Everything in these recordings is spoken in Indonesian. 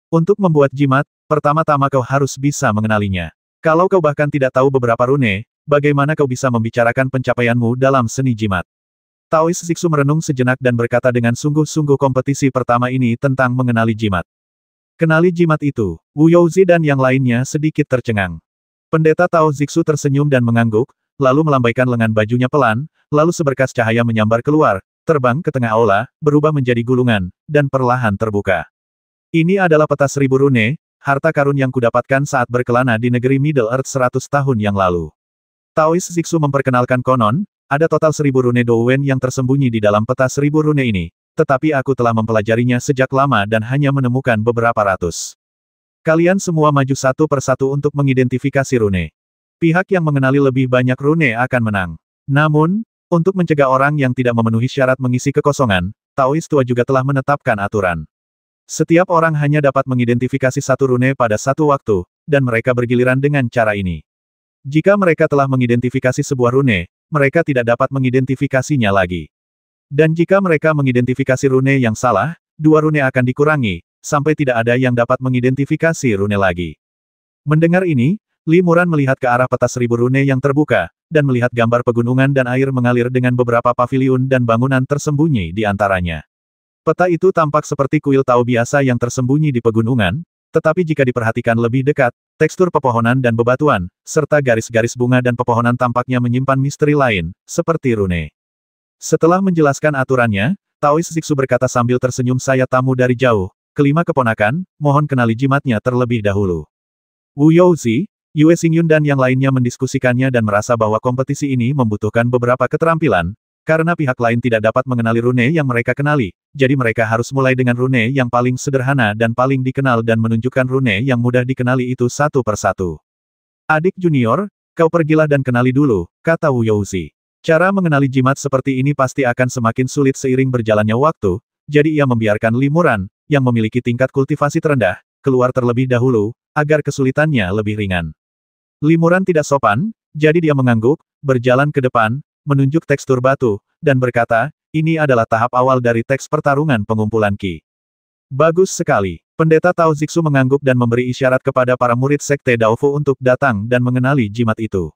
Untuk membuat jimat, pertama-tama kau harus bisa mengenalinya. Kalau kau bahkan tidak tahu beberapa rune, bagaimana kau bisa membicarakan pencapaianmu dalam seni jimat? Taois Zixu merenung sejenak dan berkata dengan sungguh-sungguh kompetisi pertama ini tentang mengenali jimat. Kenali jimat itu, Wu Youzi dan yang lainnya sedikit tercengang. Pendeta Tao Zixu tersenyum dan mengangguk, lalu melambaikan lengan bajunya pelan, lalu seberkas cahaya menyambar keluar, terbang ke tengah aula, berubah menjadi gulungan, dan perlahan terbuka. Ini adalah peta 1000 rune, harta karun yang kudapatkan saat berkelana di negeri Middle Earth 100 tahun yang lalu. Taois Zixu memperkenalkan konon, ada total 1000 rune Douwen yang tersembunyi di dalam peta 1000 rune ini, tetapi aku telah mempelajarinya sejak lama dan hanya menemukan beberapa ratus. Kalian semua maju satu persatu untuk mengidentifikasi rune. Pihak yang mengenali lebih banyak rune akan menang. Namun, untuk mencegah orang yang tidak memenuhi syarat mengisi kekosongan, Taois tua juga telah menetapkan aturan. Setiap orang hanya dapat mengidentifikasi satu rune pada satu waktu, dan mereka bergiliran dengan cara ini. Jika mereka telah mengidentifikasi sebuah rune, mereka tidak dapat mengidentifikasinya lagi. Dan jika mereka mengidentifikasi rune yang salah, 2 rune akan dikurangi, sampai tidak ada yang dapat mengidentifikasi rune lagi. Mendengar ini, Li Muran melihat ke arah peta 1000 rune yang terbuka, dan melihat gambar pegunungan dan air mengalir dengan beberapa paviliun dan bangunan tersembunyi di antaranya. Peta itu tampak seperti kuil Tao biasa yang tersembunyi di pegunungan, tetapi jika diperhatikan lebih dekat, tekstur pepohonan dan bebatuan, serta garis-garis bunga dan pepohonan tampaknya menyimpan misteri lain, seperti rune. Setelah menjelaskan aturannya, Taois Zixu berkata sambil tersenyum, saya tamu dari jauh, kelima keponakan, mohon kenali jimatnya terlebih dahulu. Wu Youzi, Yue Xingyun dan yang lainnya mendiskusikannya dan merasa bahwa kompetisi ini membutuhkan beberapa keterampilan, karena pihak lain tidak dapat mengenali rune yang mereka kenali, jadi mereka harus mulai dengan rune yang paling sederhana dan paling dikenal dan menunjukkan rune yang mudah dikenali itu satu persatu. Adik junior, kau pergilah dan kenali dulu, kata Wu Youzi. Cara mengenali jimat seperti ini pasti akan semakin sulit seiring berjalannya waktu, jadi ia membiarkan Li Muran, yang memiliki tingkat kultivasi terendah, keluar terlebih dahulu, agar kesulitannya lebih ringan. Li Muran tidak sopan, jadi dia mengangguk, berjalan ke depan, menunjuk tekstur batu, dan berkata, ini adalah tahap awal dari teks pertarungan pengumpulan Qi. Bagus sekali. Pendeta Tao Zixu mengangguk dan memberi isyarat kepada para murid Sekte Daofu untuk datang dan mengenali jimat itu.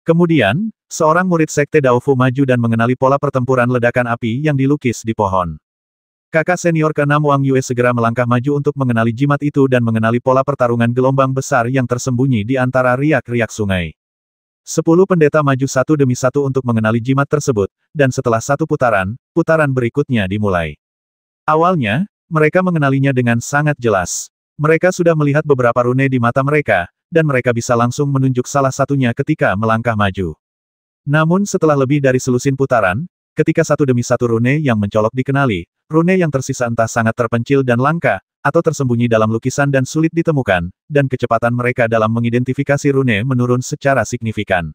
Kemudian, seorang murid Sekte Daofu maju dan mengenali pola pertempuran ledakan api yang dilukis di pohon. Kakak senior ke-6 Wang Yue segera melangkah maju untuk mengenali jimat itu dan mengenali pola pertarungan gelombang besar yang tersembunyi di antara riak-riak sungai. 10 pendeta maju satu demi satu untuk mengenali jimat tersebut, dan setelah satu putaran, putaran berikutnya dimulai. Awalnya, mereka mengenalinya dengan sangat jelas. Mereka sudah melihat beberapa rune di mata mereka, dan mereka bisa langsung menunjuk salah satunya ketika melangkah maju. Namun setelah lebih dari selusin putaran, ketika satu demi satu rune yang mencolok dikenali, rune yang tersisa entah sangat terpencil dan langka, atau tersembunyi dalam lukisan dan sulit ditemukan, dan kecepatan mereka dalam mengidentifikasi rune menurun secara signifikan.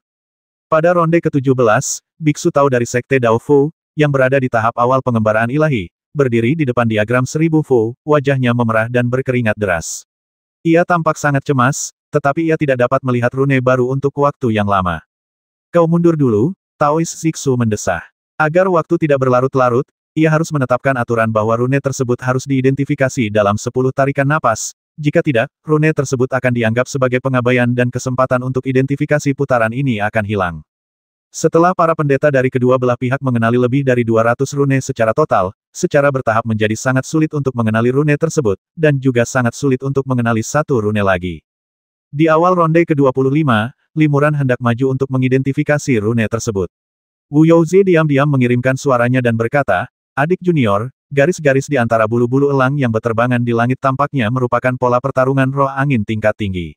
Pada ronde ke-17, Biksu Tao dari Sekte Daofu, yang berada di tahap awal pengembaraan ilahi, berdiri di depan diagram 1000 Fu, wajahnya memerah dan berkeringat deras. Ia tampak sangat cemas, tetapi ia tidak dapat melihat rune baru untuk waktu yang lama. Kau mundur dulu, Taois Zixu mendesah. Agar waktu tidak berlarut-larut, ia harus menetapkan aturan bahwa rune tersebut harus diidentifikasi dalam 10 tarikan napas. Jika tidak, rune tersebut akan dianggap sebagai pengabaian dan kesempatan untuk identifikasi putaran ini akan hilang. Setelah para pendeta dari kedua belah pihak mengenali lebih dari 200 rune secara total, secara bertahap menjadi sangat sulit untuk mengenali rune tersebut, dan juga sangat sulit untuk mengenali satu rune lagi. Di awal ronde ke-25, Li Muran hendak maju untuk mengidentifikasi rune tersebut. Wu Youzi diam-diam mengirimkan suaranya dan berkata, adik junior, garis-garis di antara bulu-bulu elang yang berterbangan di langit tampaknya merupakan pola pertarungan roh angin tingkat tinggi.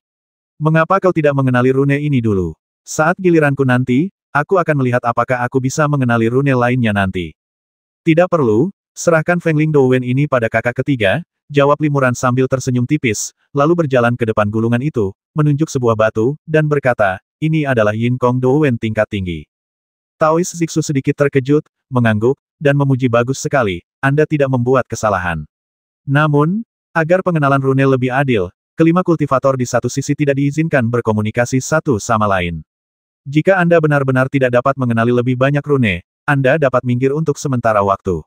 Mengapa kau tidak mengenali rune ini dulu? Saat giliranku nanti, aku akan melihat apakah aku bisa mengenali rune lainnya nanti. Tidak perlu, serahkan Fengling Douwen ini pada kakak ketiga, jawab Li Muran sambil tersenyum tipis, lalu berjalan ke depan gulungan itu, menunjuk sebuah batu, dan berkata, ini adalah Yin Kong Douwen tingkat tinggi. Taois Zixu sedikit terkejut, mengangguk, dan memuji bagus sekali, Anda tidak membuat kesalahan. Namun, agar pengenalan rune lebih adil, kelima kultivator di satu sisi tidak diizinkan berkomunikasi satu sama lain. Jika Anda benar-benar tidak dapat mengenali lebih banyak rune, Anda dapat minggir untuk sementara waktu.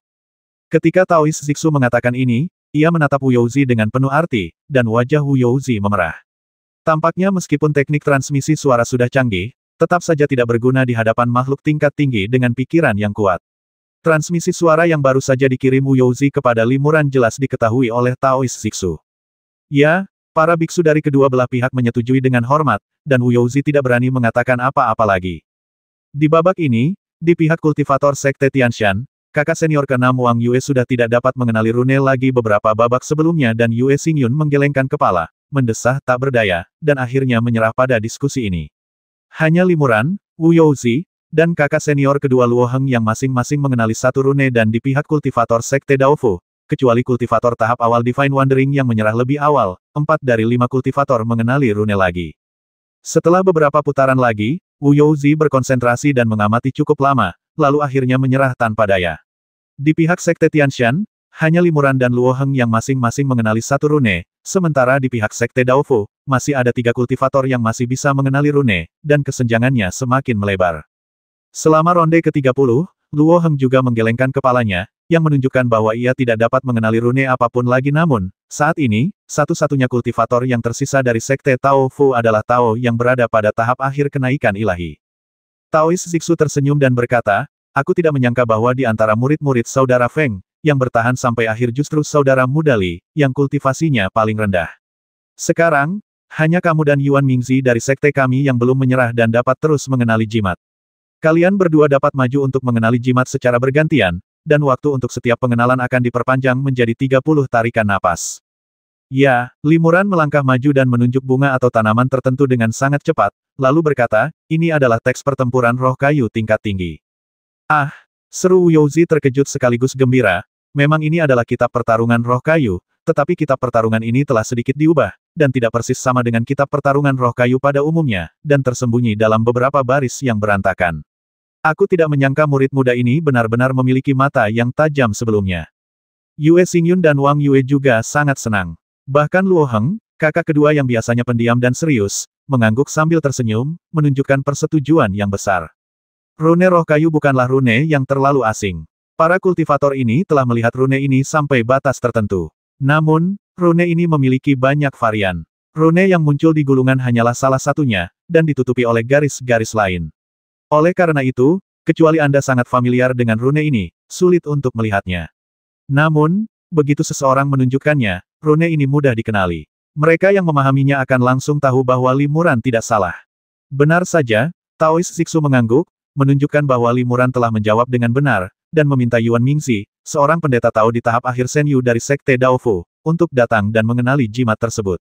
Ketika Taois Zixu mengatakan ini, ia menatap Wu Youzi dengan penuh arti, dan wajah Wu Youzi memerah. Tampaknya meskipun teknik transmisi suara sudah canggih, tetap saja tidak berguna di hadapan makhluk tingkat tinggi dengan pikiran yang kuat. Transmisi suara yang baru saja dikirim Wu Youzi kepada Limuran jelas diketahui oleh Taoist Siksu. Ya, para biksu dari kedua belah pihak menyetujui dengan hormat, dan Wu Youzi tidak berani mengatakan apa-apa lagi. Di babak ini, di pihak kultivator Sekte Tianshan, kakak senior ke-6 Wang Yue sudah tidak dapat mengenali rune lagi beberapa babak sebelumnya dan Yue Xingyun menggelengkan kepala, mendesah tak berdaya, dan akhirnya menyerah pada diskusi ini. Hanya Limuran, Wu Youzi, dan kakak senior kedua Luo Heng yang masing-masing mengenali satu rune dan di pihak kultivator Sekte Daofu, kecuali kultivator tahap awal Divine Wandering yang menyerah lebih awal, 4 dari 5 kultivator mengenali rune lagi. Setelah beberapa putaran lagi, Wu Youzi berkonsentrasi dan mengamati cukup lama, lalu akhirnya menyerah tanpa daya. Di pihak Sekte Tianshan, hanya Limuran dan Luo Heng yang masing-masing mengenali satu rune, sementara di pihak Sekte Daofu, masih ada 3 kultivator yang masih bisa mengenali rune, dan kesenjangannya semakin melebar. Selama ronde ke-30, Luo Heng juga menggelengkan kepalanya, yang menunjukkan bahwa ia tidak dapat mengenali rune apapun lagi namun, saat ini, satu-satunya kultivator yang tersisa dari Sekte Tao Fu adalah Tao yang berada pada tahap akhir kenaikan ilahi. Taoist Siksu tersenyum dan berkata, aku tidak menyangka bahwa di antara murid-murid saudara Feng, yang bertahan sampai akhir justru saudara muda Li, yang kultivasinya paling rendah. Sekarang, hanya kamu dan Yuan Mingzi dari sekte kami yang belum menyerah dan dapat terus mengenali jimat. Kalian berdua dapat maju untuk mengenali jimat secara bergantian, dan waktu untuk setiap pengenalan akan diperpanjang menjadi 30 tarikan napas. Ya, Limuran melangkah maju dan menunjuk bunga atau tanaman tertentu dengan sangat cepat, lalu berkata, ini adalah teks pertempuran roh kayu tingkat tinggi. Ah, seru Wu Youzi terkejut sekaligus gembira, memang ini adalah kitab pertarungan roh kayu, tetapi kitab pertarungan ini telah sedikit diubah, dan tidak persis sama dengan kitab pertarungan roh kayu pada umumnya, dan tersembunyi dalam beberapa baris yang berantakan. Aku tidak menyangka murid muda ini benar-benar memiliki mata yang tajam sebelumnya. Yue Xingyun dan Wang Yue juga sangat senang. Bahkan Luo Heng, kakak kedua yang biasanya pendiam dan serius, mengangguk sambil tersenyum, menunjukkan persetujuan yang besar. Rune roh kayu bukanlah rune yang terlalu asing. Para kultivator ini telah melihat rune ini sampai batas tertentu. Namun, rune ini memiliki banyak varian. Rune yang muncul di gulungan hanyalah salah satunya, dan ditutupi oleh garis-garis lain. Oleh karena itu, kecuali Anda sangat familiar dengan rune ini, sulit untuk melihatnya. Namun, begitu seseorang menunjukkannya, rune ini mudah dikenali. Mereka yang memahaminya akan langsung tahu bahwa Limuran tidak salah. Benar saja, Taoist Siksu mengangguk, menunjukkan bahwa Limuran telah menjawab dengan benar, dan meminta Yuan Mingzi, seorang pendeta Tao di tahap akhir Senyu dari Sekte Daofu, untuk datang dan mengenali jimat tersebut.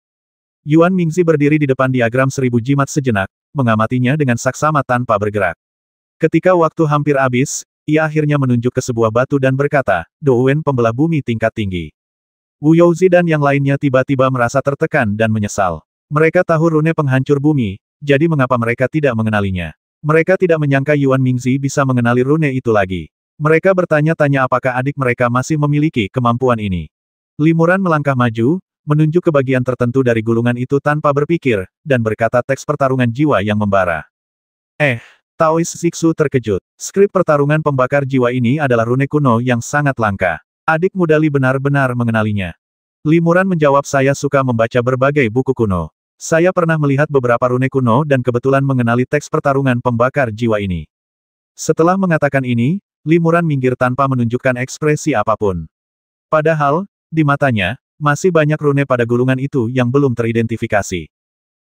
Yuan Mingzi berdiri di depan diagram 1000 jimat sejenak, mengamatinya dengan saksama tanpa bergerak. Ketika waktu hampir habis, ia akhirnya menunjuk ke sebuah batu dan berkata, Douwen pembelah bumi tingkat tinggi. Wu Youzi dan yang lainnya tiba-tiba merasa tertekan dan menyesal. Mereka tahu rune penghancur bumi, jadi mengapa mereka tidak mengenalinya? Mereka tidak menyangka Yuan Mingzi bisa mengenali rune itu lagi. Mereka bertanya-tanya apakah adik mereka masih memiliki kemampuan ini. Limuran melangkah maju, menunjuk ke bagian tertentu dari gulungan itu tanpa berpikir, dan berkata teks pertarungan jiwa yang membara. Taoist Siksu terkejut. Skrip pertarungan pembakar jiwa ini adalah rune kuno yang sangat langka. Adik muda Li benar-benar mengenalinya. Limuran menjawab saya suka membaca berbagai buku kuno. Saya pernah melihat beberapa rune kuno dan kebetulan mengenali teks pertarungan pembakar jiwa ini. Setelah mengatakan ini, Limuran minggir tanpa menunjukkan ekspresi apapun. Padahal, di matanya, masih banyak rune pada gulungan itu yang belum teridentifikasi.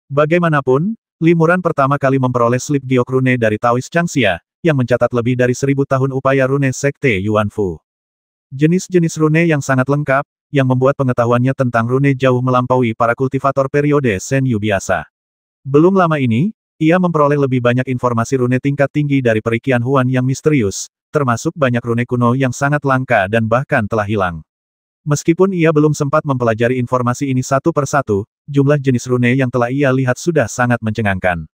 Bagaimanapun, Limuran pertama kali memperoleh slip giok rune dari Taoist Changxia, yang mencatat lebih dari 1000 tahun upaya rune Sekte Yuanfu. Jenis-jenis rune yang sangat lengkap, yang membuat pengetahuannya tentang rune jauh melampaui para kultivator periode Senyu biasa. Belum lama ini, ia memperoleh lebih banyak informasi rune tingkat tinggi dari perikian Huan yang misterius, termasuk banyak rune kuno yang sangat langka dan bahkan telah hilang. Meskipun ia belum sempat mempelajari informasi ini satu persatu, jumlah jenis rune yang telah ia lihat sudah sangat mencengangkan.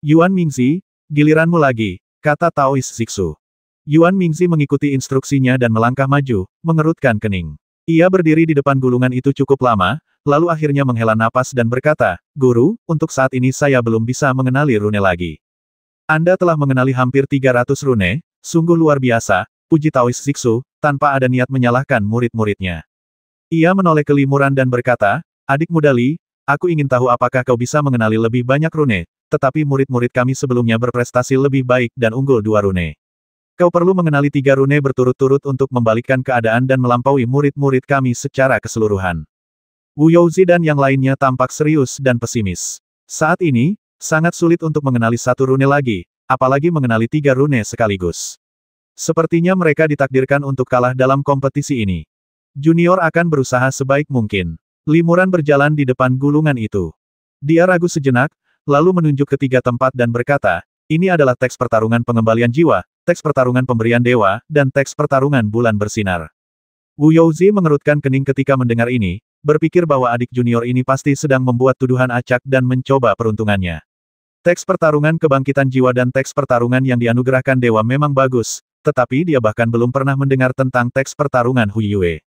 Yuan Mingzi, giliranmu lagi, kata Taoist Siksu. Yuan Mingzi mengikuti instruksinya dan melangkah maju, mengerutkan kening. Ia berdiri di depan gulungan itu cukup lama, lalu akhirnya menghela napas dan berkata, Guru, untuk saat ini saya belum bisa mengenali rune lagi. Anda telah mengenali hampir 300 rune, sungguh luar biasa, puji Taoist Siksu, tanpa ada niat menyalahkan murid-muridnya. Ia menoleh ke Limuran dan berkata, "Adik muda Li, aku ingin tahu apakah kau bisa mengenali lebih banyak rune, tetapi murid-murid kami sebelumnya berprestasi lebih baik dan unggul 2 rune. Kau perlu mengenali 3 rune berturut-turut untuk membalikkan keadaan dan melampaui murid-murid kami secara keseluruhan." Wu Youzi dan yang lainnya tampak serius dan pesimis. Saat ini, sangat sulit untuk mengenali 1 rune lagi, apalagi mengenali 3 rune sekaligus. Sepertinya mereka ditakdirkan untuk kalah dalam kompetisi ini. Junior akan berusaha sebaik mungkin. Limuran berjalan di depan gulungan itu. Dia ragu sejenak, lalu menunjuk ke 3 tempat dan berkata, "Ini adalah teks pertarungan pengembalian jiwa, teks pertarungan pemberian dewa, dan teks pertarungan bulan bersinar." Wu Youzi mengerutkan kening ketika mendengar ini, berpikir bahwa adik junior ini pasti sedang membuat tuduhan acak dan mencoba peruntungannya. Teks pertarungan kebangkitan jiwa dan teks pertarungan yang dianugerahkan dewa memang bagus, tetapi dia bahkan belum pernah mendengar tentang teks pertarungan Hu Yue.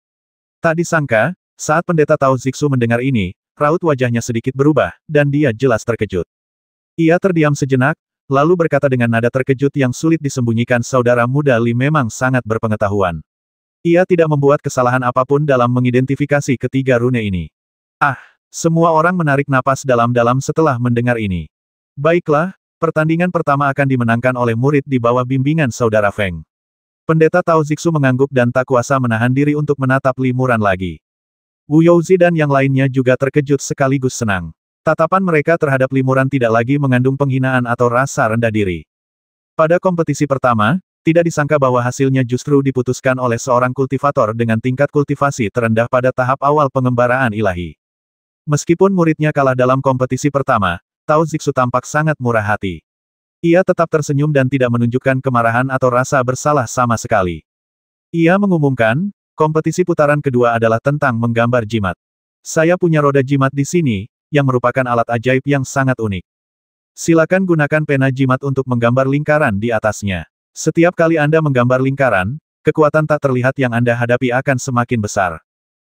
Tak disangka, saat pendeta Tao Zixu mendengar ini, raut wajahnya sedikit berubah, dan dia jelas terkejut. Ia terdiam sejenak, lalu berkata dengan nada terkejut yang sulit disembunyikan, "Saudara muda Li memang sangat berpengetahuan. Ia tidak membuat kesalahan apapun dalam mengidentifikasi ketiga rune ini." Semua orang menarik napas dalam-dalam setelah mendengar ini. Baiklah, pertandingan pertama akan dimenangkan oleh murid di bawah bimbingan Saudara Feng. Pendeta Tao Zixu mengangguk dan tak kuasa menahan diri untuk menatap Limuran lagi. Wu Youzi dan yang lainnya juga terkejut sekaligus senang. Tatapan mereka terhadap Limuran tidak lagi mengandung penghinaan atau rasa rendah diri. Pada kompetisi pertama, tidak disangka bahwa hasilnya justru diputuskan oleh seorang kultivator dengan tingkat kultivasi terendah pada tahap awal pengembaraan ilahi. Meskipun muridnya kalah dalam kompetisi pertama, Tao Zixu tampak sangat murah hati. Ia tetap tersenyum dan tidak menunjukkan kemarahan atau rasa bersalah sama sekali. Ia mengumumkan, kompetisi putaran kedua adalah tentang menggambar jimat. Saya punya roda jimat di sini, yang merupakan alat ajaib yang sangat unik. Silakan gunakan pena jimat untuk menggambar lingkaran di atasnya. Setiap kali Anda menggambar lingkaran, kekuatan tak terlihat yang Anda hadapi akan semakin besar.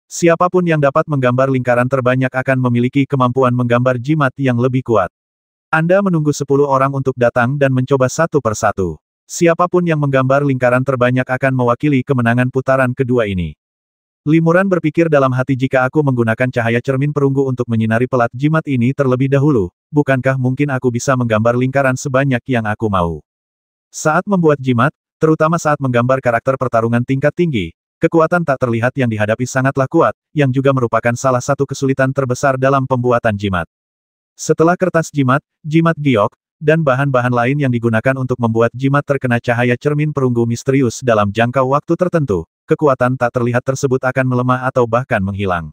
Siapapun yang dapat menggambar lingkaran terbanyak akan memiliki kemampuan menggambar jimat yang lebih kuat. Anda menunggu 10 orang untuk datang dan mencoba satu persatu. Siapapun yang menggambar lingkaran terbanyak akan mewakili kemenangan putaran kedua ini. Limuran berpikir dalam hati, jika aku menggunakan cahaya cermin perunggu untuk menyinari pelat jimat ini terlebih dahulu, bukankah mungkin aku bisa menggambar lingkaran sebanyak yang aku mau? Saat membuat jimat, terutama saat menggambar karakter pertarungan tingkat tinggi, kekuatan tak terlihat yang dihadapi sangatlah kuat, yang juga merupakan salah satu kesulitan terbesar dalam pembuatan jimat. Setelah kertas jimat, jimat giok, dan bahan-bahan lain yang digunakan untuk membuat jimat terkena cahaya cermin perunggu misterius dalam jangka waktu tertentu, kekuatan tak terlihat tersebut akan melemah atau bahkan menghilang.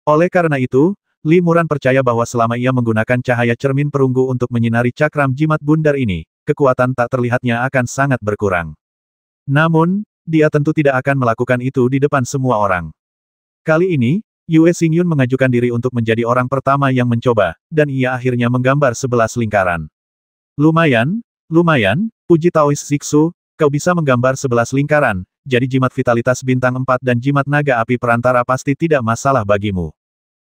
Oleh karena itu, Limuran percaya bahwa selama ia menggunakan cahaya cermin perunggu untuk menyinari cakram jimat bundar ini, kekuatan tak terlihatnya akan sangat berkurang. Namun, dia tentu tidak akan melakukan itu di depan semua orang. Kali ini, Yue Xingyun mengajukan diri untuk menjadi orang pertama yang mencoba, dan ia akhirnya menggambar 11 lingkaran. Lumayan, puji Taois Zixu, kau bisa menggambar 11 lingkaran, jadi jimat vitalitas bintang 4 dan jimat naga api perantara pasti tidak masalah bagimu.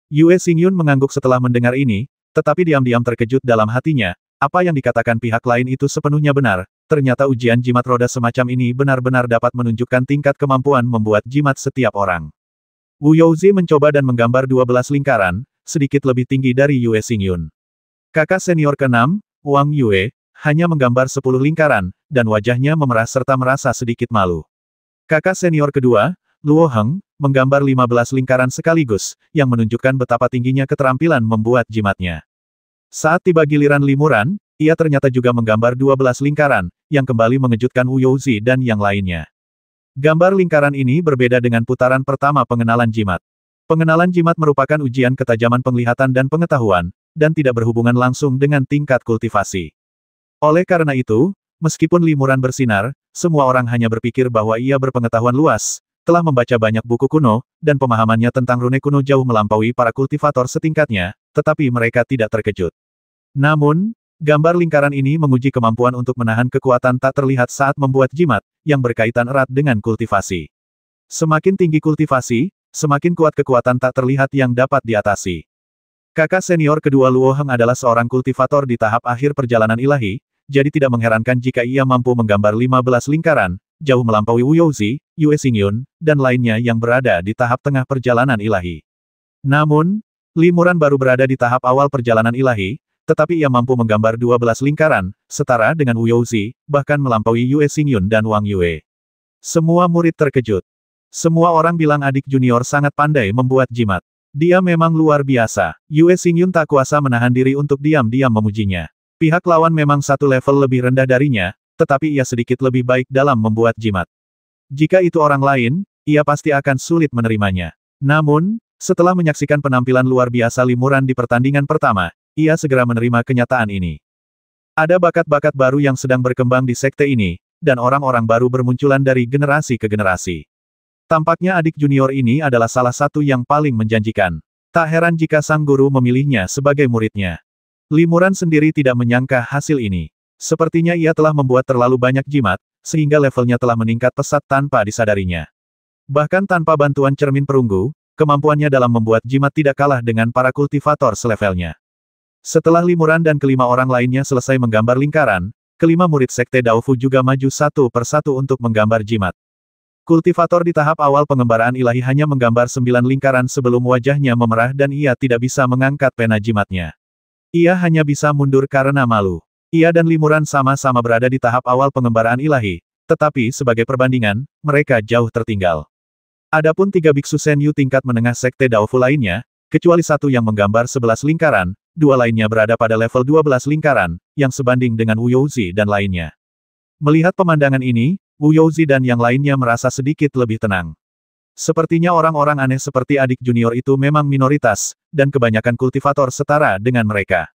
Yue Xingyun mengangguk setelah mendengar ini, tetapi diam-diam terkejut dalam hatinya, apa yang dikatakan pihak lain itu sepenuhnya benar, ternyata ujian jimat roda semacam ini benar-benar dapat menunjukkan tingkat kemampuan membuat jimat setiap orang. Wu Youzi mencoba dan menggambar 12 lingkaran, sedikit lebih tinggi dari Yue Xingyun. Kakak senior ke-6, Wang Yue, hanya menggambar 10 lingkaran, dan wajahnya memerah serta merasa sedikit malu. Kakak senior kedua, Luo Heng, menggambar 15 lingkaran sekaligus, yang menunjukkan betapa tingginya keterampilan membuat jimatnya. Saat tiba giliran Limuran, ia ternyata juga menggambar 12 lingkaran, yang kembali mengejutkan Wu Youzi dan yang lainnya. Gambar lingkaran ini berbeda dengan putaran pertama pengenalan jimat. Pengenalan jimat merupakan ujian ketajaman penglihatan dan pengetahuan, dan tidak berhubungan langsung dengan tingkat kultivasi. Oleh karena itu, meskipun Limuran bersinar, semua orang hanya berpikir bahwa ia berpengetahuan luas, telah membaca banyak buku kuno, dan pemahamannya tentang rune kuno jauh melampaui para kultivator setingkatnya, tetapi mereka tidak terkejut. Namun, gambar lingkaran ini menguji kemampuan untuk menahan kekuatan tak terlihat saat membuat jimat, yang berkaitan erat dengan kultivasi. Semakin tinggi kultivasi, semakin kuat kekuatan tak terlihat yang dapat diatasi. Kakak senior kedua Luo Heng adalah seorang kultivator di tahap akhir perjalanan ilahi, jadi tidak mengherankan jika ia mampu menggambar 15 lingkaran, jauh melampaui Wu Youzi, Yue Xingyun, dan lainnya yang berada di tahap tengah perjalanan ilahi. Namun, Li Muran baru berada di tahap awal perjalanan ilahi, tetapi ia mampu menggambar 12 lingkaran, setara dengan Wu Youzi, bahkan melampaui Yue Xingyun dan Wang Yue. Semua murid terkejut. Semua orang bilang adik junior sangat pandai membuat jimat. Dia memang luar biasa. Yue Xingyun tak kuasa menahan diri untuk diam-diam memujinya. Pihak lawan memang satu level lebih rendah darinya, tetapi ia sedikit lebih baik dalam membuat jimat. Jika itu orang lain, ia pasti akan sulit menerimanya. Namun, setelah menyaksikan penampilan luar biasa Li Muran di pertandingan pertama, ia segera menerima kenyataan ini. Ada bakat-bakat baru yang sedang berkembang di sekte ini, dan orang-orang baru bermunculan dari generasi ke generasi. Tampaknya adik junior ini adalah salah satu yang paling menjanjikan. Tak heran jika sang guru memilihnya sebagai muridnya. Li Muran sendiri tidak menyangka hasil ini. Sepertinya ia telah membuat terlalu banyak jimat, sehingga levelnya telah meningkat pesat tanpa disadarinya. Bahkan tanpa bantuan cermin perunggu, kemampuannya dalam membuat jimat tidak kalah dengan para kultivator selevelnya. Setelah Li Muran dan kelima orang lainnya selesai menggambar lingkaran, kelima murid sekte Daofu juga maju satu persatu untuk menggambar jimat. Kultivator di tahap awal pengembaraan ilahi hanya menggambar 9 lingkaran sebelum wajahnya memerah dan ia tidak bisa mengangkat pena jimatnya. Ia hanya bisa mundur karena malu. Ia dan Li Muran sama-sama berada di tahap awal pengembaraan ilahi, tetapi sebagai perbandingan, mereka jauh tertinggal. Adapun 3 biksu Senyu tingkat menengah sekte Daofu lainnya, kecuali satu yang menggambar 11 lingkaran, 2 lainnya berada pada level 12 lingkaran, yang sebanding dengan Wu Youzi dan lainnya. Melihat pemandangan ini, Wu Youzi dan yang lainnya merasa sedikit lebih tenang. Sepertinya orang-orang aneh seperti adik junior itu memang minoritas, dan kebanyakan kultivator setara dengan mereka.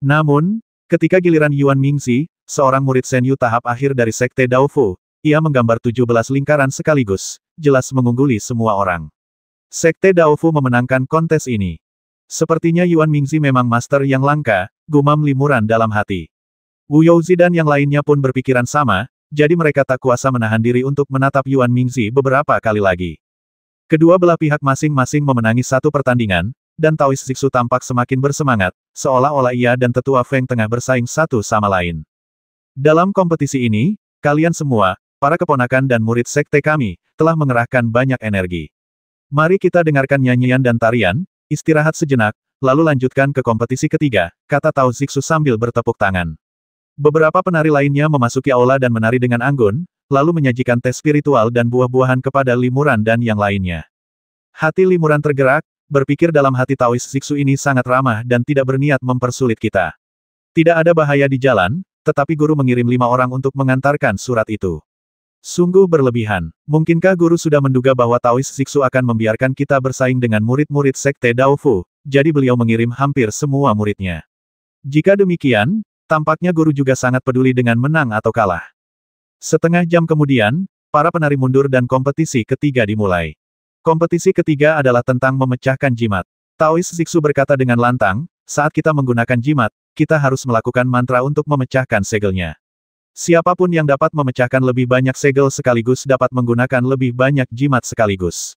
Namun, ketika giliran Yuan Mingzi, seorang murid Senyu tahap akhir dari sekte Daofu, ia menggambar 17 lingkaran sekaligus, jelas mengungguli semua orang. Sekte Daofu memenangkan kontes ini. Sepertinya Yuan Mingzi memang master yang langka, gumam Li Muran dalam hati. Wu Youzi dan yang lainnya pun berpikiran sama, jadi mereka tak kuasa menahan diri untuk menatap Yuan Mingzi beberapa kali lagi. Kedua belah pihak masing-masing memenangi satu pertandingan, dan Taoist Zixu tampak semakin bersemangat, seolah-olah ia dan tetua Feng tengah bersaing satu sama lain. Dalam kompetisi ini, kalian semua, para keponakan dan murid sekte kami, telah mengerahkan banyak energi. Mari kita dengarkan nyanyian dan tarian, istirahat sejenak, lalu lanjutkan ke kompetisi ketiga, kata Tao Zixu sambil bertepuk tangan. Beberapa penari lainnya memasuki aula dan menari dengan anggun, lalu menyajikan teh spiritual dan buah-buahan kepada Li Muran dan yang lainnya. Hati Li Muran tergerak, berpikir dalam hati Taoist Zixu ini sangat ramah dan tidak berniat mempersulit kita. Tidak ada bahaya di jalan, tetapi guru mengirim 5 orang untuk mengantarkan surat itu. Sungguh berlebihan. Mungkinkah guru sudah menduga bahwa Taoist Zixu akan membiarkan kita bersaing dengan murid-murid sekte Daofu, jadi beliau mengirim hampir semua muridnya. Jika demikian, tampaknya guru juga sangat peduli dengan menang atau kalah. Setengah jam kemudian, para penari mundur dan kompetisi ketiga dimulai. Kompetisi ketiga adalah tentang memecahkan jimat. Taoist Zixu berkata dengan lantang, saat kita menggunakan jimat, kita harus melakukan mantra untuk memecahkan segelnya. Siapapun yang dapat memecahkan lebih banyak segel sekaligus dapat menggunakan lebih banyak jimat sekaligus.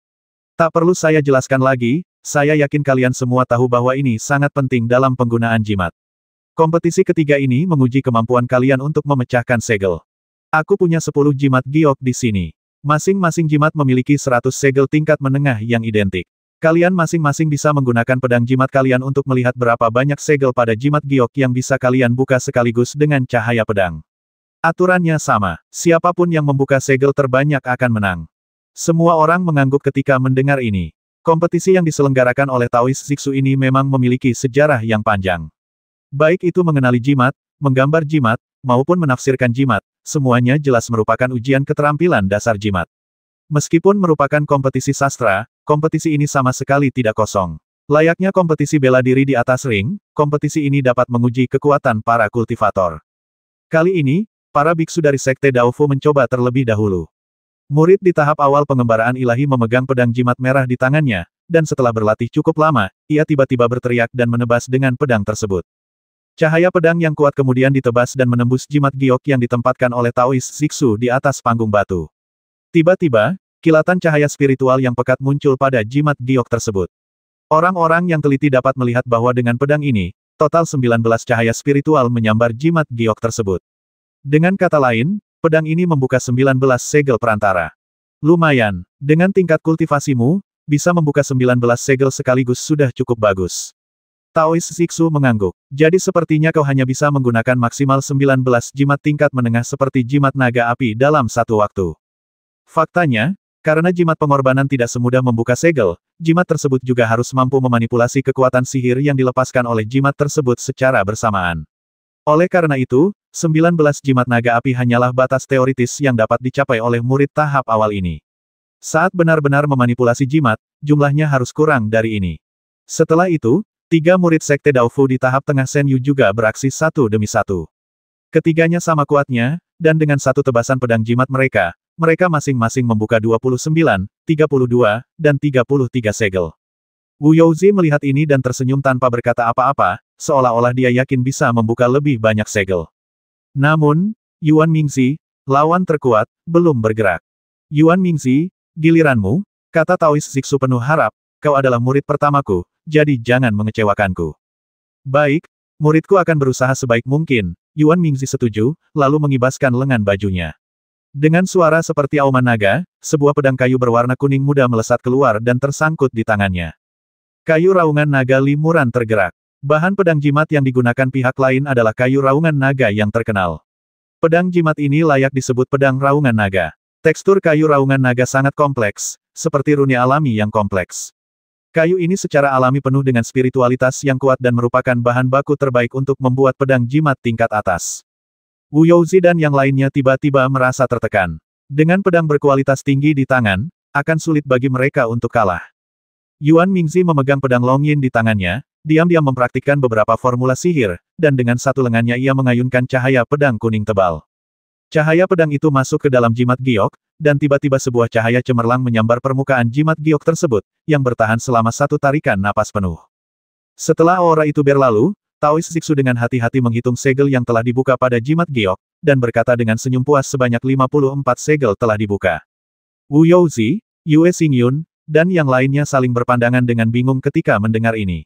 Tak perlu saya jelaskan lagi, saya yakin kalian semua tahu bahwa ini sangat penting dalam penggunaan jimat. Kompetisi ketiga ini menguji kemampuan kalian untuk memecahkan segel. Aku punya 10 jimat giok di sini. Masing-masing jimat memiliki 100 segel tingkat menengah yang identik. Kalian masing-masing bisa menggunakan pedang jimat kalian untuk melihat berapa banyak segel pada jimat giok yang bisa kalian buka sekaligus dengan cahaya pedang. Aturannya sama, siapapun yang membuka segel terbanyak akan menang. Semua orang mengangguk ketika mendengar ini. Kompetisi yang diselenggarakan oleh Taoist Zixu ini memang memiliki sejarah yang panjang. Baik itu mengenali jimat, menggambar jimat, maupun menafsirkan jimat, semuanya jelas merupakan ujian keterampilan dasar jimat. Meskipun merupakan kompetisi sastra, kompetisi ini sama sekali tidak kosong. Layaknya kompetisi bela diri di atas ring, kompetisi ini dapat menguji kekuatan para kultivator. Kali ini, para biksu dari sekte Daofu mencoba terlebih dahulu. Murid di tahap awal pengembaraan ilahi memegang pedang jimat merah di tangannya, dan setelah berlatih cukup lama, ia tiba-tiba berteriak dan menebas dengan pedang tersebut. Cahaya pedang yang kuat kemudian ditebas dan menembus jimat giok yang ditempatkan oleh Taoist Zixu di atas panggung batu. Tiba-tiba, kilatan cahaya spiritual yang pekat muncul pada jimat giok tersebut. Orang-orang yang teliti dapat melihat bahwa dengan pedang ini, total 19 cahaya spiritual menyambar jimat giok tersebut. Dengan kata lain, Pedang ini membuka 19 segel perantara. Lumayan, dengan tingkat kultivasimu, bisa membuka 19 segel sekaligus sudah cukup bagus. Taoist Zixu mengangguk. Jadi sepertinya kau hanya bisa menggunakan maksimal 19 jimat tingkat menengah seperti jimat naga api dalam satu waktu. Faktanya, karena jimat pengorbanan tidak semudah membuka segel, jimat tersebut juga harus mampu memanipulasi kekuatan sihir yang dilepaskan oleh jimat tersebut secara bersamaan. Oleh karena itu, 19 jimat naga api hanyalah batas teoritis yang dapat dicapai oleh murid tahap awal ini. Saat benar-benar memanipulasi jimat, jumlahnya harus kurang dari ini. Setelah itu, 3 murid Sekte Daofu di tahap tengah Senyu juga beraksi satu demi satu. Ketiganya sama kuatnya, dan dengan satu tebasan pedang jimat mereka masing-masing membuka 29, 32, dan 33 segel. Wu Youzi melihat ini dan tersenyum tanpa berkata apa-apa, seolah-olah dia yakin bisa membuka lebih banyak segel. Namun, Yuan Mingzi, lawan terkuat, belum bergerak. Yuan Mingzi, giliranmu, kata Taoist Zixu penuh harap, kau adalah murid pertamaku, jadi jangan mengecewakanku. Baik, muridku akan berusaha sebaik mungkin, Yuan Mingzi setuju, lalu mengibaskan lengan bajunya. Dengan suara seperti auman naga, sebuah pedang kayu berwarna kuning muda melesat keluar dan tersangkut di tangannya. Kayu raungan naga limuran tergerak. Bahan pedang jimat yang digunakan pihak lain adalah kayu raungan naga yang terkenal. Pedang jimat ini layak disebut pedang raungan naga. Tekstur kayu raungan naga sangat kompleks, seperti rune alami yang kompleks. Kayu ini secara alami penuh dengan spiritualitas yang kuat dan merupakan bahan baku terbaik untuk membuat pedang jimat tingkat atas. Wu Youzi dan yang lainnya tiba-tiba merasa tertekan. Dengan pedang berkualitas tinggi di tangan, akan sulit bagi mereka untuk kalah. Yuan Mingzi memegang pedang Longyin di tangannya, diam-diam mempraktikkan beberapa formula sihir, dan dengan satu lengannya ia mengayunkan cahaya pedang kuning tebal. Cahaya pedang itu masuk ke dalam jimat giok, dan tiba-tiba sebuah cahaya cemerlang menyambar permukaan jimat giok tersebut, yang bertahan selama satu tarikan napas penuh. Setelah aura itu berlalu, Taoist Zixu dengan hati-hati menghitung segel yang telah dibuka pada jimat giok, dan berkata dengan senyum puas sebanyak 54 segel telah dibuka. Wu Youzi, Yue Xingyun, dan yang lainnya saling berpandangan dengan bingung ketika mendengar ini.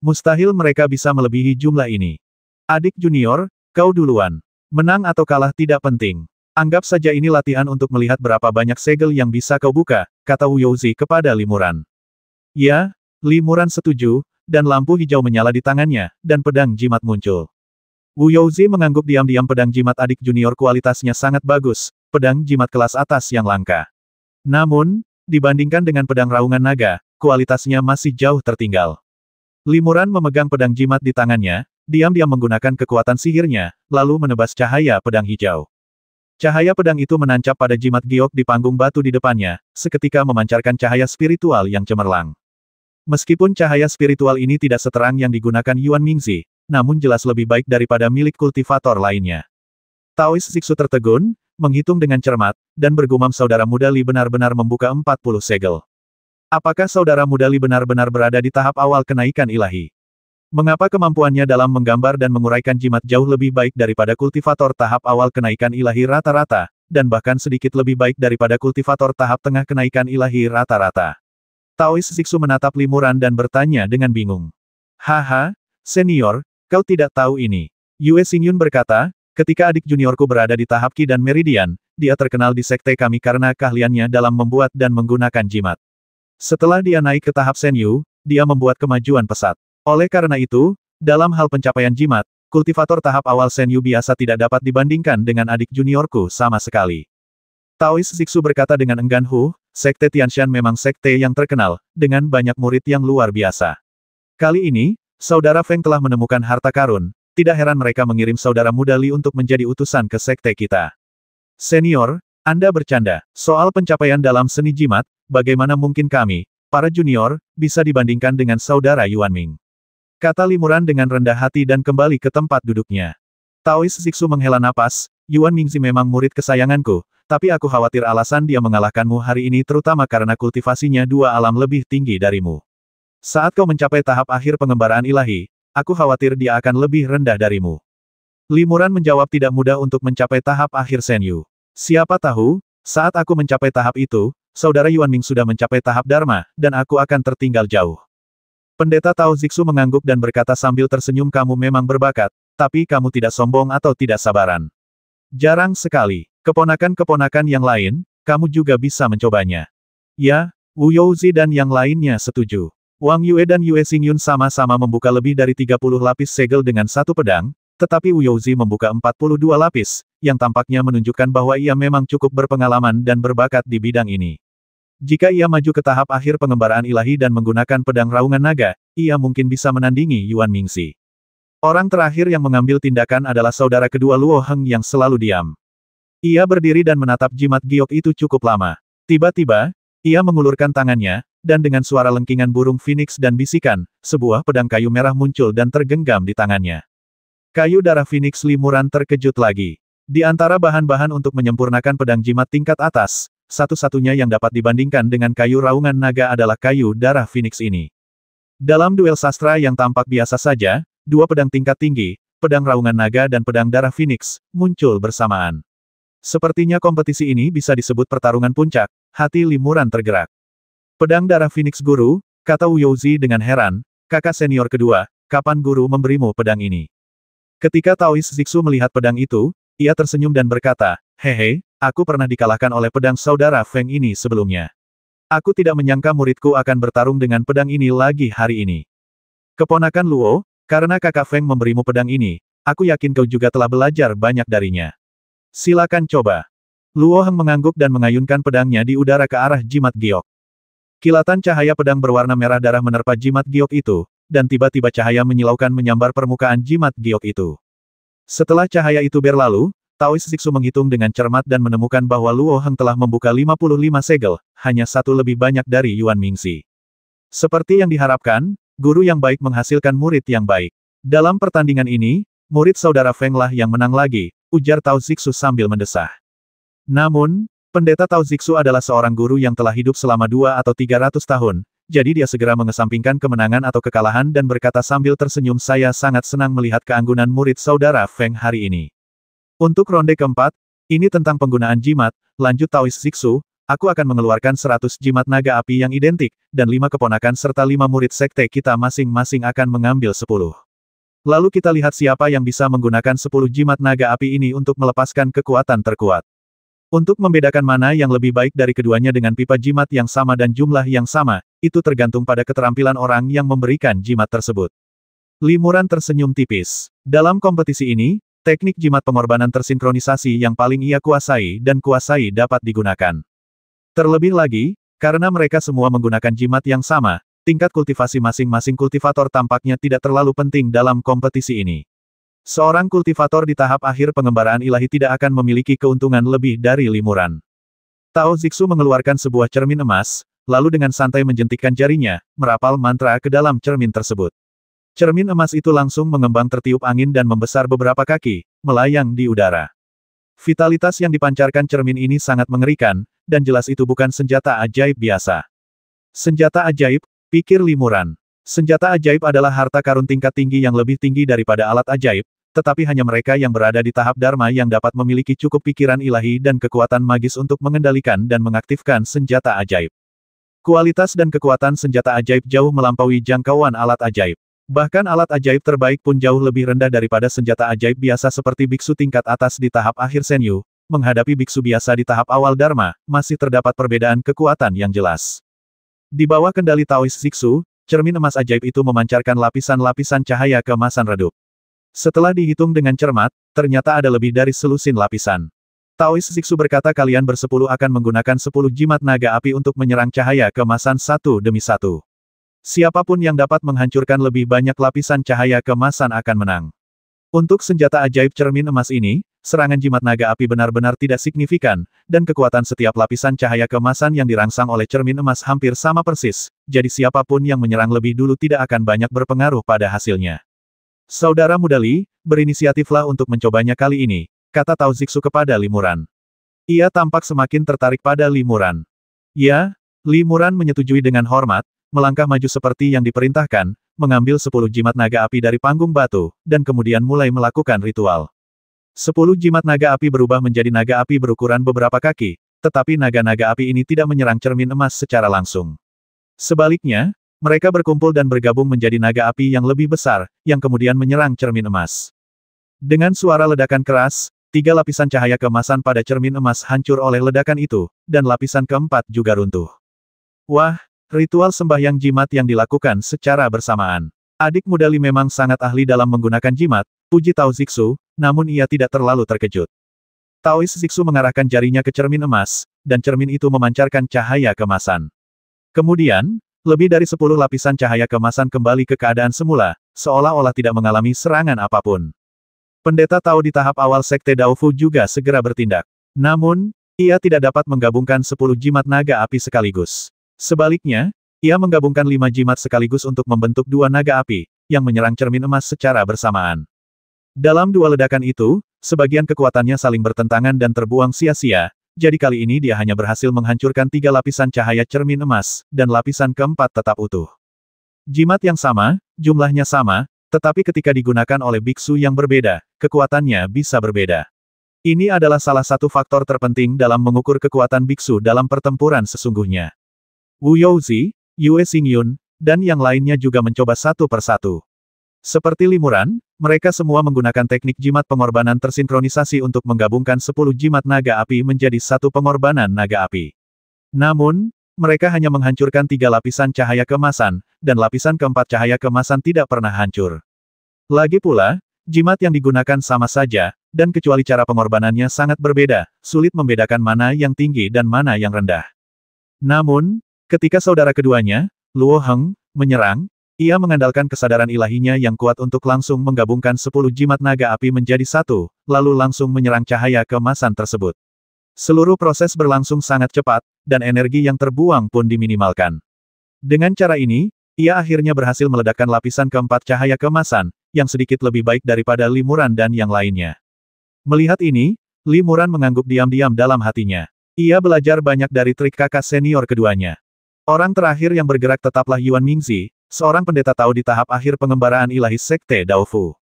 Mustahil mereka bisa melebihi jumlah ini. Adik junior, kau duluan. Menang atau kalah tidak penting. Anggap saja ini latihan untuk melihat berapa banyak segel yang bisa kau buka, kata Wu Youzi kepada Limuran. Ya, Limuran setuju, dan lampu hijau menyala di tangannya, dan pedang jimat muncul. Wu Youzi mengangguk diam-diam pedang jimat adik junior kualitasnya sangat bagus, pedang jimat kelas atas yang langka. Namun, dibandingkan dengan pedang raungan naga, kualitasnya masih jauh tertinggal. Limuran memegang pedang jimat di tangannya, diam-diam menggunakan kekuatan sihirnya, lalu menebas cahaya pedang hijau. Cahaya pedang itu menancap pada jimat giok di panggung batu di depannya, seketika memancarkan cahaya spiritual yang cemerlang. Meskipun cahaya spiritual ini tidak seterang yang digunakan Yuan Mingzi, namun jelas lebih baik daripada milik kultivator lainnya. Taoist Zixu tertegun, menghitung dengan cermat, dan bergumam saudara muda Li benar-benar membuka 40 segel. Apakah saudara muda Li benar-benar berada di tahap awal kenaikan ilahi? Mengapa kemampuannya dalam menggambar dan menguraikan jimat jauh lebih baik daripada kultivator tahap awal kenaikan ilahi rata-rata, dan bahkan sedikit lebih baik daripada kultivator tahap tengah kenaikan ilahi rata-rata? Taoist Zixu menatap Limuran dan bertanya dengan bingung. Haha, senior, kau tidak tahu ini. Yue Xingyun berkata, ketika adik juniorku berada di tahap Qi dan Meridian, dia terkenal di sekte kami karena keahliannya dalam membuat dan menggunakan jimat. Setelah dia naik ke tahap Senyu, dia membuat kemajuan pesat. Oleh karena itu, dalam hal pencapaian jimat, kultivator tahap awal Senyu biasa tidak dapat dibandingkan dengan adik juniorku sama sekali. Taoist Zixu berkata dengan enggan, Sekte Tianshan memang sekte yang terkenal, dengan banyak murid yang luar biasa. Kali ini, Saudara Feng telah menemukan harta karun, tidak heran mereka mengirim Saudara muda Li untuk menjadi utusan ke sekte kita. Senior, Anda bercanda, soal pencapaian dalam seni jimat, bagaimana mungkin kami, para junior, bisa dibandingkan dengan Saudara Yuan Ming? Kata Limuran dengan rendah hati dan kembali ke tempat duduknya. Taoist Zixu menghela napas, Yuan Mingzi memang murid kesayanganku, tapi aku khawatir alasan dia mengalahkanmu hari ini terutama karena kultivasinya 2 alam lebih tinggi darimu. Saat kau mencapai tahap akhir pengembaraan ilahi, aku khawatir dia akan lebih rendah darimu. Limuran menjawab tidak mudah untuk mencapai tahap akhir Senyu. Siapa tahu, saat aku mencapai tahap itu, Saudara Yuan Ming sudah mencapai tahap Dharma, dan aku akan tertinggal jauh. Pendeta Tao Zixu mengangguk dan berkata sambil tersenyum, kamu memang berbakat, tapi kamu tidak sombong atau tidak sabaran. Jarang sekali. Keponakan-keponakan yang lain, kamu juga bisa mencobanya. Ya, Wu Youzi dan yang lainnya setuju. Wang Yue dan Yue Xingyun sama-sama membuka lebih dari 30 lapis segel dengan satu pedang, tetapi Wu Youzi membuka 42 lapis, yang tampaknya menunjukkan bahwa ia memang cukup berpengalaman dan berbakat di bidang ini. Jika ia maju ke tahap akhir pengembaraan ilahi dan menggunakan pedang raungan naga, ia mungkin bisa menandingi Yuan Mingxi. Orang terakhir yang mengambil tindakan adalah saudara kedua Luo Heng yang selalu diam. Ia berdiri dan menatap jimat giok itu cukup lama. Tiba-tiba, ia mengulurkan tangannya, dan dengan suara lengkingan burung phoenix dan bisikan, sebuah pedang kayu merah muncul dan tergenggam di tangannya. Kayu darah phoenix limuran terkejut lagi. Di antara bahan-bahan untuk menyempurnakan pedang jimat tingkat atas, satu-satunya yang dapat dibandingkan dengan kayu raungan naga adalah kayu darah phoenix ini. Dalam duel sastra yang tampak biasa saja, dua pedang tingkat tinggi, pedang raungan naga dan pedang darah phoenix, muncul bersamaan. Sepertinya kompetisi ini bisa disebut pertarungan puncak, hati limuran tergerak. Pedang darah phoenix guru, kata Wu Youzi dengan heran, kakak senior kedua, kapan guru memberimu pedang ini? Ketika Taois Zixu melihat pedang itu, ia tersenyum dan berkata, hehe, aku pernah dikalahkan oleh pedang saudara Feng ini sebelumnya. Aku tidak menyangka muridku akan bertarung dengan pedang ini lagi hari ini. Keponakan Luo, karena kakak Feng memberimu pedang ini, aku yakin kau juga telah belajar banyak darinya. Silakan coba. Luo Heng mengangguk dan mengayunkan pedangnya di udara ke arah jimat giok. Kilatan cahaya pedang berwarna merah darah menerpa jimat giok itu, dan tiba-tiba cahaya menyilaukan menyambar permukaan jimat giok itu. Setelah cahaya itu berlalu, Taois Zixu menghitung dengan cermat dan menemukan bahwa Luo Heng telah membuka 55 segel, hanya satu lebih banyak dari Yuan Mingxi. Seperti yang diharapkan, guru yang baik menghasilkan murid yang baik. Dalam pertandingan ini, murid saudara Feng lah yang menang lagi, ujar Tao Zixu sambil mendesah. Namun, pendeta Tao Zixu adalah seorang guru yang telah hidup selama 2 atau 300 tahun, jadi dia segera mengesampingkan kemenangan atau kekalahan dan berkata sambil tersenyum, saya sangat senang melihat keanggunan murid saudara Feng hari ini. Untuk ronde keempat, ini tentang penggunaan jimat, lanjut Taois Zixu, aku akan mengeluarkan 100 jimat naga api yang identik, dan 5 keponakan serta 5 murid sekte kita masing-masing akan mengambil 10. Lalu kita lihat siapa yang bisa menggunakan 10 jimat naga api ini untuk melepaskan kekuatan terkuat. Untuk membedakan mana yang lebih baik dari keduanya dengan pipa jimat yang sama dan jumlah yang sama, itu tergantung pada keterampilan orang yang memberikan jimat tersebut. Limuran tersenyum tipis. Dalam kompetisi ini, teknik jimat pengorbanan tersinkronisasi yang paling ia kuasai dan kuasai dapat digunakan. Terlebih lagi, karena mereka semua menggunakan jimat yang sama, tingkat kultivasi masing-masing kultivator tampaknya tidak terlalu penting dalam kompetisi ini. Seorang kultivator di tahap akhir pengembaraan ilahi tidak akan memiliki keuntungan lebih dari limuran. Tao Zixu mengeluarkan sebuah cermin emas, lalu dengan santai menjentikkan jarinya, merapal mantra ke dalam cermin tersebut. Cermin emas itu langsung mengembang tertiup angin dan membesar beberapa kaki, melayang di udara. Vitalitas yang dipancarkan cermin ini sangat mengerikan, dan jelas itu bukan senjata ajaib biasa. Senjata ajaib, pikir limuran. Senjata ajaib adalah harta karun tingkat tinggi yang lebih tinggi daripada alat ajaib, tetapi hanya mereka yang berada di tahap Dharma yang dapat memiliki cukup pikiran ilahi dan kekuatan magis untuk mengendalikan dan mengaktifkan senjata ajaib. Kualitas dan kekuatan senjata ajaib jauh melampaui jangkauan alat ajaib. Bahkan alat ajaib terbaik pun jauh lebih rendah daripada senjata ajaib biasa seperti biksu tingkat atas di tahap akhir Senyu, menghadapi biksu biasa di tahap awal Dharma, masih terdapat perbedaan kekuatan yang jelas. Di bawah kendali Taois Zixu, cermin emas ajaib itu memancarkan lapisan-lapisan cahaya keemasan redup. Setelah dihitung dengan cermat, ternyata ada lebih dari selusin lapisan. Taois Zixu berkata kalian bersepuluh akan menggunakan 10 jimat naga api untuk menyerang cahaya keemasan satu demi satu. Siapapun yang dapat menghancurkan lebih banyak lapisan cahaya keemasan akan menang. Untuk senjata ajaib cermin emas ini, serangan jimat naga api benar-benar tidak signifikan, dan kekuatan setiap lapisan cahaya keemasan yang dirangsang oleh cermin emas hampir sama persis, jadi siapapun yang menyerang lebih dulu tidak akan banyak berpengaruh pada hasilnya. Saudara muda Li, berinisiatiflah untuk mencobanya kali ini, kata Tao Zixu kepada Limuran. Ia tampak semakin tertarik pada Limuran. Ya, Limuran menyetujui dengan hormat, melangkah maju seperti yang diperintahkan, mengambil 10 jimat naga api dari panggung batu, dan kemudian mulai melakukan ritual. 10 jimat naga api berubah menjadi naga api berukuran beberapa kaki, tetapi naga-naga api ini tidak menyerang cermin emas secara langsung. Sebaliknya, mereka berkumpul dan bergabung menjadi naga api yang lebih besar, yang kemudian menyerang cermin emas. Dengan suara ledakan keras, 3 lapisan cahaya keemasan pada cermin emas hancur oleh ledakan itu, dan lapisan keempat juga runtuh. Wah, ritual sembahyang jimat yang dilakukan secara bersamaan. Adik muda Li memang sangat ahli dalam menggunakan jimat, puji Tao Zixu, namun ia tidak terlalu terkejut. Taois Zixu mengarahkan jarinya ke cermin emas, dan cermin itu memancarkan cahaya keemasan. Kemudian, lebih dari 10 lapisan cahaya keemasan kembali ke keadaan semula, seolah-olah tidak mengalami serangan apapun. Pendeta Tao di tahap awal Sekte Daofu juga segera bertindak. Namun, ia tidak dapat menggabungkan 10 jimat naga api sekaligus. Sebaliknya, ia menggabungkan 5 jimat sekaligus untuk membentuk 2 naga api, yang menyerang cermin emas secara bersamaan. Dalam 2 ledakan itu, sebagian kekuatannya saling bertentangan dan terbuang sia-sia, jadi kali ini dia hanya berhasil menghancurkan 3 lapisan cahaya cermin emas, dan lapisan keempat tetap utuh. Jimat yang sama, jumlahnya sama, tetapi ketika digunakan oleh biksu yang berbeda, kekuatannya bisa berbeda. Ini adalah salah satu faktor terpenting dalam mengukur kekuatan biksu dalam pertempuran sesungguhnya. Wu Youzi, Yue Xingyun, dan yang lainnya juga mencoba satu persatu. Seperti limuran, mereka semua menggunakan teknik jimat pengorbanan tersinkronisasi untuk menggabungkan 10 jimat naga api menjadi satu pengorbanan naga api. Namun, mereka hanya menghancurkan 3 lapisan cahaya keemasan, dan lapisan keempat cahaya keemasan tidak pernah hancur. Lagi pula, jimat yang digunakan sama saja, dan kecuali cara pengorbanannya sangat berbeda, sulit membedakan mana yang tinggi dan mana yang rendah. Namun, ketika saudara keduanya, Luo Heng, menyerang, ia mengandalkan kesadaran ilahinya yang kuat untuk langsung menggabungkan 10 jimat naga api menjadi satu, lalu langsung menyerang cahaya keemasan tersebut. Seluruh proses berlangsung sangat cepat, dan energi yang terbuang pun diminimalkan. Dengan cara ini, ia akhirnya berhasil meledakkan lapisan keempat cahaya keemasan, yang sedikit lebih baik daripada limuran dan yang lainnya. Melihat ini, limuran mengangguk diam-diam dalam hatinya. Ia belajar banyak dari trik kakak senior keduanya. Orang terakhir yang bergerak tetaplah Yuan Mingzi, seorang pendeta Tao di tahap akhir pengembaraan ilahi Sekte Daofu.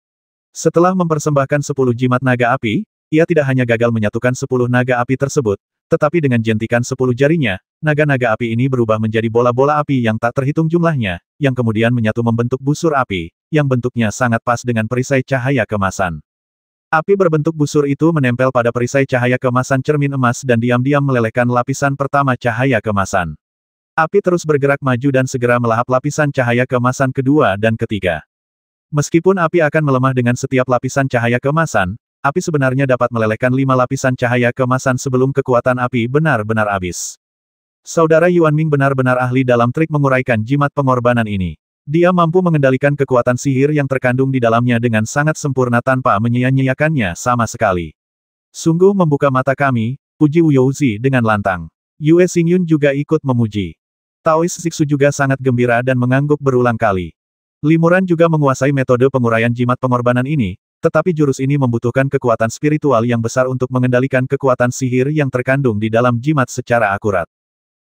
Setelah mempersembahkan 10 jimat naga api, ia tidak hanya gagal menyatukan 10 naga api tersebut, tetapi dengan jentikan 10 jarinya, naga-naga api ini berubah menjadi bola-bola api yang tak terhitung jumlahnya, yang kemudian menyatu membentuk busur api, yang bentuknya sangat pas dengan perisai cahaya keemasan. Api berbentuk busur itu menempel pada perisai cahaya keemasan cermin emas dan diam-diam melelehkan lapisan pertama cahaya keemasan. Api terus bergerak maju dan segera melahap lapisan cahaya keemasan kedua dan ketiga. Meskipun api akan melemah dengan setiap lapisan cahaya keemasan, api sebenarnya dapat melelehkan 5 lapisan cahaya keemasan sebelum kekuatan api benar-benar habis. Saudara Yuan Ming benar-benar ahli dalam trik menguraikan jimat pengorbanan ini. Dia mampu mengendalikan kekuatan sihir yang terkandung di dalamnya dengan sangat sempurna tanpa menyia-nyiakannya sama sekali. Sungguh membuka mata kami, puji Wu Youzi dengan lantang. Yue Xingyun juga ikut memuji. Taois Zixu juga sangat gembira dan mengangguk berulang kali. Limuran juga menguasai metode penguraian jimat pengorbanan ini, tetapi jurus ini membutuhkan kekuatan spiritual yang besar untuk mengendalikan kekuatan sihir yang terkandung di dalam jimat secara akurat.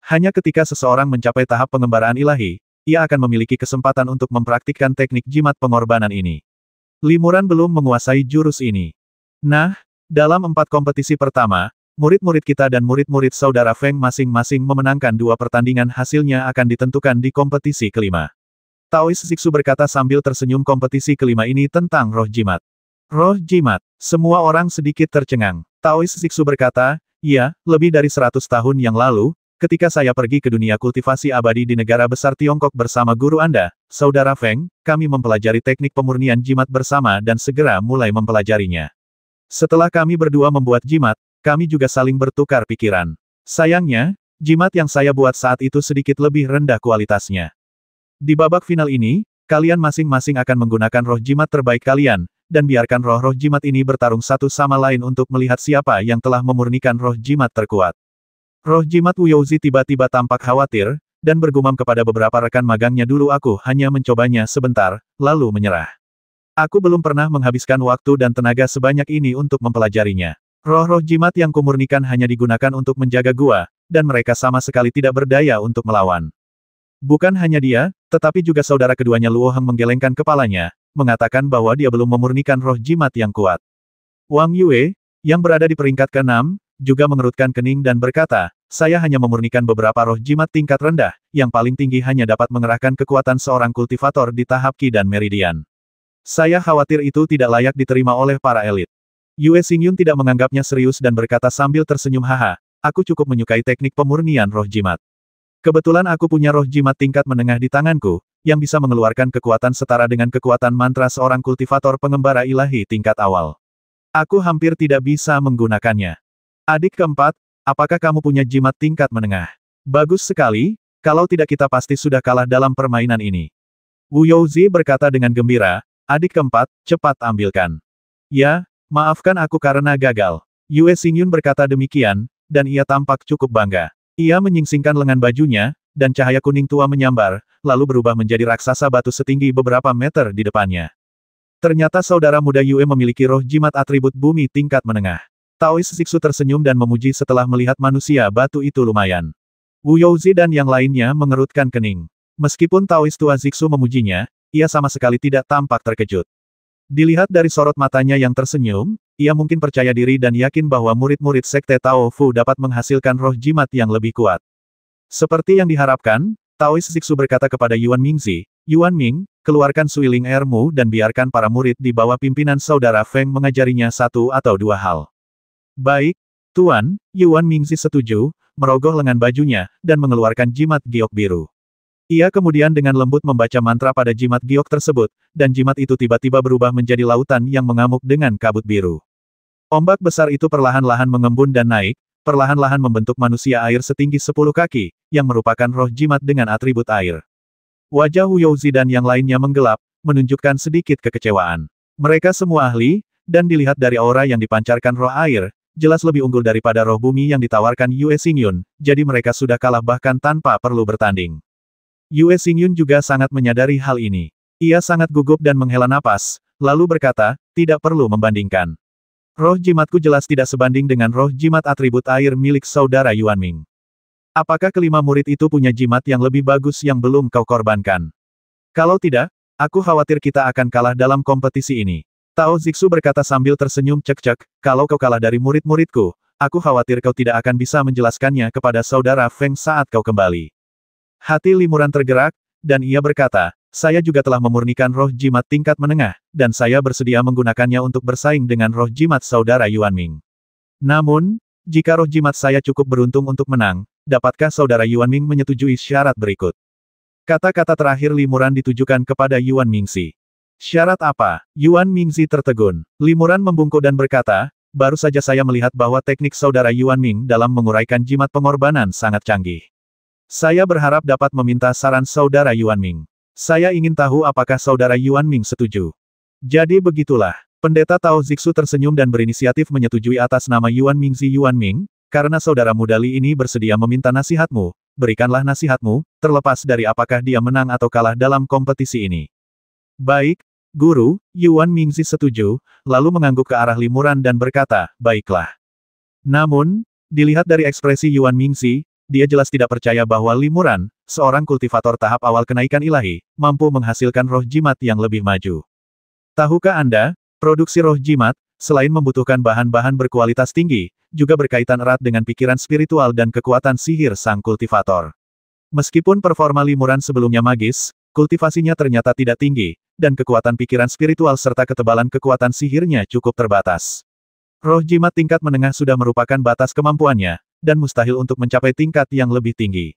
Hanya ketika seseorang mencapai tahap pengembaraan ilahi, ia akan memiliki kesempatan untuk mempraktikkan teknik jimat pengorbanan ini. Limuran belum menguasai jurus ini. Nah, dalam 4 kompetisi pertama, murid-murid kita dan murid-murid saudara Feng masing-masing memenangkan 2 pertandingan, hasilnya akan ditentukan di kompetisi kelima. Taois Zixu berkata sambil tersenyum. Kompetisi kelima ini tentang roh jimat. Roh jimat. Semua orang sedikit tercengang. Taois Zixu berkata, ya, lebih dari 100 tahun yang lalu, ketika saya pergi ke dunia kultivasi abadi di negara besar Tiongkok bersama guru Anda, Saudara Feng, kami mempelajari teknik pemurnian jimat bersama dan segera mulai mempelajarinya. Setelah kami berdua membuat jimat, kami juga saling bertukar pikiran. Sayangnya, jimat yang saya buat saat itu sedikit lebih rendah kualitasnya. Di babak final ini, kalian masing-masing akan menggunakan roh jimat terbaik kalian, dan biarkan roh-roh jimat ini bertarung satu sama lain untuk melihat siapa yang telah memurnikan roh jimat terkuat. Roh jimat Wu Youzi tiba-tiba tampak khawatir, dan bergumam kepada beberapa rekan magangnya, dulu aku hanya mencobanya sebentar, lalu menyerah. Aku belum pernah menghabiskan waktu dan tenaga sebanyak ini untuk mempelajarinya. Roh-roh jimat yang kumurnikan hanya digunakan untuk menjaga gua, dan mereka sama sekali tidak berdaya untuk melawan. Bukan hanya dia, tetapi juga saudara keduanya Luo Heng menggelengkan kepalanya, mengatakan bahwa dia belum memurnikan roh jimat yang kuat. Wang Yue, yang berada di peringkat ke-6, juga mengerutkan kening dan berkata, saya hanya memurnikan beberapa roh jimat tingkat rendah, yang paling tinggi hanya dapat mengerahkan kekuatan seorang kultivator di tahap Qi dan Meridian. Saya khawatir itu tidak layak diterima oleh para elit. Yue Xingyun tidak menganggapnya serius dan berkata sambil tersenyum, haha, aku cukup menyukai teknik pemurnian roh jimat. Kebetulan aku punya roh jimat tingkat menengah di tanganku, yang bisa mengeluarkan kekuatan setara dengan kekuatan mantra seorang kultivator pengembara ilahi tingkat awal. Aku hampir tidak bisa menggunakannya. Adik keempat, apakah kamu punya jimat tingkat menengah? Bagus sekali, kalau tidak kita pasti sudah kalah dalam permainan ini. Wu Youzi berkata dengan gembira, adik keempat, cepat ambilkan. Ya, maafkan aku karena gagal. Yue Xingyun berkata demikian, dan ia tampak cukup bangga. Ia menyingsingkan lengan bajunya, dan cahaya kuning tua menyambar, lalu berubah menjadi raksasa batu setinggi beberapa meter di depannya. Ternyata saudara muda Yue memiliki roh jimat atribut bumi tingkat menengah. Taois Zixu tersenyum dan memuji setelah melihat manusia batu itu lumayan. Wu Youzi dan yang lainnya mengerutkan kening. Meskipun Taois tua Zixu memujinya, ia sama sekali tidak tampak terkejut. Dilihat dari sorot matanya yang tersenyum, ia mungkin percaya diri dan yakin bahwa murid-murid Sekte Tao Fu dapat menghasilkan roh jimat yang lebih kuat. Seperti yang diharapkan, Taois Zixu berkata kepada Yuan Mingzi, Yuan Ming, keluarkan suiling airmu dan biarkan para murid di bawah pimpinan saudara Feng mengajarinya satu atau dua hal. Baik, Tuan, Yuan Mingzi setuju, merogoh lengan bajunya, dan mengeluarkan jimat giok biru. Ia kemudian dengan lembut membaca mantra pada jimat giok tersebut, dan jimat itu tiba-tiba berubah menjadi lautan yang mengamuk dengan kabut biru. Ombak besar itu perlahan-lahan mengembun dan naik, perlahan-lahan membentuk manusia air setinggi 10 kaki, yang merupakan roh jimat dengan atribut air. Wajah Wu Youzi dan yang lainnya menggelap, menunjukkan sedikit kekecewaan. Mereka semua ahli, dan dilihat dari aura yang dipancarkan roh air, jelas lebih unggul daripada roh bumi yang ditawarkan Yue Xingyun, jadi mereka sudah kalah bahkan tanpa perlu bertanding. Yue Xingyun juga sangat menyadari hal ini. Ia sangat gugup dan menghela napas, lalu berkata, tidak perlu membandingkan. Roh jimatku jelas tidak sebanding dengan roh jimat atribut air milik saudara Yuan Ming. Apakah kelima murid itu punya jimat yang lebih bagus yang belum kau korbankan? Kalau tidak, aku khawatir kita akan kalah dalam kompetisi ini. Tao Zixu berkata sambil tersenyum cek-cek, kalau kau kalah dari murid-muridku, aku khawatir kau tidak akan bisa menjelaskannya kepada saudara Feng saat kau kembali. Hati Limuran tergerak, dan ia berkata, saya juga telah memurnikan roh jimat tingkat menengah, dan saya bersedia menggunakannya untuk bersaing dengan roh jimat saudara Yuan Ming. Namun, jika roh jimat saya cukup beruntung untuk menang, dapatkah saudara Yuan Ming menyetujui syarat berikut? Kata-kata terakhir Limuran ditujukan kepada Yuan Mingzi. Syarat apa? Yuan Mingzi tertegun. Limuran membungkuk dan berkata, baru saja saya melihat bahwa teknik saudara Yuan Ming dalam menguraikan jimat pengorbanan sangat canggih. Saya berharap dapat meminta saran saudara Yuan Ming. Saya ingin tahu apakah saudara Yuan Ming setuju. Jadi begitulah. Pendeta Tao Zixu tersenyum dan berinisiatif menyetujui atas nama Yuan Mingzi Yuan Ming, karena saudara muda Li ini bersedia meminta nasihatmu, berikanlah nasihatmu, terlepas dari apakah dia menang atau kalah dalam kompetisi ini. Baik, Guru, Yuan Mingzi setuju, lalu mengangguk ke arah Limuran dan berkata, baiklah. Namun, dilihat dari ekspresi Yuan Mingzi, dia jelas tidak percaya bahwa Limuran, seorang kultivator tahap awal kenaikan ilahi, mampu menghasilkan roh jimat yang lebih maju. Tahukah Anda, produksi roh jimat, selain membutuhkan bahan-bahan berkualitas tinggi, juga berkaitan erat dengan pikiran spiritual dan kekuatan sihir sang kultivator. Meskipun performa Limuran sebelumnya magis, kultivasinya ternyata tidak tinggi, dan kekuatan pikiran spiritual serta ketebalan kekuatan sihirnya cukup terbatas. Roh jimat tingkat menengah sudah merupakan batas kemampuannya, dan mustahil untuk mencapai tingkat yang lebih tinggi.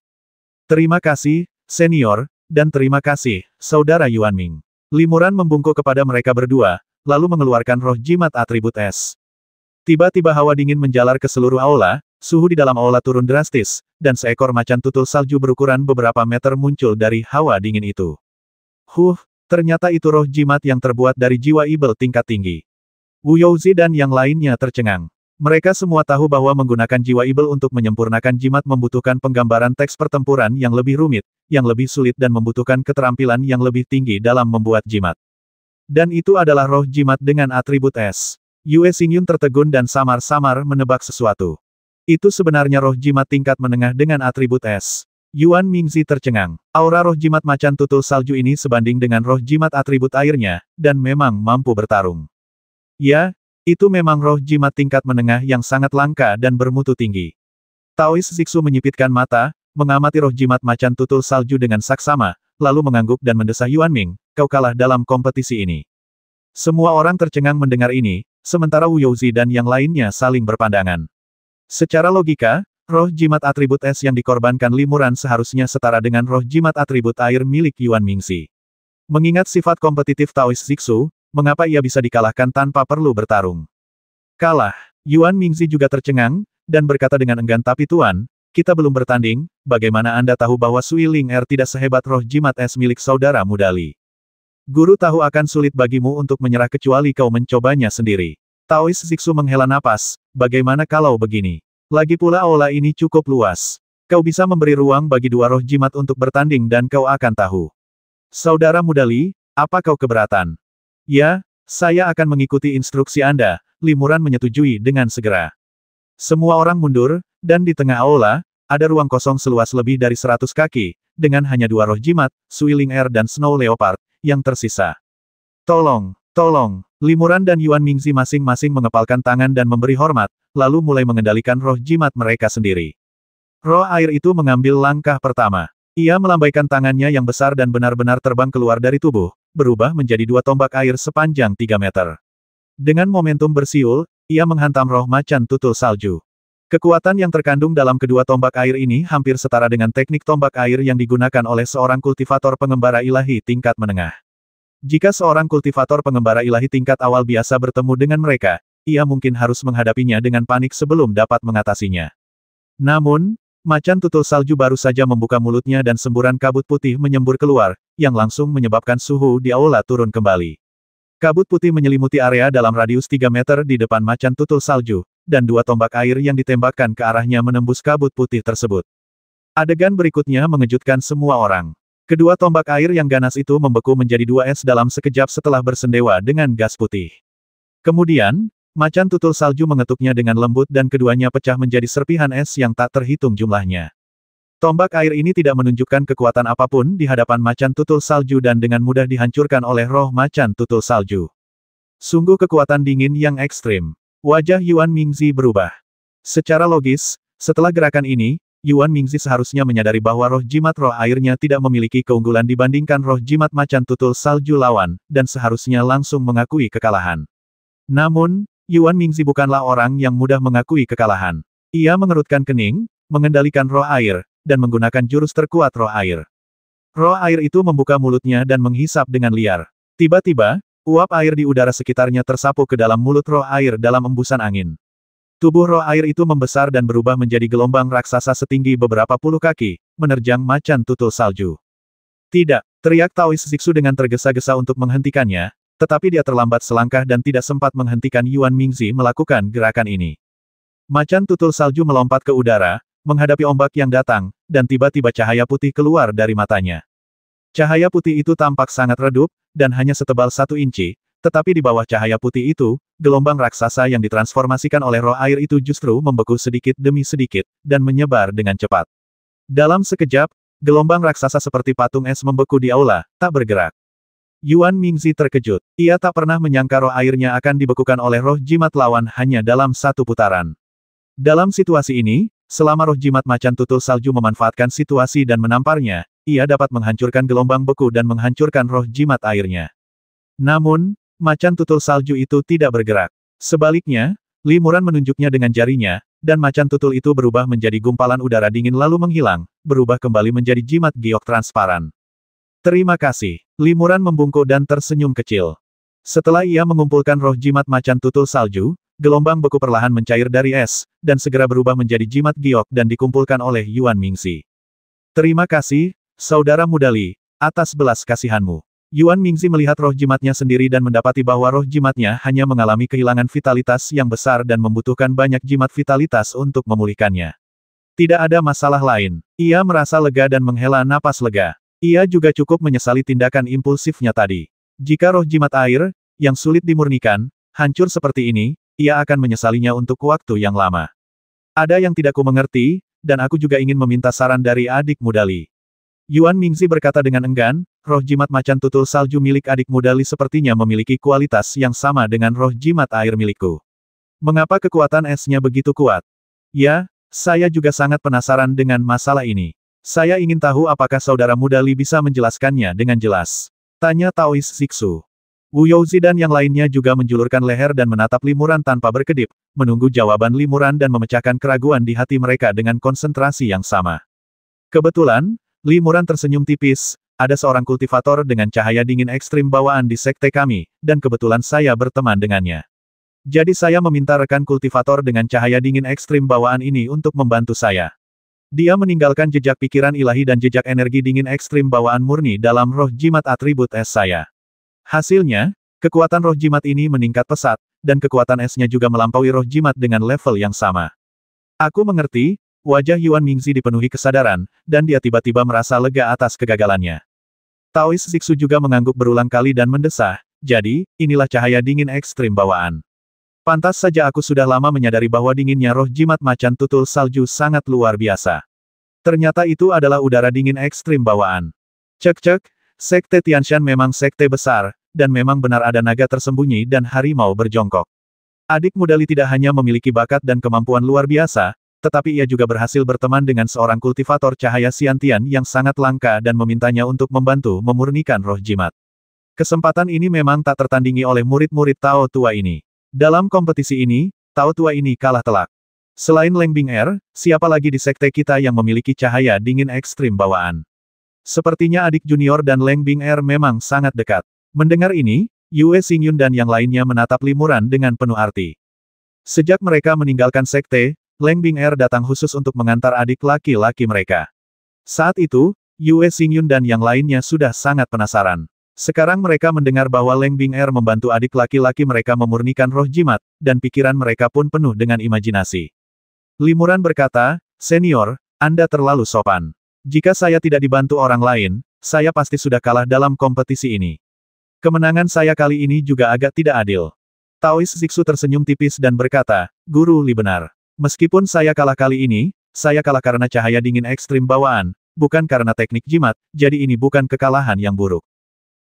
Terima kasih, senior, dan terima kasih, saudara Yuan Ming. Limuran membungkuk kepada mereka berdua, lalu mengeluarkan roh jimat atribut es. Tiba-tiba hawa dingin menjalar ke seluruh aula, suhu di dalam aula turun drastis, dan seekor macan tutul salju berukuran beberapa meter muncul dari hawa dingin itu. Ternyata itu roh jimat yang terbuat dari jiwa ibel tingkat tinggi. Wu Youzi dan yang lainnya tercengang. Mereka semua tahu bahwa menggunakan jiwa ibel untuk menyempurnakan jimat membutuhkan penggambaran teks pertempuran yang lebih rumit, yang lebih sulit dan membutuhkan keterampilan yang lebih tinggi dalam membuat jimat. Dan itu adalah roh jimat dengan atribut es. Yue Xingyun tertegun dan samar-samar menebak sesuatu. Itu sebenarnya roh jimat tingkat menengah dengan atribut es. Yuan Mingzi tercengang. Aura roh jimat macan tutul salju ini sebanding dengan roh jimat atribut airnya, dan memang mampu bertarung. Ya, itu memang roh jimat tingkat menengah yang sangat langka dan bermutu tinggi. Taois Zixu menyipitkan mata, mengamati roh jimat macan tutul salju dengan saksama, lalu mengangguk dan mendesah Yuan Ming, kau kalah dalam kompetisi ini. Semua orang tercengang mendengar ini, sementara Wu Youzi dan yang lainnya saling berpandangan. Secara logika, roh jimat atribut es yang dikorbankan Limuran seharusnya setara dengan roh jimat atribut air milik Yuan Mingzi. Mengingat sifat kompetitif Taois Zixu, mengapa ia bisa dikalahkan tanpa perlu bertarung? Kalah. Yuan Mingzi juga tercengang, dan berkata dengan enggan, tapi Tuan, kita belum bertanding, bagaimana Anda tahu bahwa Sui Ling Er tidak sehebat roh jimat es milik saudara muda Li? Guru tahu akan sulit bagimu untuk menyerah kecuali kau mencobanya sendiri. Taois Zixu menghela napas, bagaimana kalau begini? Lagi pula aula ini cukup luas. Kau bisa memberi ruang bagi dua roh jimat untuk bertanding dan kau akan tahu. Saudara muda Li, apa kau keberatan? Ya, saya akan mengikuti instruksi Anda, Limuran menyetujui dengan segera. Semua orang mundur, dan di tengah aula, ada ruang kosong seluas lebih dari 100 kaki, dengan hanya dua roh jimat, Sui Ling Er dan Snow Leopard, yang tersisa. Tolong, tolong, Limuran dan Yuan Mingzi masing-masing mengepalkan tangan dan memberi hormat, lalu mulai mengendalikan roh jimat mereka sendiri. Roh air itu mengambil langkah pertama. Ia melambaikan tangannya yang besar dan benar-benar terbang keluar dari tubuh, berubah menjadi dua tombak air sepanjang 3 meter. Dengan momentum bersiul, ia menghantam roh macan tutul salju. Kekuatan yang terkandung dalam kedua tombak air ini hampir setara dengan teknik tombak air yang digunakan oleh seorang kultivator pengembara ilahi tingkat menengah. Jika seorang kultivator pengembara ilahi tingkat awal biasa bertemu dengan mereka, ia mungkin harus menghadapinya dengan panik sebelum dapat mengatasinya. Namun, macan tutul salju baru saja membuka mulutnya dan semburan kabut putih menyembur keluar, yang langsung menyebabkan suhu di aula turun kembali. Kabut putih menyelimuti area dalam radius 3 meter di depan macan tutul salju, dan dua tombak air yang ditembakkan ke arahnya menembus kabut putih tersebut. Adegan berikutnya mengejutkan semua orang. Kedua tombak air yang ganas itu membeku menjadi dua es dalam sekejap setelah bersendewa dengan gas putih. Kemudian, macan tutul salju mengetuknya dengan lembut dan keduanya pecah menjadi serpihan es yang tak terhitung jumlahnya. Tombak air ini tidak menunjukkan kekuatan apapun di hadapan macan tutul salju dan dengan mudah dihancurkan oleh roh macan tutul salju. Sungguh kekuatan dingin yang ekstrim. Wajah Yuan Mingzi berubah. Secara logis, setelah gerakan ini, Yuan Mingzi seharusnya menyadari bahwa roh jimat roh airnya tidak memiliki keunggulan dibandingkan roh jimat macan tutul salju lawan, dan seharusnya langsung mengakui kekalahan. Namun, Yuan Mingzi bukanlah orang yang mudah mengakui kekalahan. Ia mengerutkan kening, mengendalikan roh air, dan menggunakan jurus terkuat roh air. Roh air itu membuka mulutnya dan menghisap dengan liar. Tiba-tiba, uap air di udara sekitarnya tersapu ke dalam mulut roh air dalam embusan angin. Tubuh roh air itu membesar dan berubah menjadi gelombang raksasa setinggi beberapa puluh kaki, menerjang macan tutul salju. Tidak, teriak Taois Zixu dengan tergesa-gesa untuk menghentikannya, tetapi dia terlambat selangkah dan tidak sempat menghentikan Yuan Mingzi melakukan gerakan ini. Macan tutul salju melompat ke udara, menghadapi ombak yang datang, dan tiba-tiba cahaya putih keluar dari matanya. Cahaya putih itu tampak sangat redup, dan hanya setebal 1 inci, tetapi di bawah cahaya putih itu, gelombang raksasa yang ditransformasikan oleh roh air itu justru membeku sedikit demi sedikit, dan menyebar dengan cepat. Dalam sekejap, gelombang raksasa seperti patung es membeku di aula, tak bergerak. Yuan Mingzi terkejut. Ia tak pernah menyangka roh airnya akan dibekukan oleh roh jimat lawan hanya dalam 1 putaran. Dalam situasi ini, selama roh jimat macan tutul salju memanfaatkan situasi dan menamparnya, ia dapat menghancurkan gelombang beku dan menghancurkan roh jimat airnya. Namun, macan tutul salju itu tidak bergerak. Sebaliknya, Limuran menunjuknya dengan jarinya, dan macan tutul itu berubah menjadi gumpalan udara dingin lalu menghilang, berubah kembali menjadi jimat giok transparan. Terima kasih. Limuran membungkuk dan tersenyum kecil. Setelah ia mengumpulkan roh jimat macan tutul salju, gelombang beku perlahan mencair dari es, dan segera berubah menjadi jimat giok dan dikumpulkan oleh Yuan Mingzi. Terima kasih, saudara muda Li, atas belas kasihanmu. Yuan Mingzi melihat roh jimatnya sendiri dan mendapati bahwa roh jimatnya hanya mengalami kehilangan vitalitas yang besar dan membutuhkan banyak jimat vitalitas untuk memulihkannya. Tidak ada masalah lain. Ia merasa lega dan menghela napas lega. Ia juga cukup menyesali tindakan impulsifnya tadi. Jika roh jimat air, yang sulit dimurnikan, hancur seperti ini, ia akan menyesalinya untuk waktu yang lama. Ada yang tidak ku mengerti, dan aku juga ingin meminta saran dari adik muda Li. Yuan Mingzi berkata dengan enggan, roh jimat macan tutul salju milik adik muda Li sepertinya memiliki kualitas yang sama dengan roh jimat air milikku. Mengapa kekuatan esnya begitu kuat? Ya, saya juga sangat penasaran dengan masalah ini. Saya ingin tahu apakah saudara muda Li bisa menjelaskannya dengan jelas. Tanya Taois Zixu. Wu Youzi dan yang lainnya juga menjulurkan leher dan menatap Limuran tanpa berkedip, menunggu jawaban Limuran dan memecahkan keraguan di hati mereka dengan konsentrasi yang sama. Kebetulan, Limuran tersenyum tipis, ada seorang kultivator dengan cahaya dingin ekstrim bawaan di sekte kami, dan kebetulan saya berteman dengannya. Jadi saya meminta rekan kultivator dengan cahaya dingin ekstrim bawaan ini untuk membantu saya. Dia meninggalkan jejak pikiran ilahi dan jejak energi dingin ekstrim bawaan murni dalam roh jimat atribut es saya. Hasilnya, kekuatan roh jimat ini meningkat pesat, dan kekuatan esnya juga melampaui roh jimat dengan level yang sama. Aku mengerti, wajah Yuan Mingzi dipenuhi kesadaran, dan dia tiba-tiba merasa lega atas kegagalannya. Taois Zixu juga mengangguk berulang kali dan mendesah, jadi, inilah cahaya dingin ekstrim bawaan. Pantas saja aku sudah lama menyadari bahwa dinginnya roh jimat macan tutul salju sangat luar biasa. Ternyata itu adalah udara dingin ekstrim bawaan. Cek-cek, sekte Tianshan memang sekte besar, dan memang benar ada naga tersembunyi dan harimau berjongkok. Adik muda Li tidak hanya memiliki bakat dan kemampuan luar biasa, tetapi ia juga berhasil berteman dengan seorang kultivator cahaya Xiantian yang sangat langka dan memintanya untuk membantu memurnikan roh jimat. Kesempatan ini memang tak tertandingi oleh murid-murid Tao tua ini. Dalam kompetisi ini, Tao tua ini kalah telak. Selain Leng Bing'er, siapa lagi di sekte kita yang memiliki cahaya dingin ekstrim bawaan? Sepertinya adik junior dan Leng Bing'er memang sangat dekat. Mendengar ini, Yue Xingyun dan yang lainnya menatap Limuran dengan penuh arti. Sejak mereka meninggalkan sekte, Leng Bing'er datang khusus untuk mengantar adik laki-laki mereka. Saat itu, Yue Xingyun dan yang lainnya sudah sangat penasaran. Sekarang mereka mendengar bahwa Leng Bing'er membantu adik laki-laki mereka memurnikan roh jimat, dan pikiran mereka pun penuh dengan imajinasi. Limuran berkata, "Senior, Anda terlalu sopan. Jika saya tidak dibantu orang lain, saya pasti sudah kalah dalam kompetisi ini. Kemenangan saya kali ini juga agak tidak adil." Taois Zixu tersenyum tipis dan berkata, "Guru Li benar. Meskipun saya kalah kali ini, saya kalah karena cahaya dingin ekstrim bawaan, bukan karena teknik jimat, jadi ini bukan kekalahan yang buruk."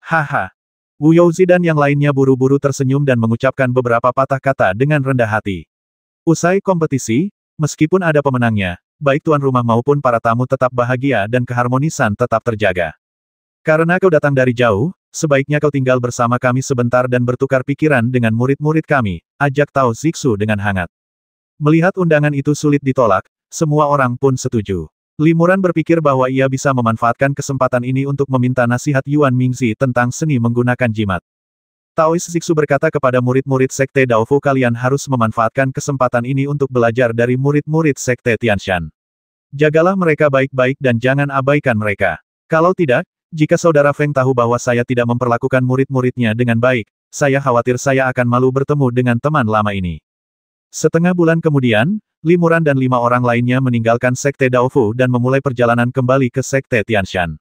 Haha. Wu Youzi dan yang lainnya buru-buru tersenyum dan mengucapkan beberapa patah kata dengan rendah hati. Usai kompetisi, meskipun ada pemenangnya, baik tuan rumah maupun para tamu tetap bahagia dan keharmonisan tetap terjaga. Karena kau datang dari jauh, sebaiknya kau tinggal bersama kami sebentar dan bertukar pikiran dengan murid-murid kami, ajak Tao Zixu dengan hangat. Melihat undangan itu sulit ditolak, semua orang pun setuju. Limuran berpikir bahwa ia bisa memanfaatkan kesempatan ini untuk meminta nasihat Yuan Mingzi tentang seni menggunakan jimat. Taois Zixu berkata kepada murid-murid sekte Daofu, kalian harus memanfaatkan kesempatan ini untuk belajar dari murid-murid sekte Tianshan. Jagalah mereka baik-baik dan jangan abaikan mereka. Kalau tidak, jika saudara Feng tahu bahwa saya tidak memperlakukan murid-muridnya dengan baik, saya khawatir saya akan malu bertemu dengan teman lama ini. Setengah bulan kemudian, Limuran dan 5 orang lainnya meninggalkan sekte Daofu dan memulai perjalanan kembali ke sekte Tianshan.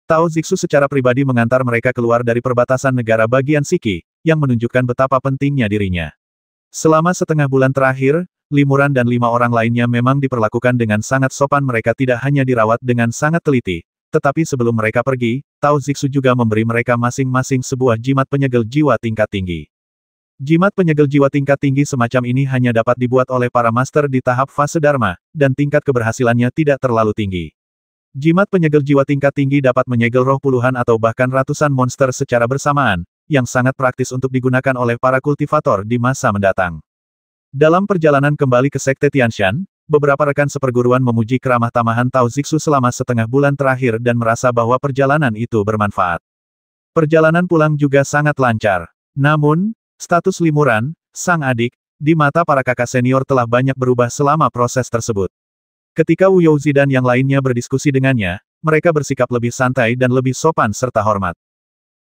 Tao Zixu secara pribadi mengantar mereka keluar dari perbatasan negara bagian Siki, yang menunjukkan betapa pentingnya dirinya. Selama setengah bulan terakhir, Limuran dan 5 orang lainnya memang diperlakukan dengan sangat sopan, mereka tidak hanya dirawat dengan sangat teliti, tetapi sebelum mereka pergi, Tao Zixu juga memberi mereka masing-masing sebuah jimat penyegel jiwa tingkat tinggi. Jimat penyegel jiwa tingkat tinggi semacam ini hanya dapat dibuat oleh para master di tahap fase Dharma, dan tingkat keberhasilannya tidak terlalu tinggi. Jimat penyegel jiwa tingkat tinggi dapat menyegel roh puluhan atau bahkan ratusan monster secara bersamaan, yang sangat praktis untuk digunakan oleh para kultivator di masa mendatang. Dalam perjalanan kembali ke sekte Tianshan, beberapa rekan seperguruan memuji keramah tamahan Tao Zixu selama setengah bulan terakhir dan merasa bahwa perjalanan itu bermanfaat. Perjalanan pulang juga sangat lancar. Namun, status Limuran, sang adik, di mata para kakak senior telah banyak berubah selama proses tersebut. Ketika Wu Youzi dan yang lainnya berdiskusi dengannya, mereka bersikap lebih santai dan lebih sopan serta hormat.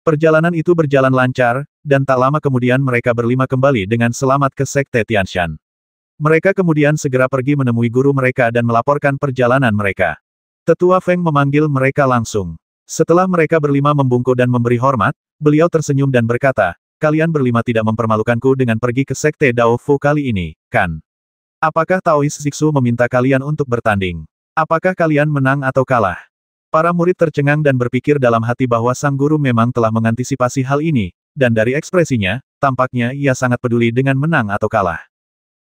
Perjalanan itu berjalan lancar, dan tak lama kemudian mereka berlima kembali dengan selamat ke sekte Tianshan. Mereka kemudian segera pergi menemui guru mereka dan melaporkan perjalanan mereka. Tetua Feng memanggil mereka langsung. Setelah mereka berlima membungkuk dan memberi hormat, beliau tersenyum dan berkata, "Kalian berlima tidak mempermalukanku dengan pergi ke sekte Daofu kali ini, kan? Apakah Taois Zixu meminta kalian untuk bertanding? Apakah kalian menang atau kalah?" Para murid tercengang dan berpikir dalam hati bahwa sang guru memang telah mengantisipasi hal ini, dan dari ekspresinya, tampaknya ia sangat peduli dengan menang atau kalah.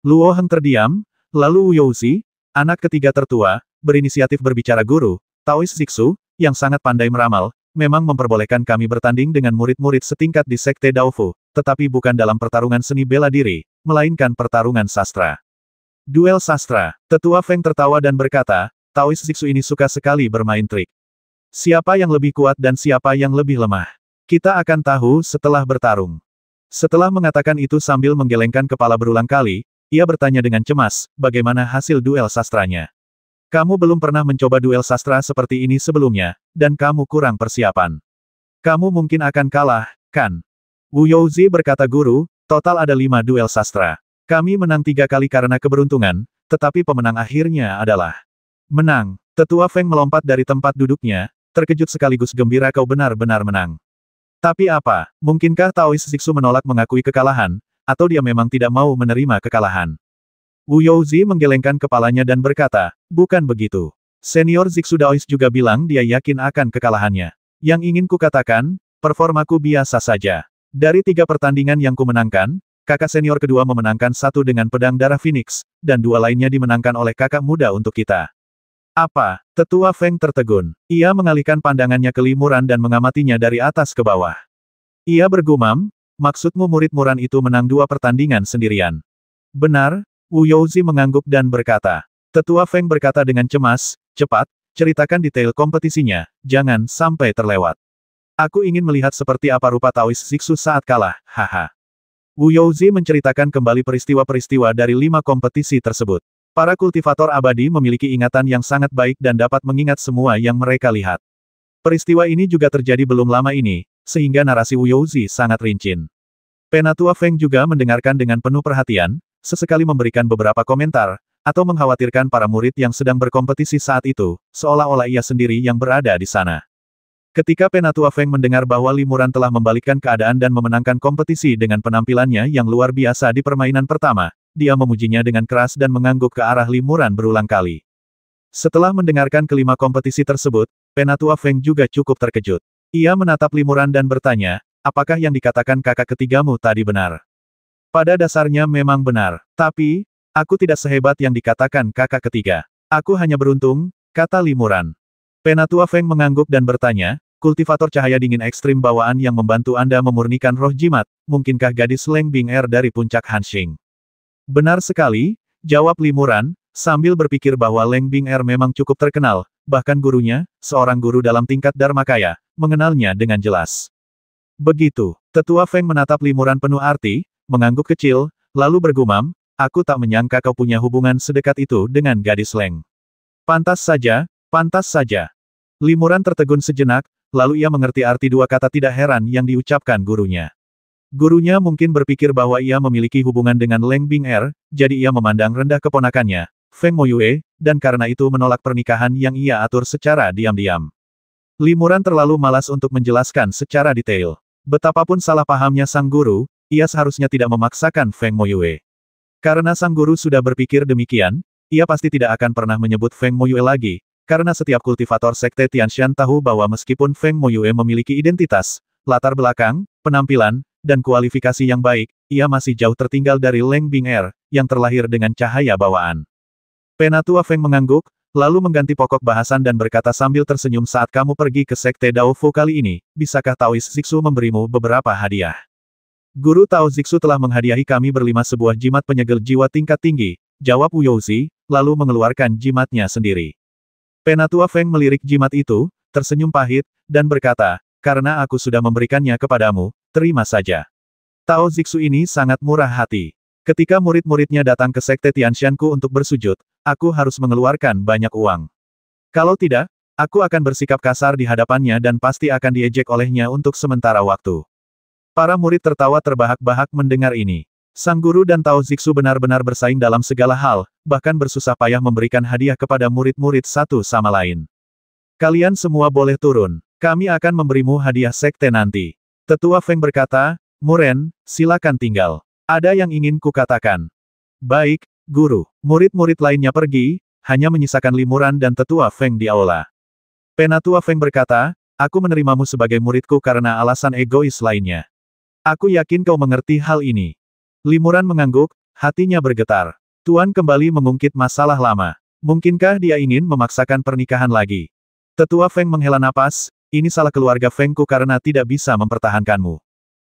Luo Heng terdiam, lalu Wu Youzi, anak ketiga tertua, berinisiatif berbicara, "Guru, Taois Zixu, yang sangat pandai meramal, memang memperbolehkan kami bertanding dengan murid-murid setingkat di Sekte Daofu, tetapi bukan dalam pertarungan seni bela diri, melainkan pertarungan sastra. Duel sastra. Tetua Feng tertawa dan berkata, Taois Zixu ini suka sekali bermain trik. Siapa yang lebih kuat dan siapa yang lebih lemah? Kita akan tahu setelah bertarung. Setelah mengatakan itu sambil menggelengkan kepala berulang kali, ia bertanya dengan cemas, bagaimana hasil duel sastranya? Kamu belum pernah mencoba duel sastra seperti ini sebelumnya, dan kamu kurang persiapan. Kamu mungkin akan kalah, kan? Wu Youzi berkata guru, total ada 5 duel sastra. Kami menang 3 kali karena keberuntungan, tetapi pemenang akhirnya adalah menang. Tetua Feng melompat dari tempat duduknya, terkejut sekaligus gembira kau benar-benar menang. Tapi apa, mungkinkah Taois Zixu menolak mengakui kekalahan, atau dia memang tidak mau menerima kekalahan? Wu Youzi menggelengkan kepalanya dan berkata, bukan begitu. Senior Zixu Daois juga bilang dia yakin akan kekalahannya. Yang ingin kukatakan, performaku biasa saja. Dari 3 pertandingan yang kumenangkan, kakak senior kedua memenangkan 1 dengan pedang darah Phoenix, dan 2 lainnya dimenangkan oleh kakak muda untuk kita. Apa? Tetua Feng tertegun. Ia mengalihkan pandangannya ke Li Muran dan mengamatinya dari atas ke bawah. Ia bergumam, maksudmu murid Muran itu menang 2 pertandingan sendirian? Benar? Wu Youzi mengangguk dan berkata. Tetua Feng berkata dengan cemas, cepat, ceritakan detail kompetisinya, jangan sampai terlewat. Aku ingin melihat seperti apa rupa Taois Zixu saat kalah, haha. Wu Youzi menceritakan kembali peristiwa-peristiwa dari 5 kompetisi tersebut. Para kultivator abadi memiliki ingatan yang sangat baik dan dapat mengingat semua yang mereka lihat. Peristiwa ini juga terjadi belum lama ini, sehingga narasi Wu Youzi sangat rincin. Penatua Feng juga mendengarkan dengan penuh perhatian, sesekali memberikan beberapa komentar, atau mengkhawatirkan para murid yang sedang berkompetisi saat itu, seolah-olah ia sendiri yang berada di sana. Ketika Penatua Feng mendengar bahwa Li Muran telah membalikkan keadaan dan memenangkan kompetisi dengan penampilannya yang luar biasa di permainan pertama, dia memujinya dengan keras dan mengangguk ke arah Li Muran berulang kali. Setelah mendengarkan kelima kompetisi tersebut, Penatua Feng juga cukup terkejut. Ia menatap Li Muran dan bertanya, apakah yang dikatakan kakak ketigamu tadi benar? Pada dasarnya memang benar, tapi, aku tidak sehebat yang dikatakan kakak ketiga. Aku hanya beruntung, kata Li Muran. Penatua Feng mengangguk dan bertanya, kultivator cahaya dingin ekstrim bawaan yang membantu Anda memurnikan roh jimat, mungkinkah gadis Leng Bing Er dari puncak Hanxing? Benar sekali, jawab Li Muran, sambil berpikir bahwa Leng Bing Er memang cukup terkenal, bahkan gurunya, seorang guru dalam tingkat Dharmakaya, mengenalnya dengan jelas. Begitu, Tetua Feng menatap Li Muran penuh arti, mengangguk kecil, lalu bergumam, aku tak menyangka kau punya hubungan sedekat itu dengan gadis Leng. Pantas saja, pantas saja. Li Muran tertegun sejenak, lalu ia mengerti arti 2 kata tidak heran yang diucapkan gurunya. Gurunya mungkin berpikir bahwa ia memiliki hubungan dengan Leng Bing Er, jadi ia memandang rendah keponakannya, Feng Moyue, dan karena itu menolak pernikahan yang ia atur secara diam-diam. Li Muran terlalu malas untuk menjelaskan secara detail. Betapapun salah pahamnya sang guru, ia seharusnya tidak memaksakan Feng Moyue. Karena sang guru sudah berpikir demikian, ia pasti tidak akan pernah menyebut Feng Moyue lagi, karena setiap kultivator Sekte Tianshan tahu bahwa meskipun Feng Moyue memiliki identitas, latar belakang, penampilan, dan kualifikasi yang baik, ia masih jauh tertinggal dari Leng Bing Er, yang terlahir dengan cahaya bawaan. Penatua Feng mengangguk, lalu mengganti pokok bahasan dan berkata sambil tersenyum saat kamu pergi ke Sekte Daofu kali ini, bisakah Taois Zixu memberimu beberapa hadiah? Guru Tao Zixu telah menghadiahi kami berlima sebuah jimat penyegel jiwa tingkat tinggi, jawab Wu Youzi, lalu mengeluarkan jimatnya sendiri. Penatua Feng melirik jimat itu, tersenyum pahit, dan berkata, karena aku sudah memberikannya kepadamu, terima saja. Tao Zixu ini sangat murah hati. Ketika murid-muridnya datang ke Sekte Tianshanku untuk bersujud, aku harus mengeluarkan banyak uang. Kalau tidak, aku akan bersikap kasar di hadapannya dan pasti akan diejek olehnya untuk sementara waktu. Para murid tertawa terbahak-bahak mendengar ini. Sang guru dan Tao Zixu benar-benar bersaing dalam segala hal, bahkan bersusah payah memberikan hadiah kepada murid-murid satu sama lain. Kalian semua boleh turun. Kami akan memberimu hadiah sekte nanti. Tetua Feng berkata, Muren, silakan tinggal. Ada yang ingin kukatakan. Baik, guru. Murid-murid lainnya pergi, hanya menyisakan Li Muran dan Tetua Feng di aula. Penatua Feng berkata, aku menerimamu sebagai muridku karena alasan egois lainnya. Aku yakin kau mengerti hal ini. Li Muran mengangguk, hatinya bergetar. Tuan kembali mengungkit masalah lama. Mungkinkah dia ingin memaksakan pernikahan lagi? Tetua Feng menghela napas, ini salah keluarga Fengku karena tidak bisa mempertahankanmu.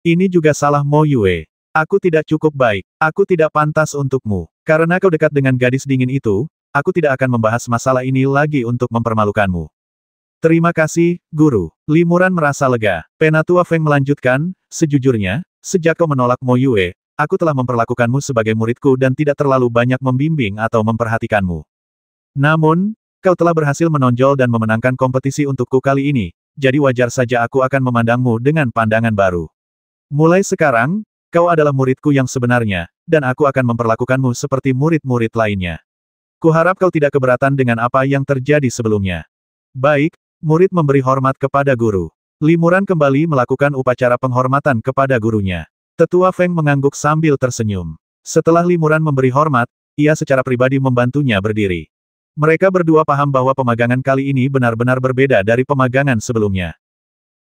Ini juga salah Mo Yue. Aku tidak cukup baik. Aku tidak pantas untukmu. Karena kau dekat dengan gadis dingin itu, aku tidak akan membahas masalah ini lagi untuk mempermalukanmu. Terima kasih, Guru. Limuran merasa lega. Penatua Feng melanjutkan, sejujurnya, sejak kau menolak Mo Yue, aku telah memperlakukanmu sebagai muridku dan tidak terlalu banyak membimbing atau memperhatikanmu. Namun, kau telah berhasil menonjol dan memenangkan kompetisi untukku kali ini, jadi wajar saja aku akan memandangmu dengan pandangan baru. Mulai sekarang, kau adalah muridku yang sebenarnya, dan aku akan memperlakukanmu seperti murid-murid lainnya. Kuharap kau tidak keberatan dengan apa yang terjadi sebelumnya. Baik. Murid memberi hormat kepada guru. Limuran kembali melakukan upacara penghormatan kepada gurunya. Tetua Feng mengangguk sambil tersenyum. Setelah Limuran memberi hormat, ia secara pribadi membantunya berdiri. Mereka berdua paham bahwa pemagangan kali ini benar-benar berbeda dari pemagangan sebelumnya.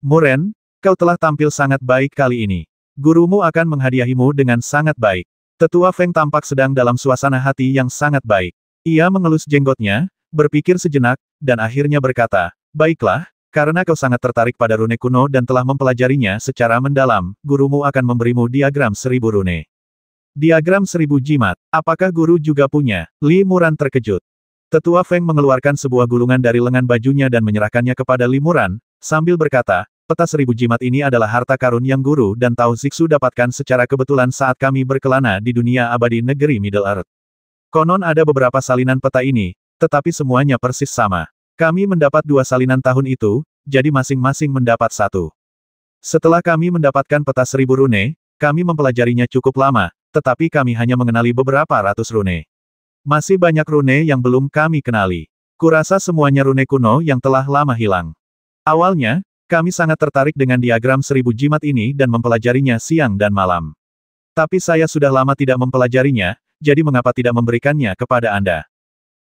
Muren, kau telah tampil sangat baik kali ini. Gurumu akan menghadiahimu dengan sangat baik. Tetua Feng tampak sedang dalam suasana hati yang sangat baik. Ia mengelus jenggotnya, berpikir sejenak, dan akhirnya berkata, baiklah, karena kau sangat tertarik pada rune kuno dan telah mempelajarinya secara mendalam, gurumu akan memberimu diagram 1000 rune. Diagram 1000 jimat, apakah guru juga punya? Limuran terkejut. Tetua Feng mengeluarkan sebuah gulungan dari lengan bajunya dan menyerahkannya kepada Limuran, sambil berkata, peta 1000 jimat ini adalah harta karun yang guru dan Tao Zixu dapatkan secara kebetulan saat kami berkelana di dunia abadi negeri Middle Earth. Konon ada beberapa salinan peta ini, tetapi semuanya persis sama. Kami mendapat 2 salinan tahun itu, jadi masing-masing mendapat 1. Setelah kami mendapatkan peta 1000 rune, kami mempelajarinya cukup lama, tetapi kami hanya mengenali beberapa ratus rune. Masih banyak rune yang belum kami kenali. Kurasa semuanya rune kuno yang telah lama hilang. Awalnya, kami sangat tertarik dengan diagram 1000 jimat ini dan mempelajarinya siang dan malam. Tapi saya sudah lama tidak mempelajarinya, jadi mengapa tidak memberikannya kepada Anda?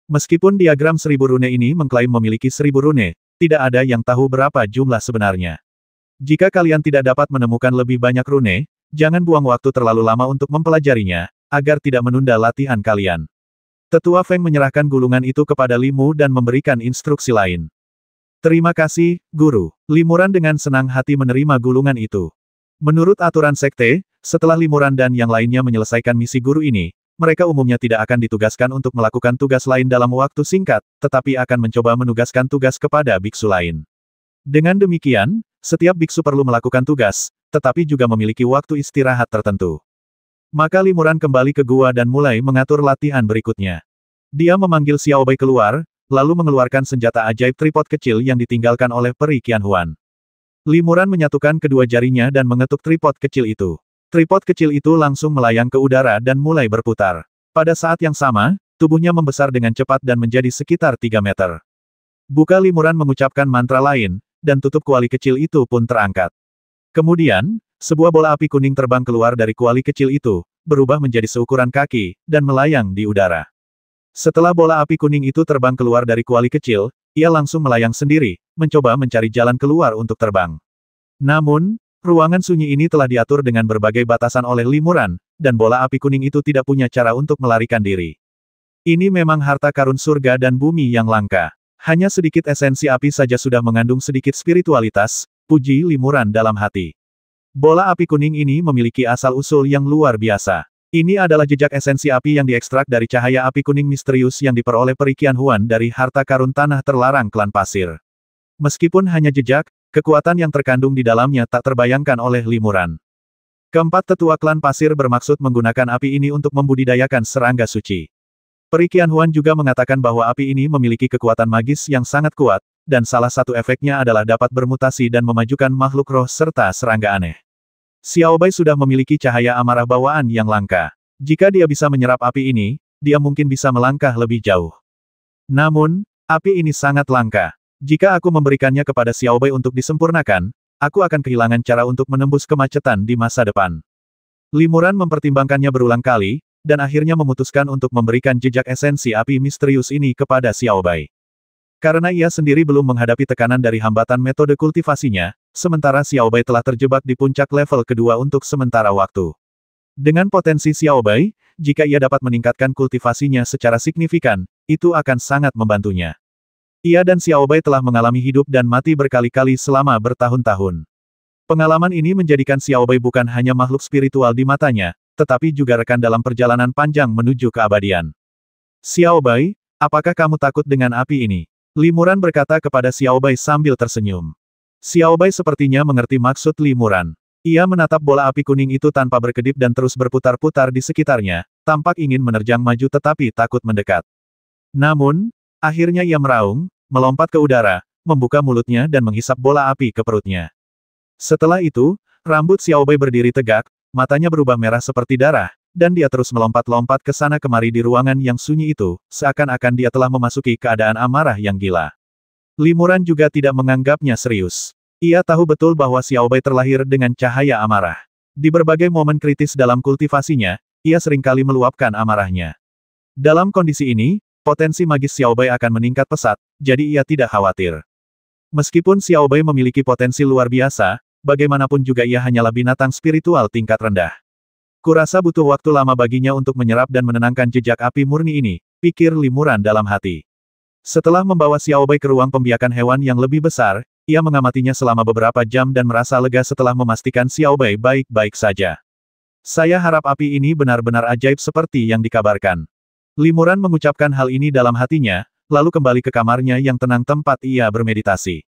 Meskipun diagram 1000 rune ini mengklaim memiliki 1000 rune, tidak ada yang tahu berapa jumlah sebenarnya. Jika kalian tidak dapat menemukan lebih banyak rune, jangan buang waktu terlalu lama untuk mempelajarinya, agar tidak menunda latihan kalian. Tetua Feng menyerahkan gulungan itu kepada Limu dan memberikan instruksi lain. Terima kasih, Guru. Limuran dengan senang hati menerima gulungan itu. Menurut aturan sekte, setelah Limuran dan yang lainnya menyelesaikan misi guru ini, mereka umumnya tidak akan ditugaskan untuk melakukan tugas lain dalam waktu singkat, tetapi akan mencoba menugaskan tugas kepada biksu lain. Dengan demikian, setiap biksu perlu melakukan tugas, tetapi juga memiliki waktu istirahat tertentu. Maka Limuran kembali ke gua dan mulai mengatur latihan berikutnya. Dia memanggil Xiaobai keluar, lalu mengeluarkan senjata ajaib tripod kecil yang ditinggalkan oleh Peri Qianhuan. Limuran menyatukan kedua jarinya dan mengetuk tripod kecil itu. Tripod kecil itu langsung melayang ke udara dan mulai berputar. Pada saat yang sama, tubuhnya membesar dengan cepat dan menjadi sekitar 3 meter. Buka Limuran mengucapkan mantra lain, dan tutup kuali kecil itu pun terangkat. Kemudian, sebuah bola api kuning terbang keluar dari kuali kecil itu, berubah menjadi seukuran kaki, dan melayang di udara. Setelah bola api kuning itu terbang keluar dari kuali kecil, ia langsung melayang sendiri, mencoba mencari jalan keluar untuk terbang. Namun, ruangan sunyi ini telah diatur dengan berbagai batasan oleh Limuran, dan bola api kuning itu tidak punya cara untuk melarikan diri. Ini memang harta karun surga dan bumi yang langka. Hanya sedikit esensi api saja sudah mengandung sedikit spiritualitas, puji Limuran dalam hati. Bola api kuning ini memiliki asal-usul yang luar biasa. Ini adalah jejak esensi api yang diekstrak dari cahaya api kuning misterius yang diperoleh Peri Qianhuan dari harta karun tanah terlarang klan pasir. Meskipun hanya jejak, kekuatan yang terkandung di dalamnya tak terbayangkan oleh Limuran. Keempat tetua klan pasir bermaksud menggunakan api ini untuk membudidayakan serangga suci. Peri Qianhuan juga mengatakan bahwa api ini memiliki kekuatan magis yang sangat kuat, dan salah satu efeknya adalah dapat bermutasi dan memajukan makhluk roh serta serangga aneh. Xiaobai sudah memiliki cahaya amarah bawaan yang langka. Jika dia bisa menyerap api ini, dia mungkin bisa melangkah lebih jauh. Namun, api ini sangat langka. Jika aku memberikannya kepada Xiaobai untuk disempurnakan, aku akan kehilangan cara untuk menembus kemacetan di masa depan. Limuran mempertimbangkannya berulang kali, dan akhirnya memutuskan untuk memberikan jejak esensi api misterius ini kepada Xiaobai. Karena ia sendiri belum menghadapi tekanan dari hambatan metode kultivasinya, sementara Xiaobai telah terjebak di puncak level kedua untuk sementara waktu. Dengan potensi Xiaobai, jika ia dapat meningkatkan kultivasinya secara signifikan, itu akan sangat membantunya. Ia dan Xiaobai telah mengalami hidup dan mati berkali-kali selama bertahun-tahun. Pengalaman ini menjadikan Xiaobai bukan hanya makhluk spiritual di matanya, tetapi juga rekan dalam perjalanan panjang menuju keabadian. Xiaobai, apakah kamu takut dengan api ini? Limuran berkata kepada Xiaobai sambil tersenyum. Xiaobai sepertinya mengerti maksud Limuran. Ia menatap bola api kuning itu tanpa berkedip dan terus berputar-putar di sekitarnya, tampak ingin menerjang maju tetapi takut mendekat. Namun, akhirnya ia meraung, melompat ke udara, membuka mulutnya dan menghisap bola api ke perutnya. Setelah itu, rambut Xiaobai berdiri tegak, matanya berubah merah seperti darah, dan dia terus melompat-lompat ke sana kemari di ruangan yang sunyi itu, seakan-akan dia telah memasuki keadaan amarah yang gila. Limuran juga tidak menganggapnya serius. Ia tahu betul bahwa Xiaobai terlahir dengan cahaya amarah. Di berbagai momen kritis dalam kultivasinya, ia seringkali meluapkan amarahnya. Dalam kondisi ini, potensi magis Xiaobai akan meningkat pesat, jadi ia tidak khawatir. Meskipun Xiaobai memiliki potensi luar biasa, bagaimanapun juga ia hanyalah binatang spiritual tingkat rendah. Kurasa butuh waktu lama baginya untuk menyerap dan menenangkan jejak api murni ini, pikir Limuran dalam hati. Setelah membawa Xiaobai ke ruang pembiakan hewan yang lebih besar, ia mengamatinya selama beberapa jam dan merasa lega setelah memastikan Xiaobai baik-baik saja. Saya harap api ini benar-benar ajaib seperti yang dikabarkan. Limuran mengucapkan hal ini dalam hatinya, lalu kembali ke kamarnya yang tenang tempat ia bermeditasi.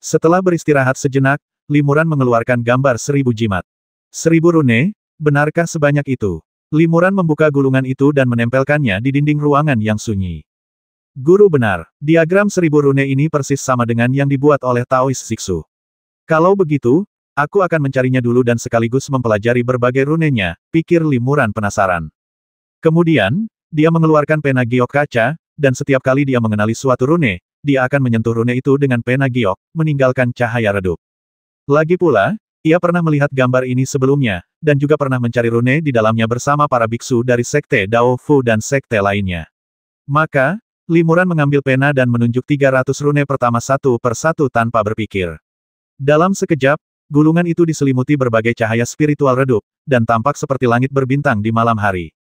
Setelah beristirahat sejenak, Limuran mengeluarkan gambar 1000 jimat. 1000 rune, benarkah sebanyak itu? Limuran membuka gulungan itu dan menempelkannya di dinding ruangan yang sunyi. Guru benar, diagram 1000 rune ini persis sama dengan yang dibuat oleh Taoist Siksu. Kalau begitu, aku akan mencarinya dulu dan sekaligus mempelajari berbagai runenya, pikir Limuran penasaran. Kemudian, dia mengeluarkan pena giok kaca, dan setiap kali dia mengenali suatu rune, dia akan menyentuh rune itu dengan pena giok, meninggalkan cahaya redup. Lagi pula, ia pernah melihat gambar ini sebelumnya, dan juga pernah mencari rune di dalamnya bersama para biksu dari Sekte Dao Fu dan sekte lainnya. Maka, Limuran mengambil pena dan menunjuk 300 rune pertama satu per satu tanpa berpikir. Dalam sekejap, gulungan itu diselimuti berbagai cahaya spiritual redup, dan tampak seperti langit berbintang di malam hari.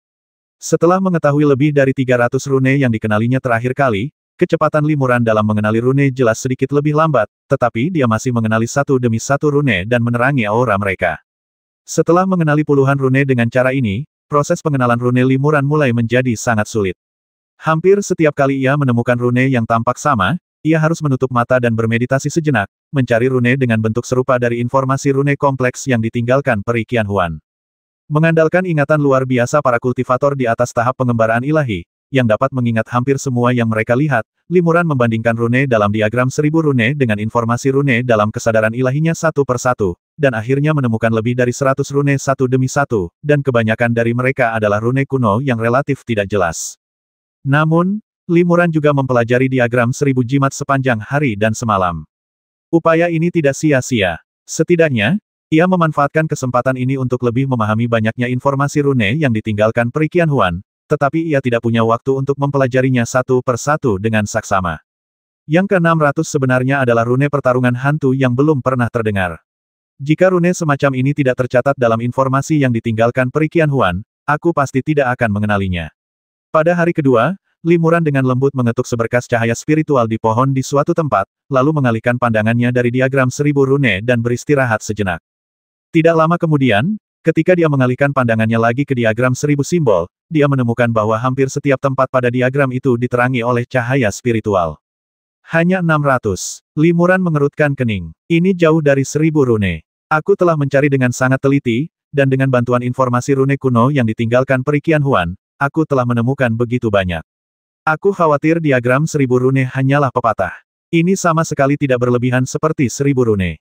Setelah mengetahui lebih dari 300 rune yang dikenalinya terakhir kali, kecepatan Limuran dalam mengenali rune jelas sedikit lebih lambat, tetapi dia masih mengenali satu demi satu rune dan menerangi aura mereka. Setelah mengenali puluhan rune dengan cara ini, proses pengenalan rune Limuran mulai menjadi sangat sulit. Hampir setiap kali ia menemukan rune yang tampak sama, ia harus menutup mata dan bermeditasi sejenak, mencari rune dengan bentuk serupa dari informasi rune kompleks yang ditinggalkan Peri Qianhuan. Mengandalkan ingatan luar biasa para kultivator di atas tahap pengembaraan ilahi, yang dapat mengingat hampir semua yang mereka lihat, Limuran membandingkan rune dalam diagram 1000 rune dengan informasi rune dalam kesadaran ilahinya satu per satu, dan akhirnya menemukan lebih dari 100 rune satu demi satu, dan kebanyakan dari mereka adalah rune kuno yang relatif tidak jelas. Namun, Limuran juga mempelajari diagram 1000 jimat sepanjang hari dan semalam. Upaya ini tidak sia-sia. Setidaknya, ia memanfaatkan kesempatan ini untuk lebih memahami banyaknya informasi rune yang ditinggalkan Peri Qianhuan, tetapi ia tidak punya waktu untuk mempelajarinya satu per satu dengan saksama. Yang ke-600 sebenarnya adalah rune pertarungan hantu yang belum pernah terdengar. Jika rune semacam ini tidak tercatat dalam informasi yang ditinggalkan Peri Qianhuan, aku pasti tidak akan mengenalinya. Pada hari kedua, Limuran dengan lembut mengetuk seberkas cahaya spiritual di pohon di suatu tempat, lalu mengalihkan pandangannya dari diagram 1000 rune dan beristirahat sejenak. Tidak lama kemudian, ketika dia mengalihkan pandangannya lagi ke diagram 1000 simbol, dia menemukan bahwa hampir setiap tempat pada diagram itu diterangi oleh cahaya spiritual. Hanya 600. Limuran mengerutkan kening. Ini jauh dari 1000 rune. Aku telah mencari dengan sangat teliti, dan dengan bantuan informasi rune kuno yang ditinggalkan Peri Qianhuan, aku telah menemukan begitu banyak. Aku khawatir diagram 1000 rune hanyalah pepatah. Ini sama sekali tidak berlebihan seperti 1000 rune.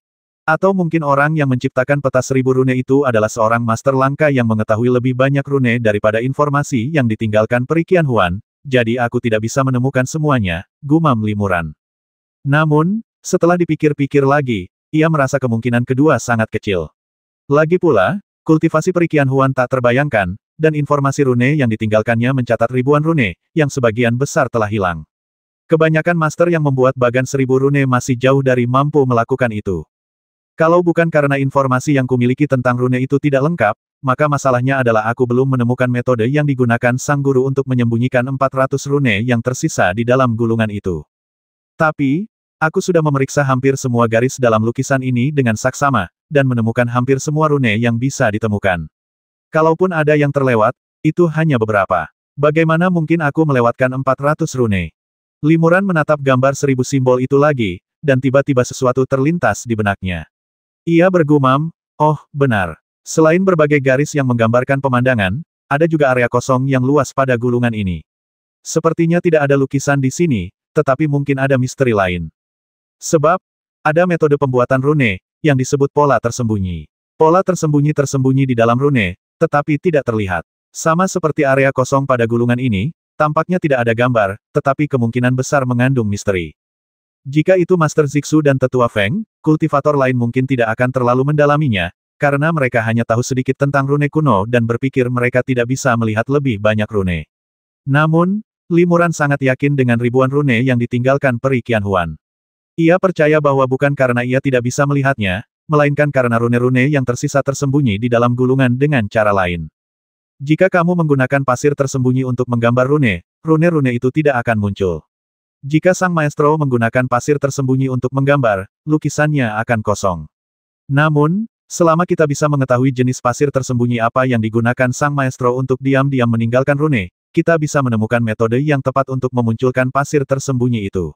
Atau mungkin orang yang menciptakan peta 1000 rune itu adalah seorang master langka yang mengetahui lebih banyak rune daripada informasi yang ditinggalkan Peri Qianhuan, jadi aku tidak bisa menemukan semuanya, gumam Limuran. Namun, setelah dipikir-pikir lagi, ia merasa kemungkinan kedua sangat kecil. Lagi pula, kultivasi Peri Qianhuan tak terbayangkan, dan informasi rune yang ditinggalkannya mencatat ribuan rune, yang sebagian besar telah hilang. Kebanyakan master yang membuat bagan 1000 rune masih jauh dari mampu melakukan itu. Kalau bukan karena informasi yang kumiliki tentang rune itu tidak lengkap, maka masalahnya adalah aku belum menemukan metode yang digunakan sang guru untuk menyembunyikan 400 rune yang tersisa di dalam gulungan itu. Tapi, aku sudah memeriksa hampir semua garis dalam lukisan ini dengan saksama, dan menemukan hampir semua rune yang bisa ditemukan. Kalaupun ada yang terlewat, itu hanya beberapa. Bagaimana mungkin aku melewatkan 400 rune? Limuran menatap gambar 1000 simbol itu lagi, dan tiba-tiba sesuatu terlintas di benaknya. Ia bergumam, oh, benar. Selain berbagai garis yang menggambarkan pemandangan, ada juga area kosong yang luas pada gulungan ini. Sepertinya tidak ada lukisan di sini, tetapi mungkin ada misteri lain. Sebab, ada metode pembuatan rune, yang disebut pola tersembunyi. Pola tersembunyi di dalam rune, tetapi tidak terlihat. Sama seperti area kosong pada gulungan ini, tampaknya tidak ada gambar, tetapi kemungkinan besar mengandung misteri. Jika itu Master Zixu dan Tetua Feng, kultivator lain mungkin tidak akan terlalu mendalaminya, karena mereka hanya tahu sedikit tentang rune kuno dan berpikir mereka tidak bisa melihat lebih banyak rune. Namun, Limuran sangat yakin dengan ribuan rune yang ditinggalkan Peri Qianhuan. Ia percaya bahwa bukan karena ia tidak bisa melihatnya, melainkan karena rune-rune yang tersisa tersembunyi di dalam gulungan dengan cara lain. Jika kamu menggunakan pasir tersembunyi untuk menggambar rune, rune-rune itu tidak akan muncul. Jika sang maestro menggunakan pasir tersembunyi untuk menggambar, lukisannya akan kosong. Namun, selama kita bisa mengetahui jenis pasir tersembunyi apa yang digunakan sang maestro untuk diam-diam meninggalkan rune, kita bisa menemukan metode yang tepat untuk memunculkan pasir tersembunyi itu.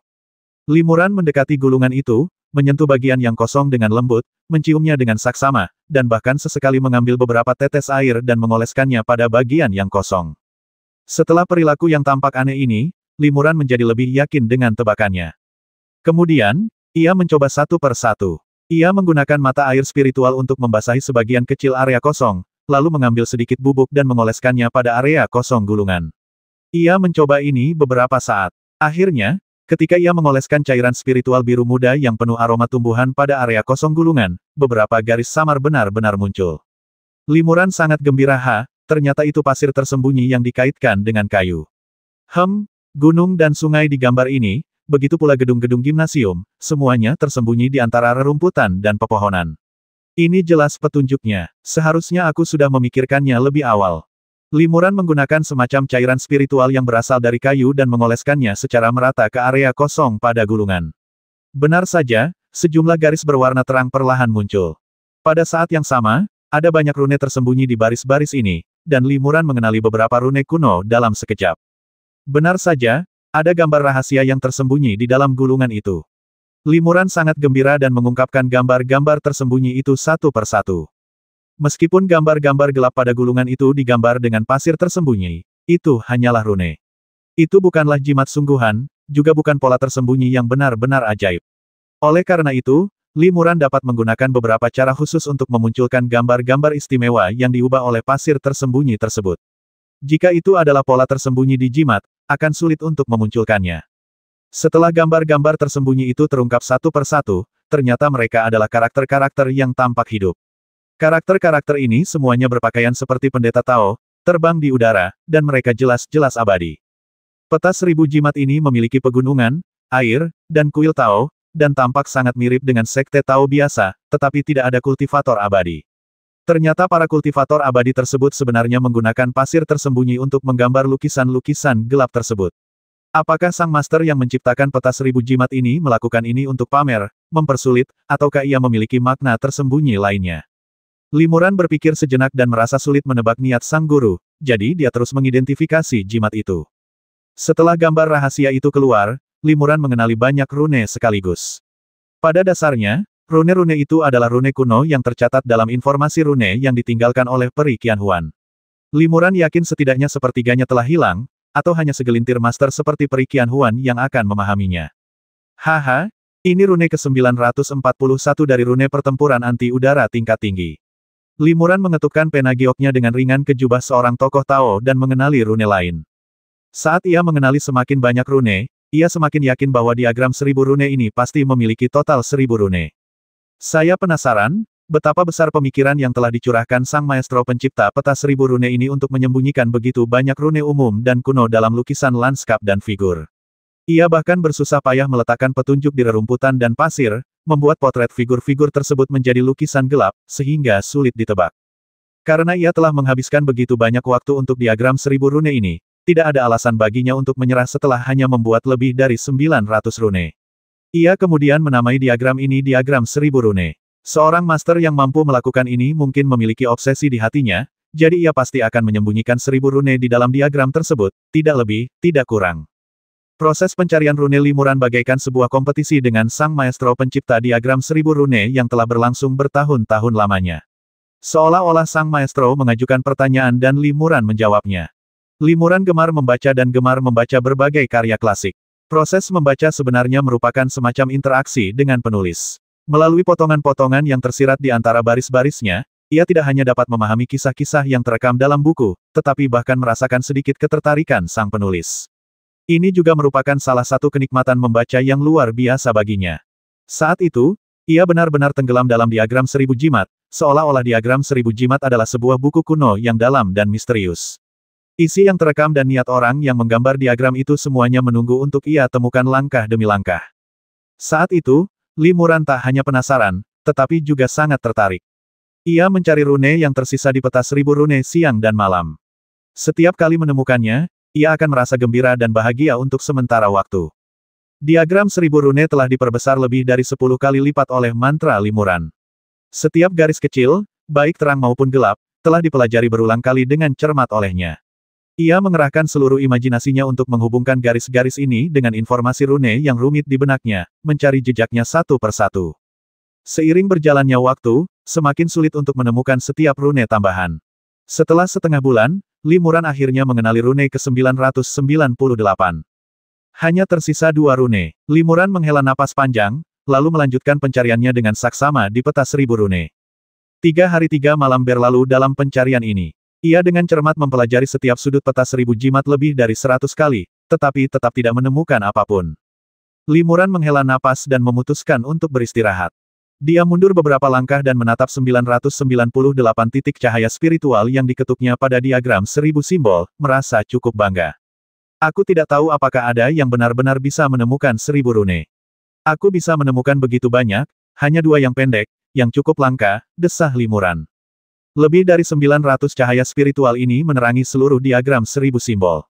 Limuran mendekati gulungan itu, menyentuh bagian yang kosong dengan lembut, menciumnya dengan saksama, dan bahkan sesekali mengambil beberapa tetes air dan mengoleskannya pada bagian yang kosong. Setelah perilaku yang tampak aneh ini, Limuran menjadi lebih yakin dengan tebakannya. Kemudian, ia mencoba satu per satu. Ia menggunakan mata air spiritual untuk membasahi sebagian kecil area kosong, lalu mengambil sedikit bubuk dan mengoleskannya pada area kosong gulungan. Ia mencoba ini beberapa saat. Akhirnya, ketika ia mengoleskan cairan spiritual biru muda yang penuh aroma tumbuhan pada area kosong gulungan, beberapa garis samar benar-benar muncul. Limuran sangat gembira, ternyata itu pasir tersembunyi yang dikaitkan dengan kayu. Gunung dan sungai di gambar ini, begitu pula gedung-gedung gimnasium, semuanya tersembunyi di antara rerumputan dan pepohonan. Ini jelas petunjuknya. Seharusnya aku sudah memikirkannya lebih awal. Limuran menggunakan semacam cairan spiritual yang berasal dari kayu dan mengoleskannya secara merata ke area kosong pada gulungan. Benar saja, sejumlah garis berwarna terang perlahan muncul. Pada saat yang sama, ada banyak rune tersembunyi di baris-baris ini, dan Limuran mengenali beberapa rune kuno dalam sekejap. Benar saja, ada gambar rahasia yang tersembunyi di dalam gulungan itu. Limuran sangat gembira dan mengungkapkan gambar-gambar tersembunyi itu satu per satu. Meskipun gambar-gambar gelap pada gulungan itu digambar dengan pasir tersembunyi, itu hanyalah rune. Itu bukanlah jimat sungguhan, juga bukan pola tersembunyi yang benar-benar ajaib. Oleh karena itu, Limuran dapat menggunakan beberapa cara khusus untuk memunculkan gambar-gambar istimewa yang diubah oleh pasir tersembunyi tersebut. Jika itu adalah pola tersembunyi di jimat, akan sulit untuk memunculkannya. Setelah gambar-gambar tersembunyi itu terungkap satu per satu, ternyata mereka adalah karakter-karakter yang tampak hidup. Karakter-karakter ini semuanya berpakaian seperti pendeta Tao, terbang di udara, dan mereka jelas-jelas abadi. Peta 1000 jimat ini memiliki pegunungan, air, dan kuil Tao, dan tampak sangat mirip dengan sekte Tao biasa, tetapi tidak ada kultivator abadi. Ternyata para kultivator abadi tersebut sebenarnya menggunakan pasir tersembunyi untuk menggambar lukisan-lukisan gelap tersebut. Apakah sang master yang menciptakan peta 1000 jimat ini melakukan ini untuk pamer, mempersulit, ataukah ia memiliki makna tersembunyi lainnya? Limuran berpikir sejenak dan merasa sulit menebak niat sang guru, jadi dia terus mengidentifikasi jimat itu. Setelah gambar rahasia itu keluar, Limuran mengenali banyak rune sekaligus. Pada dasarnya, rune-rune itu adalah rune kuno yang tercatat dalam informasi rune yang ditinggalkan oleh Peri Qianhuan. Limuran yakin setidaknya sepertiganya telah hilang, atau hanya segelintir master seperti Peri Qianhuan yang akan memahaminya. Ini rune ke-941 dari rune pertempuran anti udara tingkat tinggi. Limuran mengetukkan pena gioknya dengan ringan ke jubah seorang tokoh Tao dan mengenali rune lain. Saat ia mengenali semakin banyak rune, ia semakin yakin bahwa diagram 1000 rune ini pasti memiliki total 1000 rune. Saya penasaran, betapa besar pemikiran yang telah dicurahkan sang maestro pencipta peta 1000 rune ini untuk menyembunyikan begitu banyak rune umum dan kuno dalam lukisan lanskap dan figur. Ia bahkan bersusah payah meletakkan petunjuk di rerumputan dan pasir, membuat potret figur-figur tersebut menjadi lukisan gelap, sehingga sulit ditebak. Karena ia telah menghabiskan begitu banyak waktu untuk diagram 1000 rune ini, tidak ada alasan baginya untuk menyerah setelah hanya membuat lebih dari 900 rune. Ia kemudian menamai diagram ini diagram 1000 rune. Seorang master yang mampu melakukan ini mungkin memiliki obsesi di hatinya, jadi ia pasti akan menyembunyikan 1000 rune di dalam diagram tersebut, tidak lebih, tidak kurang. Proses pencarian rune limuran bagaikan sebuah kompetisi dengan sang maestro pencipta diagram 1000 rune yang telah berlangsung bertahun-tahun lamanya. Seolah-olah sang maestro mengajukan pertanyaan dan limuran menjawabnya. Limuran gemar membaca berbagai karya klasik. Proses membaca sebenarnya merupakan semacam interaksi dengan penulis. Melalui potongan-potongan yang tersirat di antara baris-barisnya, ia tidak hanya dapat memahami kisah-kisah yang terekam dalam buku, tetapi bahkan merasakan sedikit ketertarikan sang penulis. Ini juga merupakan salah satu kenikmatan membaca yang luar biasa baginya. Saat itu, ia benar-benar tenggelam dalam diagram 1000 jimat, seolah-olah diagram 1000 jimat adalah sebuah buku kuno yang dalam dan misterius. Isi yang terekam dan niat orang yang menggambar diagram itu semuanya menunggu untuk ia temukan langkah demi langkah. Saat itu, Limuran tak hanya penasaran, tetapi juga sangat tertarik. Ia mencari rune yang tersisa di peta 1000 rune siang dan malam. Setiap kali menemukannya, ia akan merasa gembira dan bahagia untuk sementara waktu. Diagram 1000 rune telah diperbesar lebih dari 10 kali lipat oleh mantra Limuran. Setiap garis kecil, baik terang maupun gelap, telah dipelajari berulang kali dengan cermat olehnya. Ia mengerahkan seluruh imajinasinya untuk menghubungkan garis-garis ini dengan informasi rune yang rumit di benaknya, mencari jejaknya satu persatu. Seiring berjalannya waktu, semakin sulit untuk menemukan setiap rune tambahan. Setelah setengah bulan, Limuran akhirnya mengenali rune ke-998. Hanya tersisa 2 rune. Limuran menghela napas panjang, lalu melanjutkan pencariannya dengan saksama di peta 1000 rune. 3 hari 3 malam berlalu dalam pencarian ini. Ia dengan cermat mempelajari setiap sudut peta 1000 jimat lebih dari 100 kali, tetapi tetap tidak menemukan apapun. Limuran menghela napas dan memutuskan untuk beristirahat. Dia mundur beberapa langkah dan menatap 998 titik cahaya spiritual yang diketuknya pada diagram 1000 simbol, merasa cukup bangga. Aku tidak tahu apakah ada yang benar-benar bisa menemukan 1000 rune. Aku bisa menemukan begitu banyak, hanya 2 yang pendek, yang cukup langka, desah Limuran. Lebih dari 900 cahaya spiritual ini menerangi seluruh diagram 1000 simbol.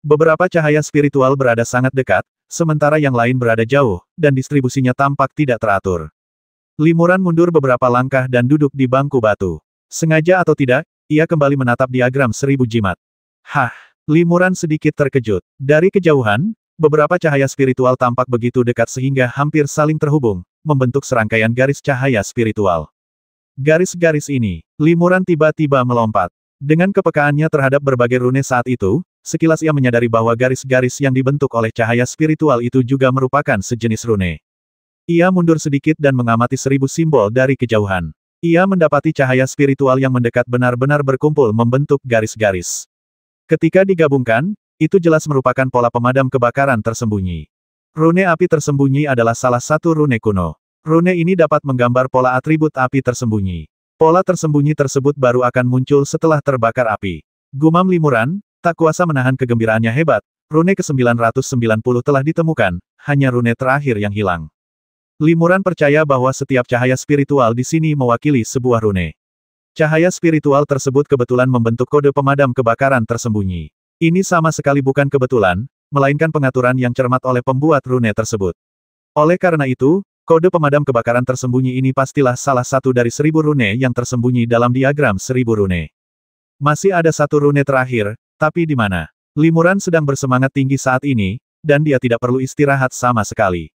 Beberapa cahaya spiritual berada sangat dekat, sementara yang lain berada jauh, dan distribusinya tampak tidak teratur. Limuran mundur beberapa langkah dan duduk di bangku batu. Sengaja atau tidak, ia kembali menatap diagram 1000 jimat. Hah! Limuran sedikit terkejut. Dari kejauhan, beberapa cahaya spiritual tampak begitu dekat sehingga hampir saling terhubung, membentuk serangkaian garis cahaya spiritual. Garis-garis ini, Limuran tiba-tiba melompat. Dengan kepekaannya terhadap berbagai rune saat itu, sekilas ia menyadari bahwa garis-garis yang dibentuk oleh cahaya spiritual itu juga merupakan sejenis rune. Ia mundur sedikit dan mengamati 1000 simbol dari kejauhan. Ia mendapati cahaya spiritual yang mendekat benar-benar berkumpul membentuk garis-garis. Ketika digabungkan, itu jelas merupakan pola pemadam kebakaran tersembunyi. Rune api tersembunyi adalah salah satu rune kuno. Rune ini dapat menggambar pola atribut api tersembunyi. Pola tersembunyi tersebut baru akan muncul setelah terbakar api. Gumam Limuran, tak kuasa menahan kegembiraannya hebat, rune ke-990 telah ditemukan, hanya rune terakhir yang hilang. Limuran percaya bahwa setiap cahaya spiritual di sini mewakili sebuah rune. Cahaya spiritual tersebut kebetulan membentuk kode pemadam kebakaran tersembunyi. Ini sama sekali bukan kebetulan, melainkan pengaturan yang cermat oleh pembuat rune tersebut. Oleh karena itu, kode pemadam kebakaran tersembunyi ini pastilah salah satu dari 1000 rune yang tersembunyi dalam diagram 1000 rune. Masih ada satu rune terakhir, tapi di mana? Limuran sedang bersemangat tinggi saat ini, dan dia tidak perlu istirahat sama sekali.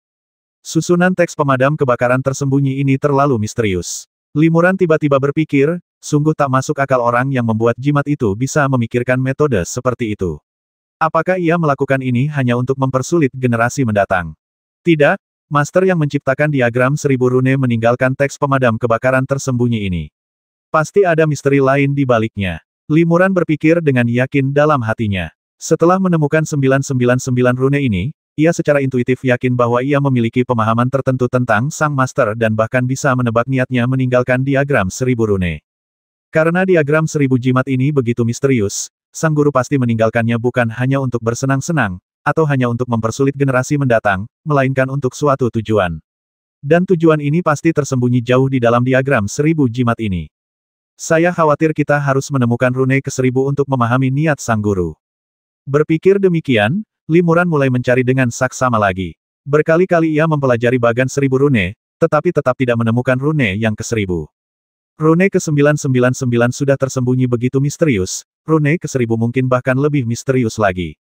Susunan teks pemadam kebakaran tersembunyi ini terlalu misterius. Limuran tiba-tiba berpikir, sungguh tak masuk akal orang yang membuat jimat itu bisa memikirkan metode seperti itu. Apakah ia melakukan ini hanya untuk mempersulit generasi mendatang? Tidak. Master yang menciptakan diagram 1000 rune meninggalkan teks pemadam kebakaran tersembunyi ini. Pasti ada misteri lain di baliknya. Limuran berpikir dengan yakin dalam hatinya. Setelah menemukan 999 rune ini, ia secara intuitif yakin bahwa ia memiliki pemahaman tertentu tentang sang master dan bahkan bisa menebak niatnya meninggalkan diagram 1000 rune. Karena diagram 1000 jimat ini begitu misterius, sang guru pasti meninggalkannya bukan hanya untuk bersenang-senang, atau hanya untuk mempersulit generasi mendatang, melainkan untuk suatu tujuan. Dan tujuan ini pasti tersembunyi jauh di dalam diagram 1000 jimat ini. Saya khawatir kita harus menemukan rune ke-1000 untuk memahami niat sang guru. Berpikir demikian, Limuran mulai mencari dengan saksama lagi. Berkali-kali ia mempelajari bagan 1000 rune, tetapi tetap tidak menemukan rune yang ke-1000. Rune ke-999 sudah tersembunyi begitu misterius, rune ke-1000 mungkin bahkan lebih misterius lagi.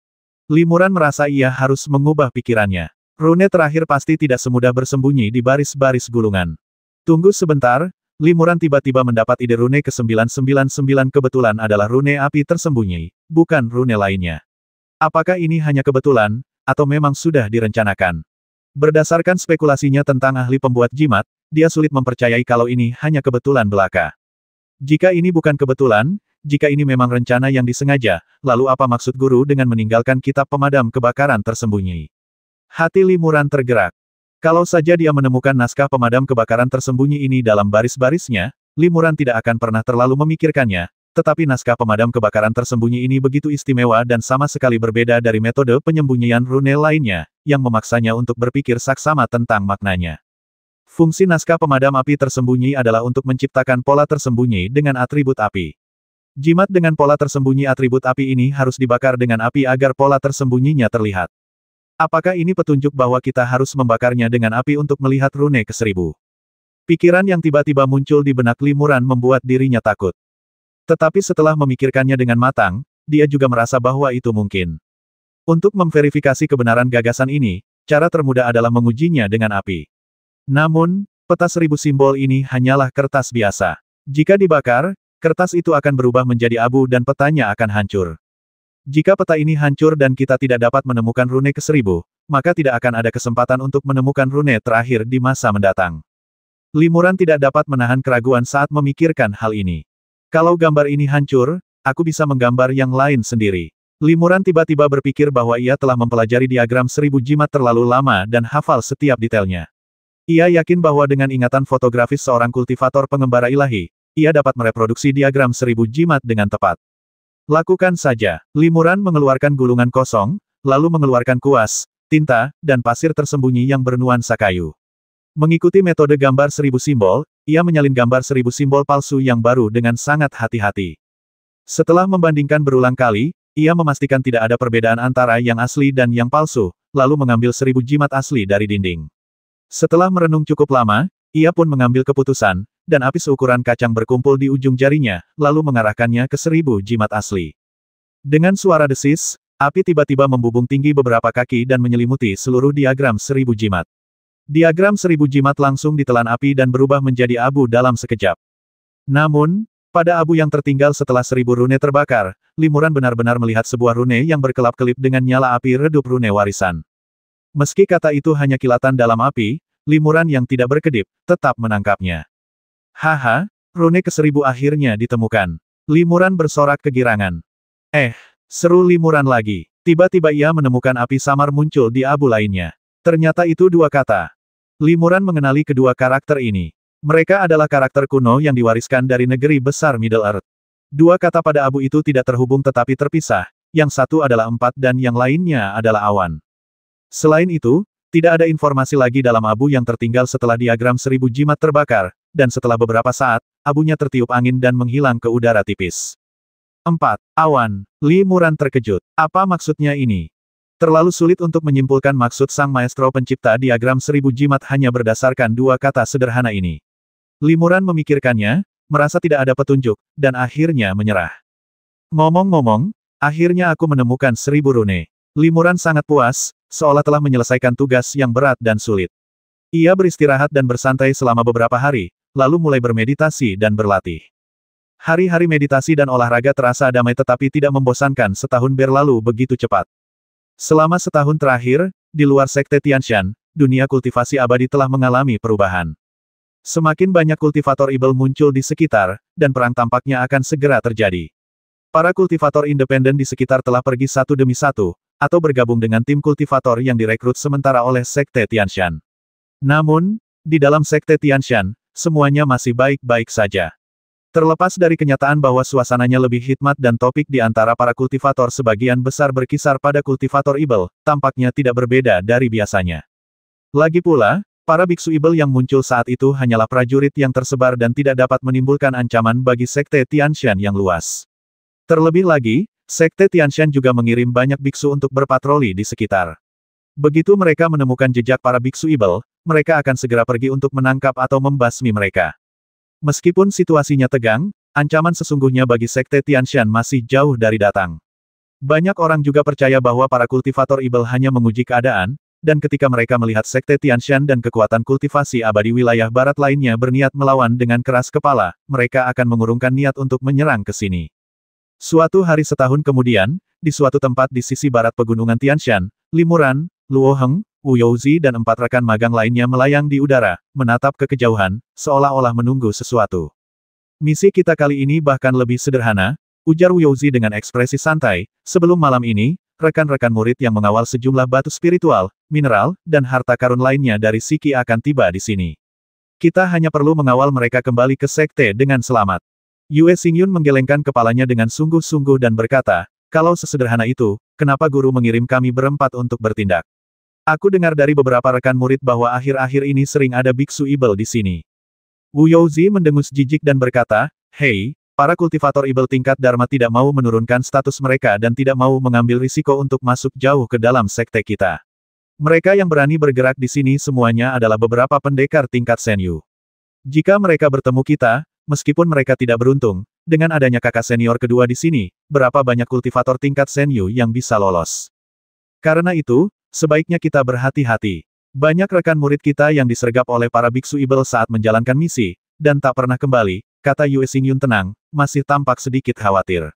Limuran merasa ia harus mengubah pikirannya. Rune terakhir pasti tidak semudah bersembunyi di baris-baris gulungan. Tunggu sebentar, Limuran tiba-tiba mendapat ide rune ke-999 kebetulan adalah rune api tersembunyi, bukan rune lainnya. Apakah ini hanya kebetulan, atau memang sudah direncanakan? Berdasarkan spekulasinya tentang ahli pembuat jimat, dia sulit mempercayai kalau ini hanya kebetulan belaka. Jika ini bukan kebetulan, jika ini memang rencana yang disengaja, lalu apa maksud guru dengan meninggalkan kitab pemadam kebakaran tersembunyi? Hati Limuran tergerak. Kalau saja dia menemukan naskah pemadam kebakaran tersembunyi ini dalam baris-barisnya, Limuran tidak akan pernah terlalu memikirkannya, tetapi naskah pemadam kebakaran tersembunyi ini begitu istimewa dan sama sekali berbeda dari metode penyembunyian rune lainnya, yang memaksanya untuk berpikir saksama tentang maknanya. Fungsi naskah pemadam api tersembunyi adalah untuk menciptakan pola tersembunyi dengan atribut api. Jimat dengan pola tersembunyi atribut api ini harus dibakar dengan api agar pola tersembunyinya terlihat. Apakah ini petunjuk bahwa kita harus membakarnya dengan api untuk melihat rune ke-1000? Pikiran yang tiba-tiba muncul di benak Limuran membuat dirinya takut. Tetapi setelah memikirkannya dengan matang, dia juga merasa bahwa itu mungkin. Untuk memverifikasi kebenaran gagasan ini, cara termudah adalah mengujinya dengan api. Namun, peta 1000 simbol ini hanyalah kertas biasa. Jika dibakar, kertas itu akan berubah menjadi abu dan petanya akan hancur. Jika peta ini hancur dan kita tidak dapat menemukan rune ke-1000, maka tidak akan ada kesempatan untuk menemukan rune terakhir di masa mendatang. Limuran tidak dapat menahan keraguan saat memikirkan hal ini. Kalau gambar ini hancur, aku bisa menggambar yang lain sendiri. Limuran tiba-tiba berpikir bahwa ia telah mempelajari diagram 1000 jimat terlalu lama dan hafal setiap detailnya. Ia yakin bahwa dengan ingatan fotografis seorang kultivator pengembara ilahi, ia dapat mereproduksi diagram 1000 jimat dengan tepat. Lakukan saja. Limuran mengeluarkan gulungan kosong, lalu mengeluarkan kuas, tinta, dan pasir tersembunyi yang bernuansa kayu. Mengikuti metode gambar 1000 simbol, ia menyalin gambar 1000 simbol palsu yang baru dengan sangat hati-hati. Setelah membandingkan berulang kali, ia memastikan tidak ada perbedaan antara yang asli dan yang palsu, lalu mengambil 1000 jimat asli dari dinding. Setelah merenung cukup lama, ia pun mengambil keputusan, dan api seukuran kacang berkumpul di ujung jarinya, lalu mengarahkannya ke 1000 jimat asli. Dengan suara desis, api tiba-tiba membubung tinggi beberapa kaki dan menyelimuti seluruh diagram 1000 jimat. Diagram 1000 jimat langsung ditelan api dan berubah menjadi abu dalam sekejap. Namun, pada abu yang tertinggal setelah 1000 rune terbakar, Limuran benar-benar melihat sebuah rune yang berkelap-kelip dengan nyala api redup rune warisan. Meski kata itu hanya kilatan dalam api, Limuran yang tidak berkedip, tetap menangkapnya. Haha, rune ke-1000 akhirnya ditemukan. Limuran bersorak kegirangan. Seru Limuran lagi. Tiba-tiba ia menemukan api samar muncul di abu lainnya. Ternyata itu dua kata. Limuran mengenali kedua karakter ini. Mereka adalah karakter kuno yang diwariskan dari negeri besar Middle Earth. Dua kata pada abu itu tidak terhubung tetapi terpisah, yang satu adalah 4 dan yang lainnya adalah awan. Selain itu, tidak ada informasi lagi dalam abu yang tertinggal setelah diagram 1000 jimat terbakar, dan setelah beberapa saat, abunya tertiup angin dan menghilang ke udara tipis. 4. Awan. Limuran terkejut. Apa maksudnya ini? Terlalu sulit untuk menyimpulkan maksud sang maestro pencipta diagram 1000 jimat hanya berdasarkan dua kata sederhana ini. Limuran memikirkannya, merasa tidak ada petunjuk, dan akhirnya menyerah. Ngomong-ngomong, akhirnya aku menemukan 1000 rune. Limuran sangat puas, seolah telah menyelesaikan tugas yang berat dan sulit. Ia beristirahat dan bersantai selama beberapa hari, lalu mulai bermeditasi dan berlatih. Hari-hari meditasi dan olahraga terasa damai tetapi tidak membosankan setahun berlalu begitu cepat. Selama setahun terakhir, di luar Sekte Tianshan, dunia kultivasi abadi telah mengalami perubahan. Semakin banyak kultivator ibel muncul di sekitar, dan perang tampaknya akan segera terjadi. Para kultivator independen di sekitar telah pergi satu demi satu, atau bergabung dengan tim kultivator yang direkrut sementara oleh Sekte Tianshan. Namun, di dalam Sekte Tianshan, semuanya masih baik-baik saja. Terlepas dari kenyataan bahwa suasananya lebih hikmat dan topik di antara para kultivator sebagian besar berkisar pada kultivator ibel, tampaknya tidak berbeda dari biasanya. Lagi pula, para biksu ibel yang muncul saat itu hanyalah prajurit yang tersebar dan tidak dapat menimbulkan ancaman bagi Sekte Tianshan yang luas. Terlebih lagi, Sekte Tianshan juga mengirim banyak biksu untuk berpatroli di sekitar. Begitu mereka menemukan jejak para biksu ibel, mereka akan segera pergi untuk menangkap atau membasmi mereka. Meskipun situasinya tegang, ancaman sesungguhnya bagi Sekte Tianshan masih jauh dari datang. Banyak orang juga percaya bahwa para kultivator ibel hanya menguji keadaan, dan ketika mereka melihat Sekte Tianshan dan kekuatan kultivasi abadi wilayah barat lainnya berniat melawan dengan keras kepala, mereka akan mengurungkan niat untuk menyerang ke sini. Suatu hari setahun kemudian, di suatu tempat di sisi barat pegunungan Tianshan, Limuran, Luo Heng, Wu Youzi dan 4 rekan magang lainnya melayang di udara, menatap ke kejauhan, seolah-olah menunggu sesuatu. Misi kita kali ini bahkan lebih sederhana, ujar Wu Youzi dengan ekspresi santai. Sebelum malam ini, rekan-rekan murid yang mengawal sejumlah batu spiritual, mineral, dan harta karun lainnya dari Siki akan tiba di sini. Kita hanya perlu mengawal mereka kembali ke sekte dengan selamat. Yue Xingyun menggelengkan kepalanya dengan sungguh-sungguh dan berkata, kalau sesederhana itu, kenapa guru mengirim kami berempat untuk bertindak? Aku dengar dari beberapa rekan murid bahwa akhir-akhir ini sering ada biksu ibel di sini. Wu Youzi mendengus jijik dan berkata, hei, para kultivator ibel tingkat Dharma tidak mau menurunkan status mereka dan tidak mau mengambil risiko untuk masuk jauh ke dalam sekte kita. Mereka yang berani bergerak di sini semuanya adalah beberapa pendekar tingkat Senyu. Jika mereka bertemu kita, meskipun mereka tidak beruntung, dengan adanya kakak senior kedua di sini, berapa banyak kultivator tingkat Senyu yang bisa lolos. Karena itu, sebaiknya kita berhati-hati. Banyak rekan murid kita yang disergap oleh para biksu ibel saat menjalankan misi, dan tak pernah kembali, kata Yue Xingyun tenang, masih tampak sedikit khawatir.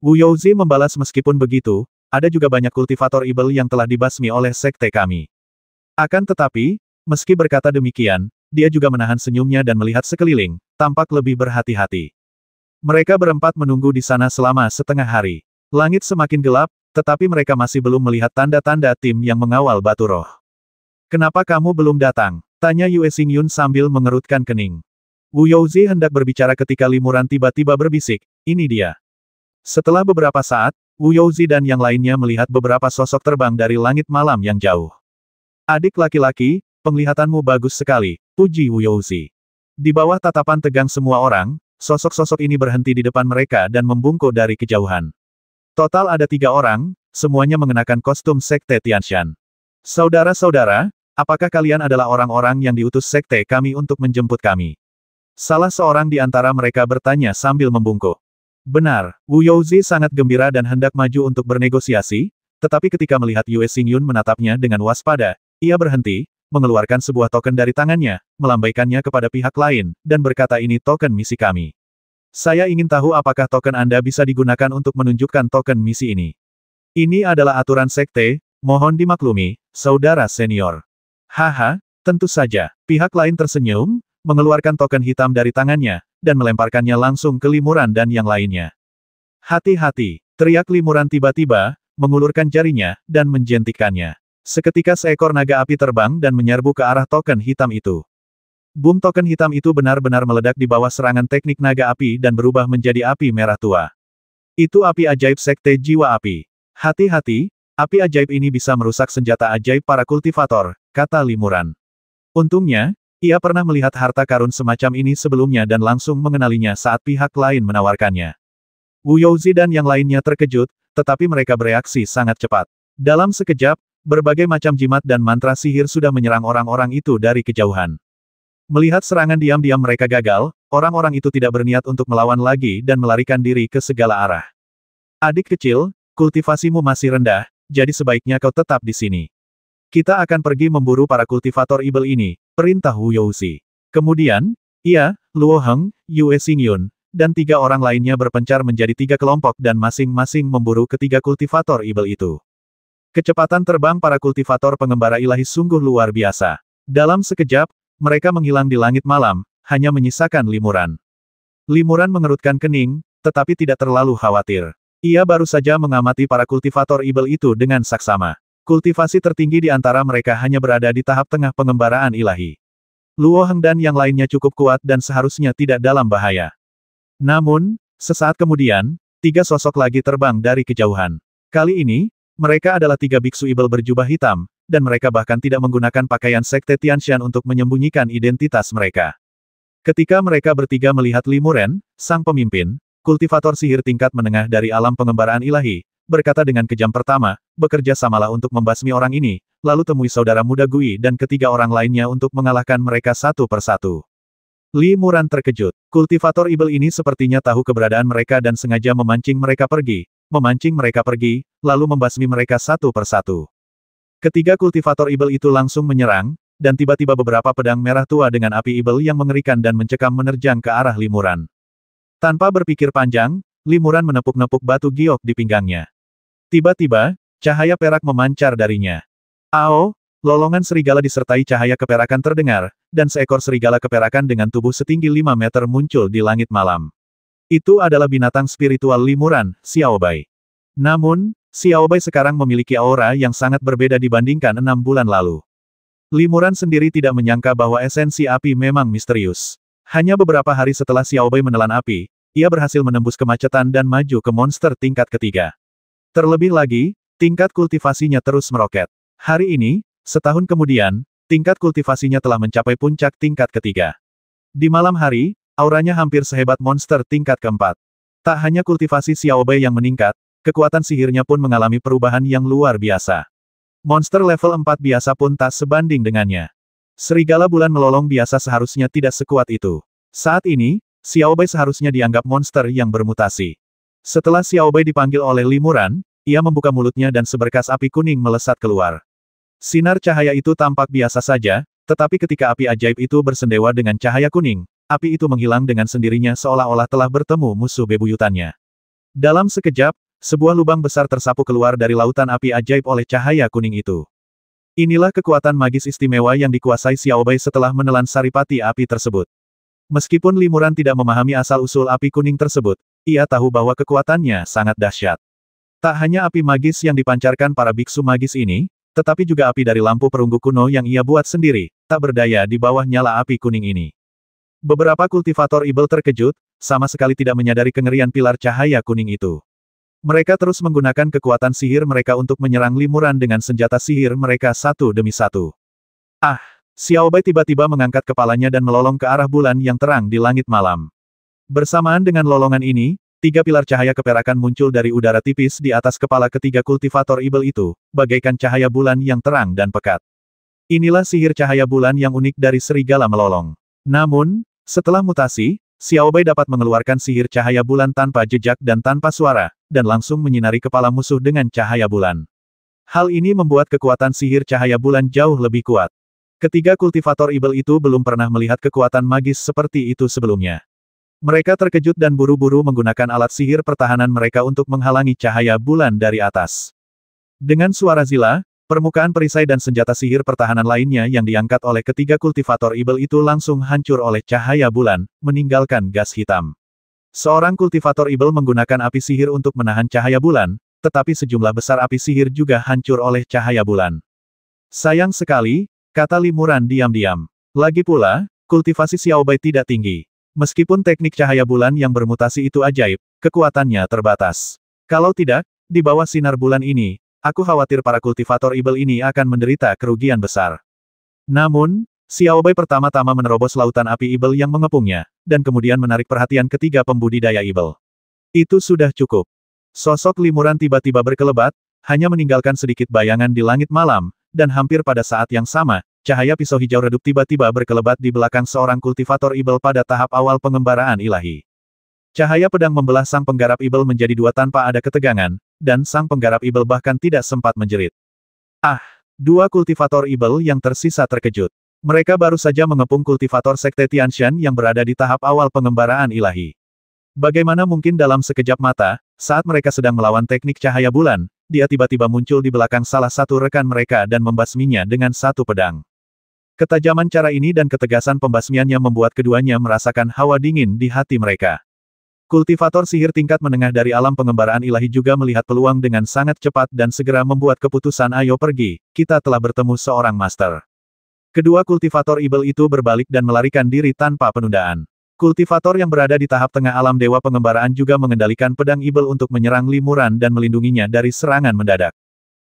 Wu Youzi membalas meskipun begitu, ada juga banyak kultivator ibel yang telah dibasmi oleh sekte kami. Akan tetapi, meski berkata demikian, dia juga menahan senyumnya dan melihat sekeliling, tampak lebih berhati-hati. Mereka berempat menunggu di sana selama setengah hari. Langit semakin gelap, tetapi mereka masih belum melihat tanda-tanda tim yang mengawal batu roh. Kenapa kamu belum datang? Tanya Yue Xingyun sambil mengerutkan kening. Wu Youzi hendak berbicara ketika Limuran tiba-tiba berbisik, ini dia. Setelah beberapa saat, Wu Youzi dan yang lainnya melihat beberapa sosok terbang dari langit malam yang jauh. Adik laki-laki, penglihatanmu bagus sekali, puji Wu Youzi. Di bawah tatapan tegang semua orang, sosok-sosok ini berhenti di depan mereka dan membungkuk dari kejauhan. Total ada 3 orang, semuanya mengenakan kostum Sekte Tianshan. Saudara-saudara, apakah kalian adalah orang-orang yang diutus sekte kami untuk menjemput kami? Salah seorang di antara mereka bertanya sambil membungkuk. Benar, Wu Youzi sangat gembira dan hendak maju untuk bernegosiasi, tetapi ketika melihat Yue Xingyun menatapnya dengan waspada, ia berhenti, mengeluarkan sebuah token dari tangannya, melambaikannya kepada pihak lain, dan berkata ini token misi kami. Saya ingin tahu apakah token Anda bisa digunakan untuk menunjukkan token misi ini. Ini adalah aturan sekte, mohon dimaklumi, saudara senior. Haha, tentu saja. Pihak lain tersenyum, mengeluarkan token hitam dari tangannya, dan melemparkannya langsung ke Limuran dan yang lainnya. Hati-hati, teriak Limuran tiba-tiba, mengulurkan jarinya, dan menjentikkannya. Seketika seekor naga api terbang dan menyerbu ke arah token hitam itu. Boom, token hitam itu benar-benar meledak di bawah serangan teknik naga api dan berubah menjadi api merah tua. Itu api ajaib sekte jiwa api. Hati-hati, api ajaib ini bisa merusak senjata ajaib para kultivator, kata Limuran. Untungnya, ia pernah melihat harta karun semacam ini sebelumnya dan langsung mengenalinya saat pihak lain menawarkannya. Wu Youzi dan yang lainnya terkejut, tetapi mereka bereaksi sangat cepat. Dalam sekejap, berbagai macam jimat dan mantra sihir sudah menyerang orang-orang itu dari kejauhan. Melihat serangan diam-diam mereka gagal, orang-orang itu tidak berniat untuk melawan lagi dan melarikan diri ke segala arah. Adik kecil, kultivasimu masih rendah, jadi sebaiknya kau tetap di sini. Kita akan pergi memburu para kultivator ibel ini, perintah Wu Youzi. Kemudian, ia, Luo Heng, Yue Xingyun, dan 3 orang lainnya berpencar menjadi 3 kelompok dan masing-masing memburu ketiga kultivator ibel itu. Kecepatan terbang para kultivator pengembara ilahi sungguh luar biasa. Dalam sekejap, mereka menghilang di langit malam, hanya menyisakan Limuran. Limuran mengerutkan kening, tetapi tidak terlalu khawatir. Ia baru saja mengamati para kultivator ibel itu dengan saksama. Kultivasi tertinggi di antara mereka hanya berada di tahap tengah pengembaraan ilahi. Luo Heng dan yang lainnya cukup kuat dan seharusnya tidak dalam bahaya. Namun, sesaat kemudian, 3 sosok lagi terbang dari kejauhan. Kali ini, mereka adalah 3 biksu ibel berjubah hitam, dan mereka bahkan tidak menggunakan pakaian sekte Tianshan untuk menyembunyikan identitas mereka. Ketika mereka bertiga melihat Limuran, sang pemimpin, kultivator sihir tingkat menengah dari alam pengembaraan ilahi, berkata dengan kejam pertama, bekerja samalah untuk membasmi orang ini, lalu temui saudara muda Gui dan ketiga orang lainnya untuk mengalahkan mereka satu persatu. Li Muran terkejut. Kultivator Ibel ini sepertinya tahu keberadaan mereka dan sengaja memancing mereka pergi, lalu membasmi mereka satu persatu. Ketiga kultivator Ibel itu langsung menyerang, dan tiba-tiba beberapa pedang merah tua dengan api Ibel yang mengerikan dan mencekam menerjang ke arah Li Muran. Tanpa berpikir panjang, Li Muran menepuk-nepuk batu giok di pinggangnya. Tiba-tiba, cahaya perak memancar darinya. Ao, lolongan serigala disertai cahaya keperakan terdengar, dan seekor serigala keperakan dengan tubuh setinggi 5 meter muncul di langit malam. Itu adalah binatang spiritual Li Muran, Xiaobai. Namun, Xiaobai sekarang memiliki aura yang sangat berbeda dibandingkan 6 bulan lalu. Li Muran sendiri tidak menyangka bahwa esensi api memang misterius. Hanya beberapa hari setelah Xiaobai menelan api, ia berhasil menembus kemacetan dan maju ke monster tingkat ketiga. Terlebih lagi, tingkat kultivasinya terus meroket. Hari ini, setahun kemudian, tingkat kultivasinya telah mencapai puncak tingkat ketiga. Di malam hari, auranya hampir sehebat monster tingkat keempat. Tak hanya kultivasi Xiaobai yang meningkat, kekuatan sihirnya pun mengalami perubahan yang luar biasa. Monster level 4 biasa pun tak sebanding dengannya. Serigala bulan melolong biasa seharusnya tidak sekuat itu. Saat ini, Xiaobai seharusnya dianggap monster yang bermutasi. Setelah Xiaobai dipanggil oleh Li Muran, ia membuka mulutnya dan seberkas api kuning melesat keluar. Sinar cahaya itu tampak biasa saja, tetapi ketika api ajaib itu bersendewa dengan cahaya kuning, api itu menghilang dengan sendirinya seolah-olah telah bertemu musuh bebuyutannya. Dalam sekejap, sebuah lubang besar tersapu keluar dari lautan api ajaib oleh cahaya kuning itu. Inilah kekuatan magis istimewa yang dikuasai Xiaobai setelah menelan saripati api tersebut. Meskipun Li Muran tidak memahami asal-usul api kuning tersebut, ia tahu bahwa kekuatannya sangat dahsyat. Tak hanya api magis yang dipancarkan para biksu magis ini, tetapi juga api dari lampu perunggu kuno yang ia buat sendiri, tak berdaya di bawah nyala api kuning ini. Beberapa kultivator Ibel terkejut, sama sekali tidak menyadari kengerian pilar cahaya kuning itu. Mereka terus menggunakan kekuatan sihir mereka untuk menyerang Li Muran dengan senjata sihir mereka satu demi satu. Ah! Xiaobai tiba-tiba mengangkat kepalanya dan melolong ke arah bulan yang terang di langit malam. Bersamaan dengan lolongan ini, 3 pilar cahaya keperakan muncul dari udara tipis di atas kepala ketiga kultivator Ibel itu, bagaikan cahaya bulan yang terang dan pekat. Inilah sihir cahaya bulan yang unik dari serigala melolong. Namun, setelah mutasi, Xiaobai dapat mengeluarkan sihir cahaya bulan tanpa jejak dan tanpa suara, dan langsung menyinari kepala musuh dengan cahaya bulan. Hal ini membuat kekuatan sihir cahaya bulan jauh lebih kuat. Ketiga kultivator Ibel itu belum pernah melihat kekuatan magis seperti itu sebelumnya. Mereka terkejut dan buru-buru menggunakan alat sihir pertahanan mereka untuk menghalangi cahaya bulan dari atas. Dengan suara zila, permukaan perisai dan senjata sihir pertahanan lainnya yang diangkat oleh ketiga kultivator Ibel itu langsung hancur oleh cahaya bulan, meninggalkan gas hitam. Seorang kultivator Ibel menggunakan api sihir untuk menahan cahaya bulan, tetapi sejumlah besar api sihir juga hancur oleh cahaya bulan. Sayang sekali, kata Li Muran diam-diam. Lagi pula, kultivasi Xiaobai tidak tinggi. Meskipun teknik cahaya bulan yang bermutasi itu ajaib, kekuatannya terbatas. Kalau tidak, di bawah sinar bulan ini, aku khawatir para kultivator Ibel ini akan menderita kerugian besar. Namun, Xiaobai pertama-tama menerobos lautan api Ibel yang mengepungnya, dan kemudian menarik perhatian ketiga pembudidaya Ibel. Itu sudah cukup. Sosok Li Muran tiba-tiba berkelebat, hanya meninggalkan sedikit bayangan di langit malam, dan hampir pada saat yang sama, cahaya pisau hijau redup tiba-tiba berkelebat di belakang seorang kultivator Ibel pada tahap awal pengembaraan ilahi. Cahaya pedang membelah sang penggarap Ibel menjadi dua tanpa ada ketegangan, dan sang penggarap Ibel bahkan tidak sempat menjerit. Ah! Dua kultivator Ibel yang tersisa terkejut. Mereka baru saja mengepung kultivator Sekte Tianshan yang berada di tahap awal pengembaraan ilahi. Bagaimana mungkin dalam sekejap mata, saat mereka sedang melawan teknik cahaya bulan, dia tiba-tiba muncul di belakang salah satu rekan mereka dan membasminya dengan satu pedang. Ketajaman cara ini dan ketegasan pembasmiannya membuat keduanya merasakan hawa dingin di hati mereka. Kultivator sihir tingkat menengah dari alam pengembaraan ilahi juga melihat peluang dengan sangat cepat dan segera membuat keputusan ayo pergi, kita telah bertemu seorang master. Kedua kultivator Ibel itu berbalik dan melarikan diri tanpa penundaan. Kultivator yang berada di tahap tengah alam dewa pengembaraan juga mengendalikan pedang Ibel untuk menyerang Li Muran dan melindunginya dari serangan mendadak.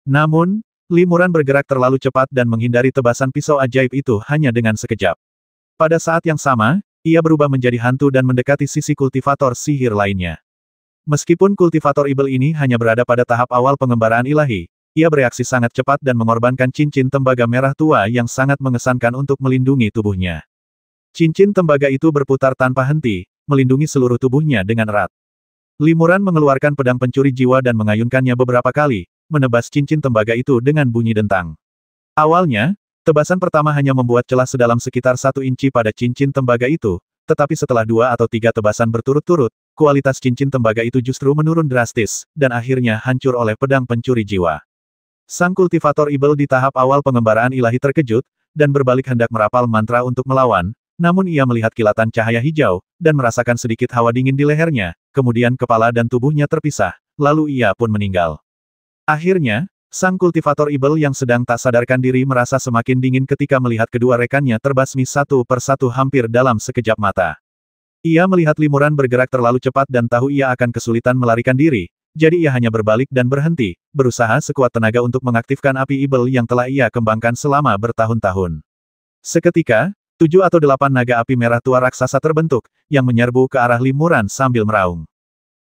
Namun, Li Muran bergerak terlalu cepat dan menghindari tebasan pisau ajaib itu hanya dengan sekejap. Pada saat yang sama, ia berubah menjadi hantu dan mendekati sisi kultivator sihir lainnya. Meskipun kultivator ibel ini hanya berada pada tahap awal pengembaraan ilahi, ia bereaksi sangat cepat dan mengorbankan cincin tembaga merah tua yang sangat mengesankan untuk melindungi tubuhnya. Cincin tembaga itu berputar tanpa henti, melindungi seluruh tubuhnya dengan erat. Limuran mengeluarkan pedang pencuri jiwa dan mengayunkannya beberapa kali, menebas cincin tembaga itu dengan bunyi dentang. Awalnya, tebasan pertama hanya membuat celah sedalam sekitar 1 inci pada cincin tembaga itu, tetapi setelah 2 atau 3 tebasan berturut-turut, kualitas cincin tembaga itu justru menurun drastis, dan akhirnya hancur oleh pedang pencuri jiwa. Sang kultivator ibel di tahap awal pengembaraan ilahi terkejut, dan berbalik hendak merapal mantra untuk melawan, namun ia melihat kilatan cahaya hijau, dan merasakan sedikit hawa dingin di lehernya, kemudian kepala dan tubuhnya terpisah, lalu ia pun meninggal. Akhirnya, sang kultivator ibel yang sedang tak sadarkan diri merasa semakin dingin ketika melihat kedua rekannya terbasmi satu persatu hampir dalam sekejap mata. Ia melihat Limuran bergerak terlalu cepat dan tahu ia akan kesulitan melarikan diri, jadi ia hanya berbalik dan berhenti, berusaha sekuat tenaga untuk mengaktifkan api ibel yang telah ia kembangkan selama bertahun-tahun. Seketika, 7 atau 8 naga api merah tua raksasa terbentuk, yang menyerbu ke arah Limuran sambil meraung.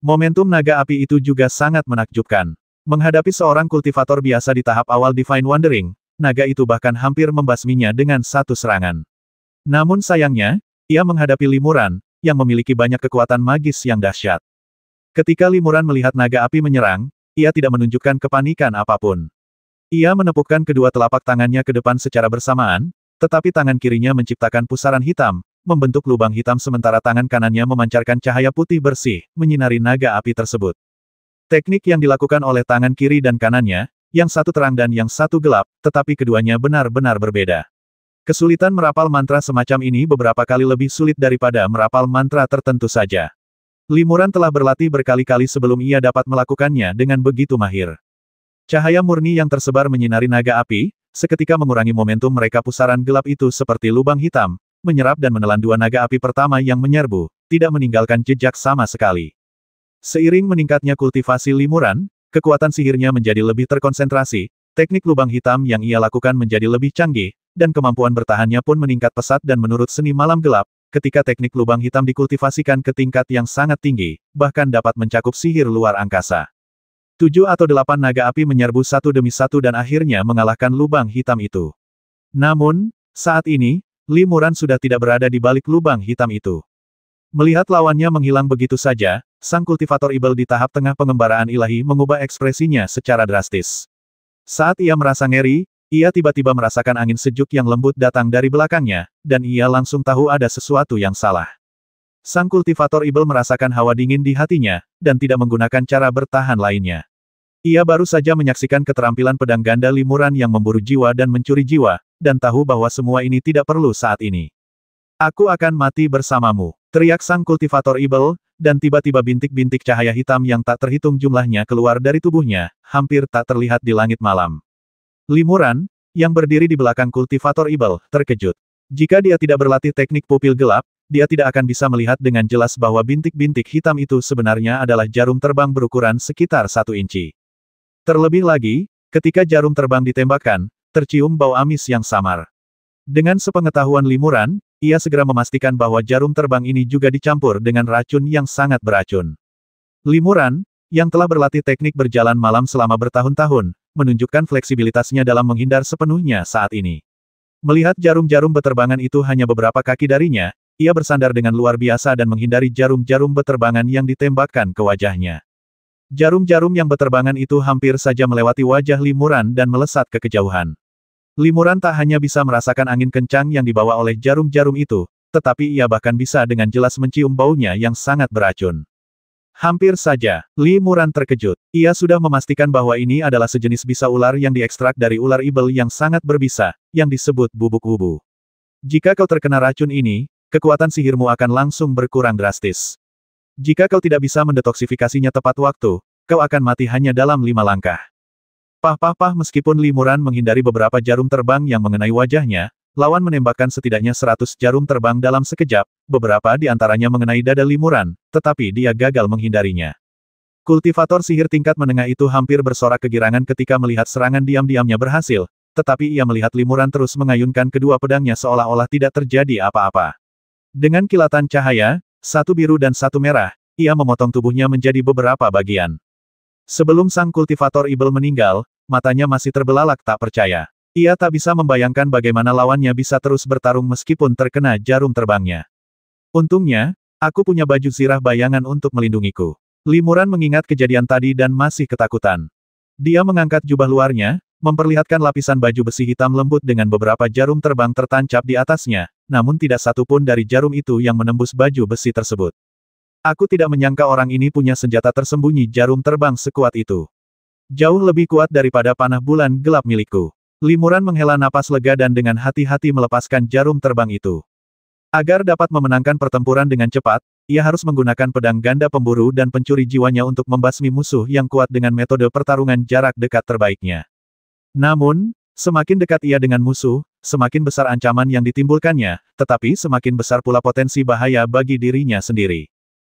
Momentum naga api itu juga sangat menakjubkan. Menghadapi seorang kultivator biasa di tahap awal Divine Wandering, naga itu bahkan hampir membasminya dengan satu serangan. Namun sayangnya, ia menghadapi Limuran, yang memiliki banyak kekuatan magis yang dahsyat. Ketika Limuran melihat naga api menyerang, ia tidak menunjukkan kepanikan apapun. Ia menepukkan kedua telapak tangannya ke depan secara bersamaan, tetapi tangan kirinya menciptakan pusaran hitam, membentuk lubang hitam sementara tangan kanannya memancarkan cahaya putih bersih, menyinari naga api tersebut. Teknik yang dilakukan oleh tangan kiri dan kanannya, yang satu terang dan yang satu gelap, tetapi keduanya benar-benar berbeda. Kesulitan merapal mantra semacam ini beberapa kali lebih sulit daripada merapal mantra tertentu saja. Limuran telah berlatih berkali-kali sebelum ia dapat melakukannya dengan begitu mahir. Cahaya murni yang tersebar menyinari naga api, seketika mengurangi momentum mereka. Pusaran gelap itu seperti lubang hitam, menyerap dan menelan dua naga api pertama yang menyerbu, tidak meninggalkan jejak sama sekali. Seiring meningkatnya kultivasi Limuran, kekuatan sihirnya menjadi lebih terkonsentrasi, teknik lubang hitam yang ia lakukan menjadi lebih canggih, dan kemampuan bertahannya pun meningkat pesat dan menurut seni malam gelap, ketika teknik lubang hitam dikultivasikan ke tingkat yang sangat tinggi, bahkan dapat mencakup sihir luar angkasa. 7 atau 8 naga api menyerbu satu demi satu dan akhirnya mengalahkan lubang hitam itu. Namun, saat ini, Limuran sudah tidak berada di balik lubang hitam itu. Melihat lawannya menghilang begitu saja, sang kultivator ibel di tahap tengah pengembaraan ilahi mengubah ekspresinya secara drastis. Saat ia merasa ngeri, ia tiba-tiba merasakan angin sejuk yang lembut datang dari belakangnya, dan ia langsung tahu ada sesuatu yang salah. Sang kultivator ibel merasakan hawa dingin di hatinya, dan tidak menggunakan cara bertahan lainnya. Ia baru saja menyaksikan keterampilan pedang ganda Limuran yang memburu jiwa dan mencuri jiwa, dan tahu bahwa semua ini tidak perlu saat ini. Aku akan mati bersamamu, teriak sang kultivator ibel, dan tiba-tiba bintik-bintik cahaya hitam yang tak terhitung jumlahnya keluar dari tubuhnya, hampir tak terlihat di langit malam. Limuran, yang berdiri di belakang kultivator ibel, terkejut. Jika dia tidak berlatih teknik pupil gelap, dia tidak akan bisa melihat dengan jelas bahwa bintik-bintik hitam itu sebenarnya adalah jarum terbang berukuran sekitar 1 inci. Terlebih lagi, ketika jarum terbang ditembakkan, tercium bau amis yang samar. Dengan sepengetahuan Limuran, ia segera memastikan bahwa jarum terbang ini juga dicampur dengan racun yang sangat beracun. Limuran, yang telah berlatih teknik berjalan malam selama bertahun-tahun, menunjukkan fleksibilitasnya dalam menghindar sepenuhnya saat ini. Melihat jarum-jarum beterbangan itu hanya beberapa kaki darinya, ia bersandar dengan luar biasa dan menghindari jarum-jarum beterbangan yang ditembakkan ke wajahnya. Jarum-jarum yang beterbangan itu hampir saja melewati wajah Limuran dan melesat ke kejauhan. Limuran tak hanya bisa merasakan angin kencang yang dibawa oleh jarum-jarum itu, tetapi ia bahkan bisa dengan jelas mencium baunya yang sangat beracun. Hampir saja, Limuran terkejut. Ia sudah memastikan bahwa ini adalah sejenis bisa ular yang diekstrak dari ular ibel yang sangat berbisa, yang disebut bubuk wubu. Jika kau terkena racun ini, kekuatan sihirmu akan langsung berkurang drastis. Jika kau tidak bisa mendetoksifikasinya tepat waktu, kau akan mati hanya dalam 5 langkah. Pah-pah-pah. Meskipun Limuran menghindari beberapa jarum terbang yang mengenai wajahnya, lawan menembakkan setidaknya 100 jarum terbang dalam sekejap, beberapa di antaranya mengenai dada Limuran, tetapi dia gagal menghindarinya. Kultivator sihir tingkat menengah itu hampir bersorak kegirangan ketika melihat serangan diam-diamnya berhasil, tetapi ia melihat Limuran terus mengayunkan kedua pedangnya seolah-olah tidak terjadi apa-apa. Dengan kilatan cahaya, satu biru dan satu merah, ia memotong tubuhnya menjadi beberapa bagian. Sebelum sang kultivator ibel meninggal, matanya masih terbelalak tak percaya. Ia tak bisa membayangkan bagaimana lawannya bisa terus bertarung meskipun terkena jarum terbangnya. Untungnya, aku punya baju zirah bayangan untuk melindungiku. Limuran mengingat kejadian tadi dan masih ketakutan. Dia mengangkat jubah luarnya, memperlihatkan lapisan baju besi hitam lembut dengan beberapa jarum terbang tertancap di atasnya, namun tidak satu pun dari jarum itu yang menembus baju besi tersebut. Aku tidak menyangka orang ini punya senjata tersembunyi jarum terbang sekuat itu. Jauh lebih kuat daripada panah bulan gelap milikku. Limuran menghela napas lega dan dengan hati-hati melepaskan jarum terbang itu. Agar dapat memenangkan pertempuran dengan cepat, ia harus menggunakan pedang ganda pemburu dan pencuri jiwanya untuk membasmi musuh yang kuat dengan metode pertarungan jarak dekat terbaiknya. Namun, semakin dekat ia dengan musuh, semakin besar ancaman yang ditimbulkannya, tetapi semakin besar pula potensi bahaya bagi dirinya sendiri.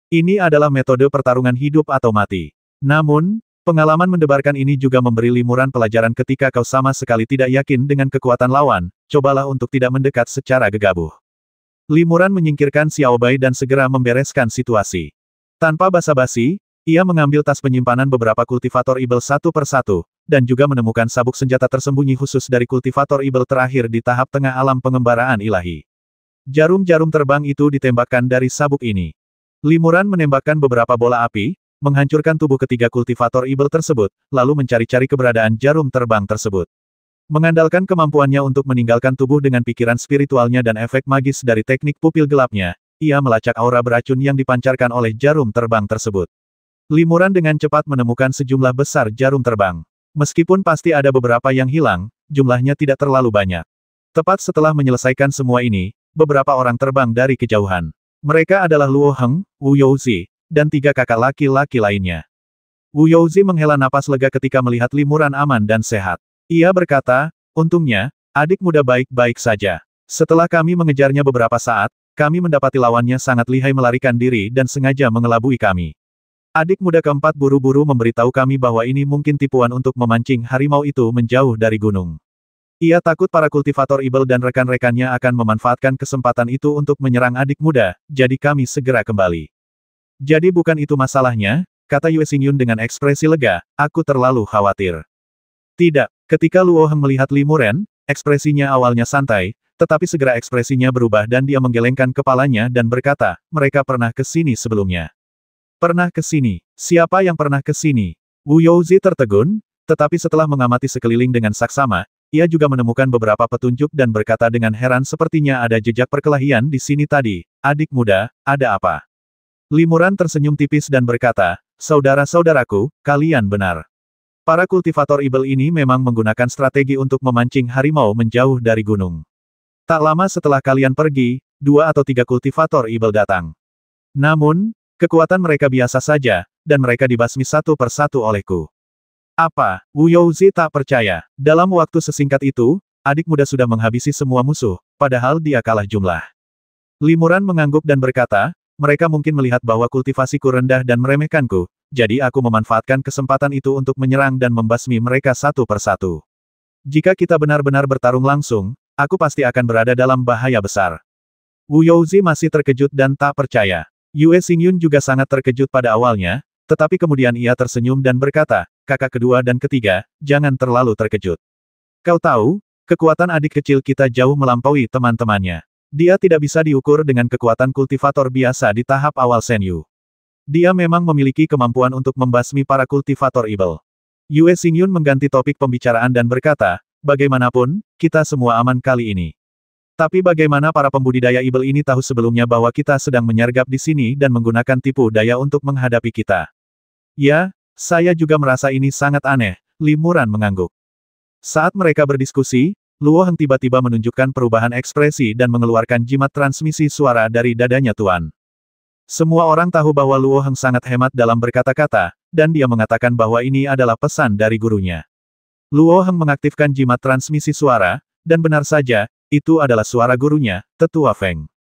Ini adalah metode pertarungan hidup atau mati. Namun, pengalaman mendebarkan ini juga memberi Limuran pelajaran ketika kau sama sekali tidak yakin dengan kekuatan lawan, cobalah untuk tidak mendekat secara gegabah. Limuran menyingkirkan Xiao Bai dan segera membereskan situasi. Tanpa basa-basi, ia mengambil tas penyimpanan beberapa kultivator ibel satu persatu, dan juga menemukan sabuk senjata tersembunyi khusus dari kultivator ibel terakhir di tahap tengah alam pengembaraan ilahi. Jarum-jarum terbang itu ditembakkan dari sabuk ini. Limuran menembakkan beberapa bola api, menghancurkan tubuh ketiga kultivator ibel tersebut, lalu mencari-cari keberadaan jarum terbang tersebut. Mengandalkan kemampuannya untuk meninggalkan tubuh dengan pikiran spiritualnya dan efek magis dari teknik pupil gelapnya, ia melacak aura beracun yang dipancarkan oleh jarum terbang tersebut. Limuran dengan cepat menemukan sejumlah besar jarum terbang. Meskipun pasti ada beberapa yang hilang, jumlahnya tidak terlalu banyak. Tepat setelah menyelesaikan semua ini, beberapa orang terbang dari kejauhan. Mereka adalah Luo Heng, Wu Youzi, dan 3 kakak laki-laki lainnya. Wu Youzi menghela napas lega ketika melihat Limuran aman dan sehat. Ia berkata, untungnya, adik muda baik-baik saja. Setelah kami mengejarnya beberapa saat, kami mendapati lawannya sangat lihai melarikan diri dan sengaja mengelabui kami. Adik muda keempat buru-buru memberitahu kami bahwa ini mungkin tipuan untuk memancing harimau itu menjauh dari gunung. Ia takut para kultivator ibel dan rekan-rekannya akan memanfaatkan kesempatan itu untuk menyerang adik muda, jadi kami segera kembali. Jadi bukan itu masalahnya, kata Yue Xingyun dengan ekspresi lega, aku terlalu khawatir. Tidak, ketika Luo Heng melihat Limuran, ekspresinya awalnya santai, tetapi segera ekspresinya berubah dan dia menggelengkan kepalanya dan berkata, mereka pernah ke sini sebelumnya. Pernah ke sini? Siapa yang pernah ke sini? Wu Youzi tertegun, tetapi setelah mengamati sekeliling dengan saksama, ia juga menemukan beberapa petunjuk dan berkata dengan heran sepertinya ada jejak perkelahian di sini tadi. Adik muda, ada apa? Limuran tersenyum tipis dan berkata, saudara-saudaraku, kalian benar. Para kultivator ibel ini memang menggunakan strategi untuk memancing harimau menjauh dari gunung. Tak lama setelah kalian pergi, 2 atau 3 kultivator ibel datang. Namun, kekuatan mereka biasa saja, dan mereka dibasmi satu persatu olehku. Apa? Wu Youzi tak percaya. Dalam waktu sesingkat itu, adik muda sudah menghabisi semua musuh, padahal dia kalah jumlah. Limuran mengangguk dan berkata, mereka mungkin melihat bahwa kultivasiku rendah dan meremehkanku, jadi aku memanfaatkan kesempatan itu untuk menyerang dan membasmi mereka satu persatu. Jika kita benar-benar bertarung langsung, aku pasti akan berada dalam bahaya besar. Wu Youzi masih terkejut dan tak percaya. Yue Xingyun juga sangat terkejut pada awalnya, tetapi kemudian ia tersenyum dan berkata, kakak kedua dan ketiga, jangan terlalu terkejut. Kau tahu, kekuatan adik kecil kita jauh melampaui teman-temannya. Dia tidak bisa diukur dengan kekuatan kultivator biasa di tahap awal Senyu. Dia memang memiliki kemampuan untuk membasmi para kultivator ibel. Yue Xingyun mengganti topik pembicaraan dan berkata, bagaimanapun, kita semua aman kali ini. Tapi bagaimana para pembudidaya ibel ini tahu sebelumnya bahwa kita sedang menyergap di sini dan menggunakan tipu daya untuk menghadapi kita? Ya, saya juga merasa ini sangat aneh, Limuran mengangguk. Saat mereka berdiskusi, Luo Heng tiba-tiba menunjukkan perubahan ekspresi dan mengeluarkan jimat transmisi suara dari dadanya Tuan. Semua orang tahu bahwa Luo Heng sangat hemat dalam berkata-kata, dan dia mengatakan bahwa ini adalah pesan dari gurunya. Luo Heng mengaktifkan jimat transmisi suara, dan benar saja, itu adalah suara gurunya, Tetua Feng.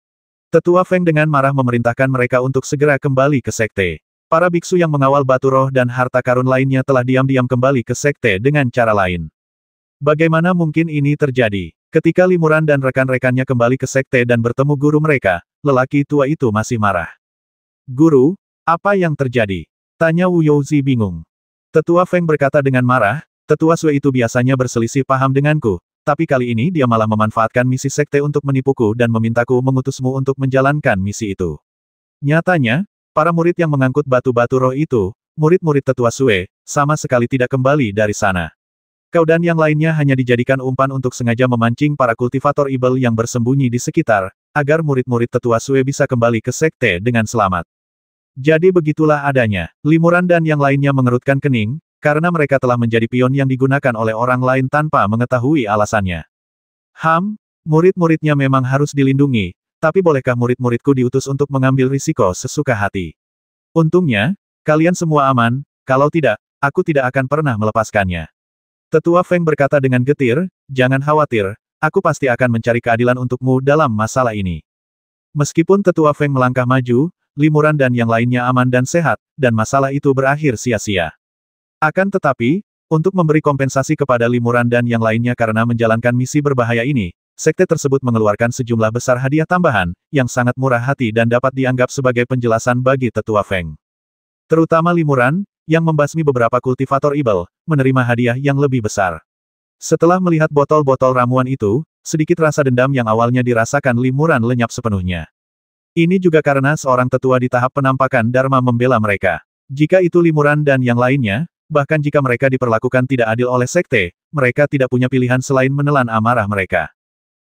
Tetua Feng dengan marah memerintahkan mereka untuk segera kembali ke sekte. Para biksu yang mengawal batu roh dan harta karun lainnya telah diam-diam kembali ke sekte dengan cara lain. Bagaimana mungkin ini terjadi? Ketika Limuran dan rekan-rekannya kembali ke sekte dan bertemu guru mereka, lelaki tua itu masih marah. Guru, Apa yang terjadi? Tanya Wu Youzi bingung. Tetua Feng berkata dengan marah, Tetua Sui itu biasanya berselisih paham denganku, tapi kali ini dia malah memanfaatkan misi sekte untuk menipuku dan memintaku mengutusmu untuk menjalankan misi itu. Nyatanya, para murid yang mengangkut batu-batu roh itu, murid-murid Tetua Sui, sama sekali tidak kembali dari sana. Kau dan yang lainnya hanya dijadikan umpan untuk sengaja memancing para kultivator ibel yang bersembunyi di sekitar, agar murid-murid Tetua Sui bisa kembali ke sekte dengan selamat. Jadi begitulah adanya. Limuran dan yang lainnya mengerutkan kening, karena mereka telah menjadi pion yang digunakan oleh orang lain tanpa mengetahui alasannya. Murid-muridnya memang harus dilindungi, tapi bolehkah murid-muridku diutus untuk mengambil risiko sesuka hati? Untungnya, kalian semua aman, kalau tidak, aku tidak akan pernah melepaskannya. Tetua Feng berkata dengan getir, jangan khawatir, aku pasti akan mencari keadilan untukmu dalam masalah ini. Meskipun Tetua Feng melangkah maju, Limuran dan yang lainnya aman dan sehat, dan masalah itu berakhir sia-sia. Akan tetapi, untuk memberi kompensasi kepada Limuran dan yang lainnya karena menjalankan misi berbahaya ini, sekte tersebut mengeluarkan sejumlah besar hadiah tambahan, yang sangat murah hati dan dapat dianggap sebagai penjelasan bagi Tetua Feng. Terutama Limuran, yang membasmi beberapa kultivator ibel, menerima hadiah yang lebih besar. Setelah melihat botol-botol ramuan itu, sedikit rasa dendam yang awalnya dirasakan Limuran lenyap sepenuhnya. Ini juga karena seorang tetua di tahap penampakan Dharma membela mereka. Jika itu Limuran dan yang lainnya, bahkan jika mereka diperlakukan tidak adil oleh sekte, mereka tidak punya pilihan selain menelan amarah mereka.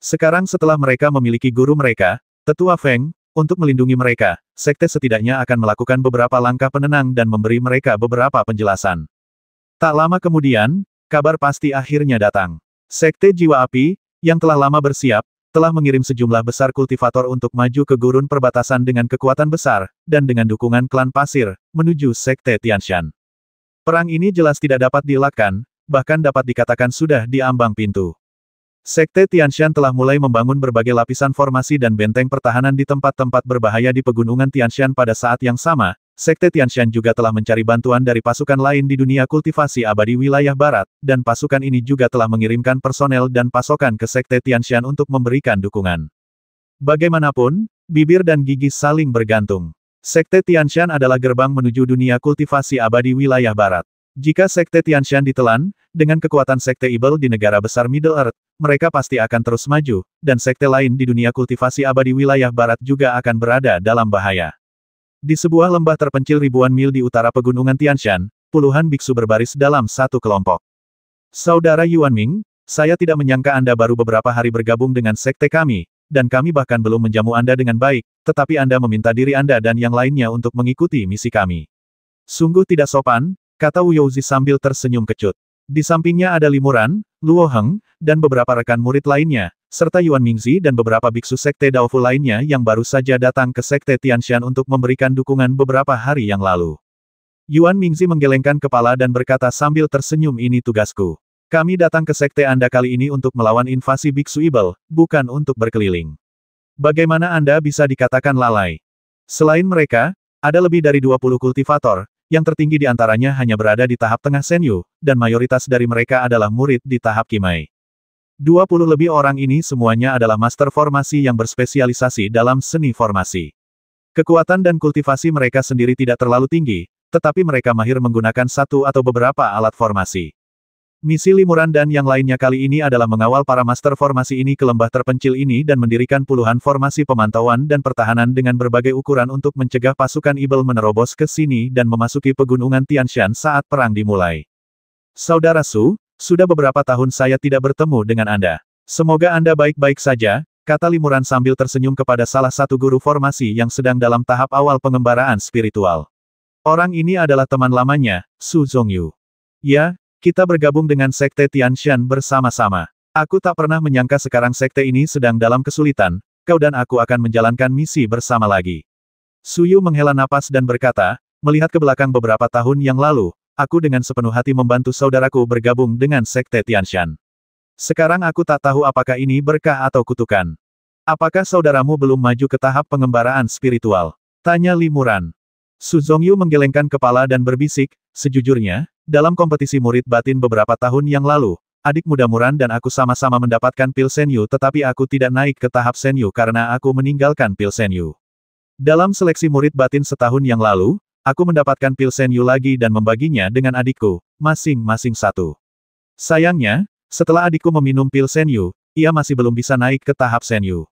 Sekarang setelah mereka memiliki guru mereka, Tetua Feng, untuk melindungi mereka, sekte setidaknya akan melakukan beberapa langkah penenang dan memberi mereka beberapa penjelasan. Tak lama kemudian, kabar pasti akhirnya datang. Sekte Jiwa Api, yang telah lama bersiap, telah mengirim sejumlah besar kultivator untuk maju ke gurun perbatasan dengan kekuatan besar, dan dengan dukungan klan pasir, menuju Sekte Tianshan. Perang ini jelas tidak dapat dielakkan, bahkan dapat dikatakan sudah di ambang pintu. Sekte Tianshan telah mulai membangun berbagai lapisan formasi dan benteng pertahanan di tempat-tempat berbahaya di pegunungan Tianshan pada saat yang sama. Sekte Tianshan juga telah mencari bantuan dari pasukan lain di dunia kultivasi abadi wilayah barat, dan pasukan ini juga telah mengirimkan personel dan pasokan ke Sekte Tianshan untuk memberikan dukungan. Bagaimanapun, bibir dan gigi saling bergantung. Sekte Tianshan adalah gerbang menuju dunia kultivasi abadi wilayah barat. Jika Sekte Tianshan ditelan, dengan kekuatan Sekte Ibel di negara besar Middle Earth, mereka pasti akan terus maju, dan sekte lain di dunia kultivasi abadi wilayah barat juga akan berada dalam bahaya. Di sebuah lembah terpencil ribuan mil di utara pegunungan Tianshan, puluhan biksu berbaris dalam satu kelompok. Saudara Yuan Ming, saya tidak menyangka Anda baru beberapa hari bergabung dengan sekte kami, dan kami bahkan belum menjamu Anda dengan baik, tetapi Anda meminta diri Anda dan yang lainnya untuk mengikuti misi kami. Sungguh tidak sopan, kata Wu Youzi sambil tersenyum kecut. Di sampingnya ada Limuran, Luo Heng, dan beberapa rekan murid lainnya, serta Yuan Mingzi dan beberapa biksu sekte Daofu lainnya yang baru saja datang ke sekte Tianshan untuk memberikan dukungan beberapa hari yang lalu. Yuan Mingzi menggelengkan kepala dan berkata sambil tersenyum, ini tugasku. Kami datang ke sekte Anda kali ini untuk melawan invasi biksu ibel, bukan untuk berkeliling. Bagaimana Anda bisa dikatakan lalai? Selain mereka, ada lebih dari 20 kultivator, yang tertinggi di antaranya hanya berada di tahap tengah Senyu, dan mayoritas dari mereka adalah murid di tahap Kimai. 20 lebih orang ini semuanya adalah master formasi yang berspesialisasi dalam seni formasi. Kekuatan dan kultivasi mereka sendiri tidak terlalu tinggi, tetapi mereka mahir menggunakan satu atau beberapa alat formasi. Misi Limuran dan yang lainnya kali ini adalah mengawal para master formasi ini ke lembah terpencil ini dan mendirikan puluhan formasi pemantauan dan pertahanan dengan berbagai ukuran untuk mencegah pasukan ibel menerobos ke sini dan memasuki pegunungan Tianshan saat perang dimulai. Saudara Su, sudah beberapa tahun saya tidak bertemu dengan Anda. Semoga Anda baik-baik saja, kata Limuran sambil tersenyum kepada salah satu guru formasi yang sedang dalam tahap awal pengembaraan spiritual. Orang ini adalah teman lamanya, Su Zhongyu. Ya, kita bergabung dengan Sekte Tianshan bersama-sama. Aku tak pernah menyangka sekarang sekte ini sedang dalam kesulitan, kau dan aku akan menjalankan misi bersama lagi. Suyu menghela napas dan berkata, melihat ke belakang beberapa tahun yang lalu, aku dengan sepenuh hati membantu saudaraku bergabung dengan Sekte Tianshan. Sekarang aku tak tahu apakah ini berkah atau kutukan. Apakah saudaramu belum maju ke tahap pengembaraan spiritual? Tanya Limuran. Su Zhongyu menggelengkan kepala dan berbisik, sejujurnya, dalam kompetisi murid batin beberapa tahun yang lalu, adik muda Muran dan aku sama-sama mendapatkan pil Senyu tetapi aku tidak naik ke tahap Senyu karena aku meninggalkan pil Senyu. Dalam seleksi murid batin setahun yang lalu, aku mendapatkan pil Senyu lagi dan membaginya dengan adikku, masing-masing satu. Sayangnya, setelah adikku meminum pil Senyu, ia masih belum bisa naik ke tahap Senyu.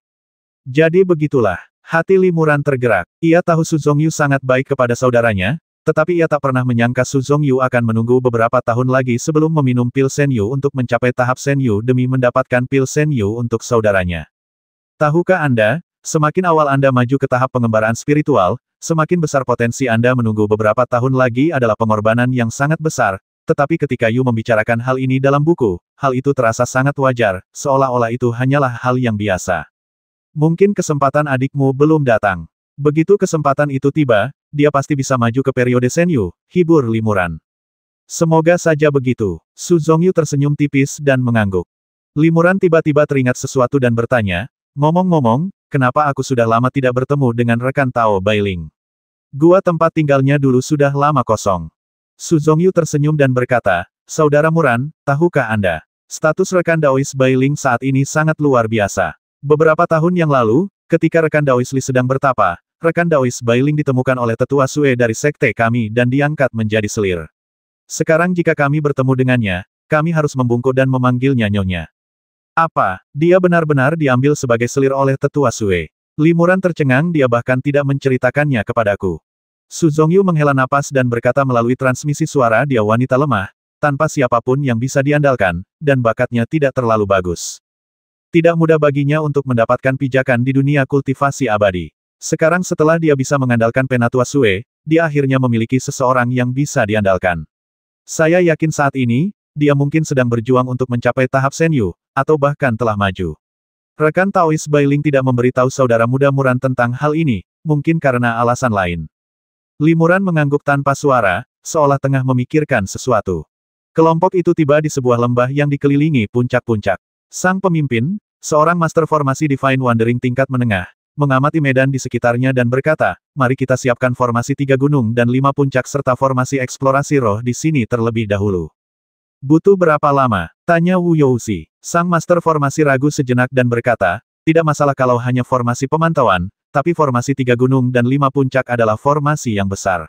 Jadi begitulah, hati Limuran tergerak. Ia tahu Su Zongyu sangat baik kepada saudaranya, tetapi ia tak pernah menyangka Su Zongyu akan menunggu beberapa tahun lagi sebelum meminum pil Senyu untuk mencapai tahap Senyu demi mendapatkan pil Senyu untuk saudaranya. Tahukah Anda, semakin awal Anda maju ke tahap pengembaraan spiritual, semakin besar potensi Anda menunggu beberapa tahun lagi adalah pengorbanan yang sangat besar, tetapi ketika Yu membicarakan hal ini dalam buku, hal itu terasa sangat wajar, seolah-olah itu hanyalah hal yang biasa. Mungkin kesempatan adikmu belum datang. Begitu kesempatan itu tiba, dia pasti bisa maju ke periode Senyu, hibur Limuran. Semoga saja begitu. Su Zongyu tersenyum tipis dan mengangguk. Limuran tiba-tiba teringat sesuatu dan bertanya, ngomong-ngomong, kenapa aku sudah lama tidak bertemu dengan rekan Tao Bailing? Gua tempat tinggalnya dulu sudah lama kosong. Su Zongyu tersenyum dan berkata, Saudara Muran, tahukah Anda? Status rekan Daois Bailing saat ini sangat luar biasa. Beberapa tahun yang lalu, ketika rekan Daois Li sedang bertapa, rekan Daois Bailing ditemukan oleh tetua Sue dari sekte kami dan diangkat menjadi selir. Sekarang jika kami bertemu dengannya, kami harus membungkuk dan memanggilnya Nyonya. Apa, dia benar-benar diambil sebagai selir oleh tetua Sue? Limuran tercengang, dia bahkan tidak menceritakannya kepadaku. Su Zongyu menghela napas dan berkata melalui transmisi suara, dia wanita lemah, tanpa siapapun yang bisa diandalkan, dan bakatnya tidak terlalu bagus. Tidak mudah baginya untuk mendapatkan pijakan di dunia kultivasi abadi. Sekarang setelah dia bisa mengandalkan Penatua Sue, dia akhirnya memiliki seseorang yang bisa diandalkan. Saya yakin saat ini, dia mungkin sedang berjuang untuk mencapai tahap Senyu, atau bahkan telah maju. Rekan Taois Bailing tidak memberitahu saudara muda Muran tentang hal ini, mungkin karena alasan lain. Limuran mengangguk tanpa suara, seolah tengah memikirkan sesuatu. Kelompok itu tiba di sebuah lembah yang dikelilingi puncak-puncak. Sang pemimpin, seorang master formasi Divine Wandering tingkat menengah, mengamati medan di sekitarnya dan berkata, mari kita siapkan formasi 3 gunung dan 5 puncak serta formasi eksplorasi roh di sini terlebih dahulu. Butuh berapa lama? Tanya Wu Youxi. Sang master formasi ragu sejenak dan berkata, tidak masalah kalau hanya formasi pemantauan, tapi formasi 3 gunung dan 5 puncak adalah formasi yang besar.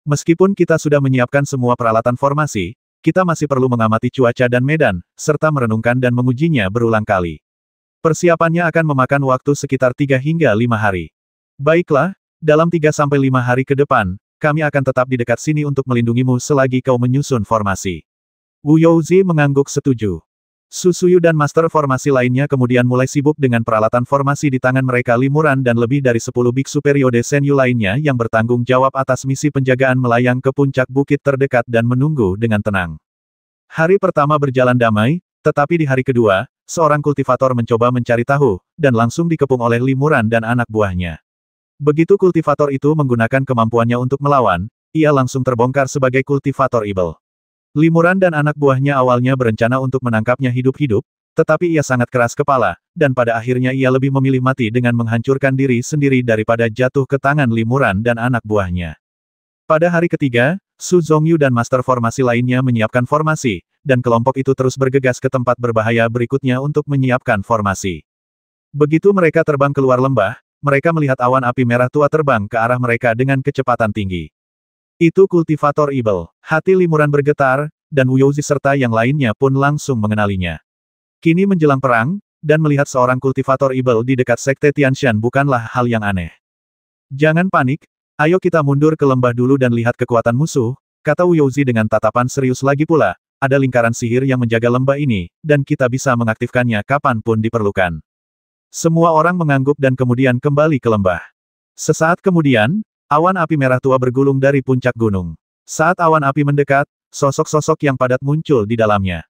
Meskipun kita sudah menyiapkan semua peralatan formasi, kita masih perlu mengamati cuaca dan medan, serta merenungkan dan mengujinya berulang kali. Persiapannya akan memakan waktu sekitar 3 hingga 5 hari. Baiklah, dalam 3-5 hari ke depan, kami akan tetap di dekat sini untuk melindungimu selagi kau menyusun formasi. Wu Youxi mengangguk setuju. Su Suyu dan master formasi lainnya kemudian mulai sibuk dengan peralatan formasi di tangan mereka. Limuran dan lebih dari 10 biksu periode Senyu lainnya yang bertanggung jawab atas misi penjagaan melayang ke puncak bukit terdekat dan menunggu dengan tenang. Hari pertama berjalan damai, tetapi di hari kedua, seorang kultivator mencoba mencari tahu, dan langsung dikepung oleh Limuran dan anak buahnya. Begitu kultivator itu menggunakan kemampuannya untuk melawan, ia langsung terbongkar sebagai kultivator Evil. Limuran dan anak buahnya awalnya berencana untuk menangkapnya hidup-hidup, tetapi ia sangat keras kepala, dan pada akhirnya ia lebih memilih mati dengan menghancurkan diri sendiri daripada jatuh ke tangan Limuran dan anak buahnya. Pada hari ketiga, Su Zongyu dan master formasi lainnya menyiapkan formasi, dan kelompok itu terus bergegas ke tempat berbahaya berikutnya untuk menyiapkan formasi. Begitu mereka terbang keluar lembah, mereka melihat awan api merah tua terbang ke arah mereka dengan kecepatan tinggi. Itu kultivator Evil. Hati Limuran bergetar, dan Wu Youxi serta yang lainnya pun langsung mengenalinya. Kini menjelang perang, dan melihat seorang kultivator Evil di dekat sekte Tianshan bukanlah hal yang aneh. Jangan panik, ayo kita mundur ke lembah dulu dan lihat kekuatan musuh, kata Wu Youxi dengan tatapan serius. Lagi pula, ada lingkaran sihir yang menjaga lembah ini, dan kita bisa mengaktifkannya kapanpun diperlukan. Semua orang mengangguk dan kemudian kembali ke lembah. Sesaat kemudian, awan api merah tua bergulung dari puncak gunung. Saat awan api mendekat, sosok-sosok yang padat muncul di dalamnya.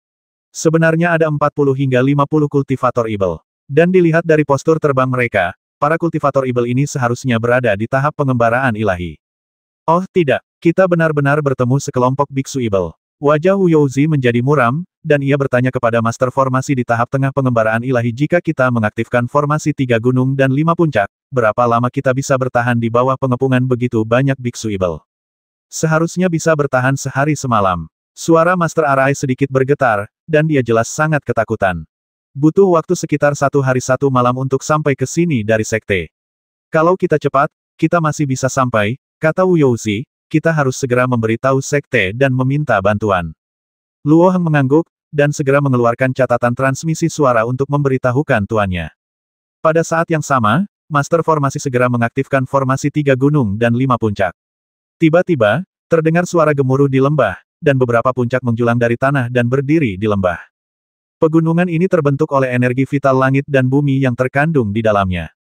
Sebenarnya ada 40 hingga 50 kultivator Evil. Dan dilihat dari postur terbang mereka, para kultivator Evil ini seharusnya berada di tahap pengembaraan ilahi. Oh tidak, kita benar-benar bertemu sekelompok biksu Evil. Wajah Wu Youxi menjadi muram, dan ia bertanya kepada master formasi di tahap tengah pengembaraan ilahi, jika kita mengaktifkan formasi 3 gunung dan 5 puncak, berapa lama kita bisa bertahan di bawah pengepungan begitu banyak biksu Evil? Seharusnya bisa bertahan sehari semalam. Suara Master Arai sedikit bergetar, dan dia jelas sangat ketakutan. Butuh waktu sekitar 1 hari 1 malam untuk sampai ke sini dari sekte. Kalau kita cepat, kita masih bisa sampai, kata Wu Youxi, kita harus segera memberitahu sekte dan meminta bantuan. Luo Heng mengangguk, dan segera mengeluarkan catatan transmisi suara untuk memberitahukan tuannya. Pada saat yang sama, Master Formasi segera mengaktifkan formasi 3 gunung dan 5 puncak. Tiba-tiba, terdengar suara gemuruh di lembah, dan beberapa puncak menjulang dari tanah dan berdiri di lembah. Pegunungan ini terbentuk oleh energi vital langit dan bumi yang terkandung di dalamnya.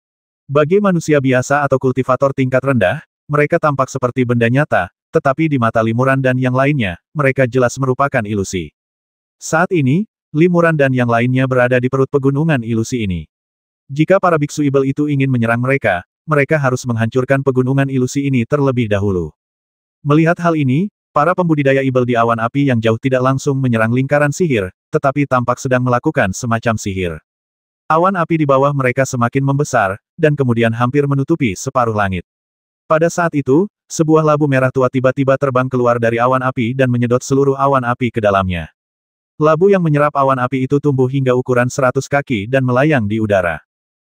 Bagi manusia biasa atau kultivator tingkat rendah, mereka tampak seperti benda nyata, tetapi di mata Limuran dan yang lainnya, mereka jelas merupakan ilusi. Saat ini, Limuran dan yang lainnya berada di perut pegunungan ilusi ini. Jika para biksu ibel itu ingin menyerang mereka, mereka harus menghancurkan pegunungan ilusi ini terlebih dahulu. Melihat hal ini, para pembudidaya ibel di awan api yang jauh tidak langsung menyerang lingkaran sihir, tetapi tampak sedang melakukan semacam sihir. Awan api di bawah mereka semakin membesar, dan kemudian hampir menutupi separuh langit. Pada saat itu, sebuah labu merah tua tiba-tiba terbang keluar dari awan api dan menyedot seluruh awan api ke dalamnya. Labu yang menyerap awan api itu tumbuh hingga ukuran 100 kaki dan melayang di udara.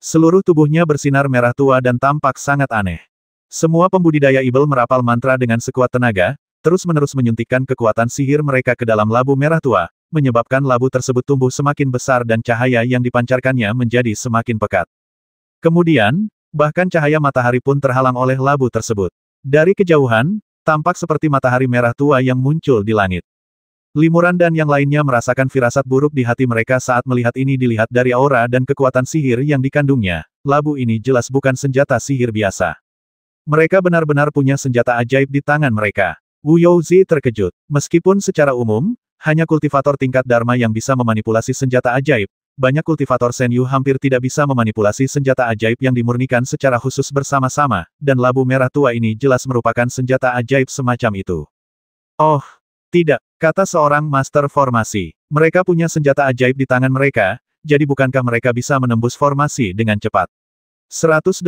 Seluruh tubuhnya bersinar merah tua dan tampak sangat aneh. Semua pembudidaya ibel merapal mantra dengan sekuat tenaga, terus-menerus menyuntikkan kekuatan sihir mereka ke dalam labu merah tua, menyebabkan labu tersebut tumbuh semakin besar dan cahaya yang dipancarkannya menjadi semakin pekat. Kemudian, bahkan cahaya matahari pun terhalang oleh labu tersebut. Dari kejauhan, tampak seperti matahari merah tua yang muncul di langit. Limuran dan yang lainnya merasakan firasat buruk di hati mereka saat melihat ini. Dilihat dari aura dan kekuatan sihir yang dikandungnya, labu ini jelas bukan senjata sihir biasa. Mereka benar-benar punya senjata ajaib di tangan mereka. Wu Youzi terkejut. Meskipun secara umum, hanya kultivator tingkat Dharma yang bisa memanipulasi senjata ajaib, banyak kultivator Senyu hampir tidak bisa memanipulasi senjata ajaib yang dimurnikan secara khusus bersama-sama, dan labu merah tua ini jelas merupakan senjata ajaib semacam itu. Oh, tidak, kata seorang master formasi. Mereka punya senjata ajaib di tangan mereka, jadi bukankah mereka bisa menembus formasi dengan cepat? 180.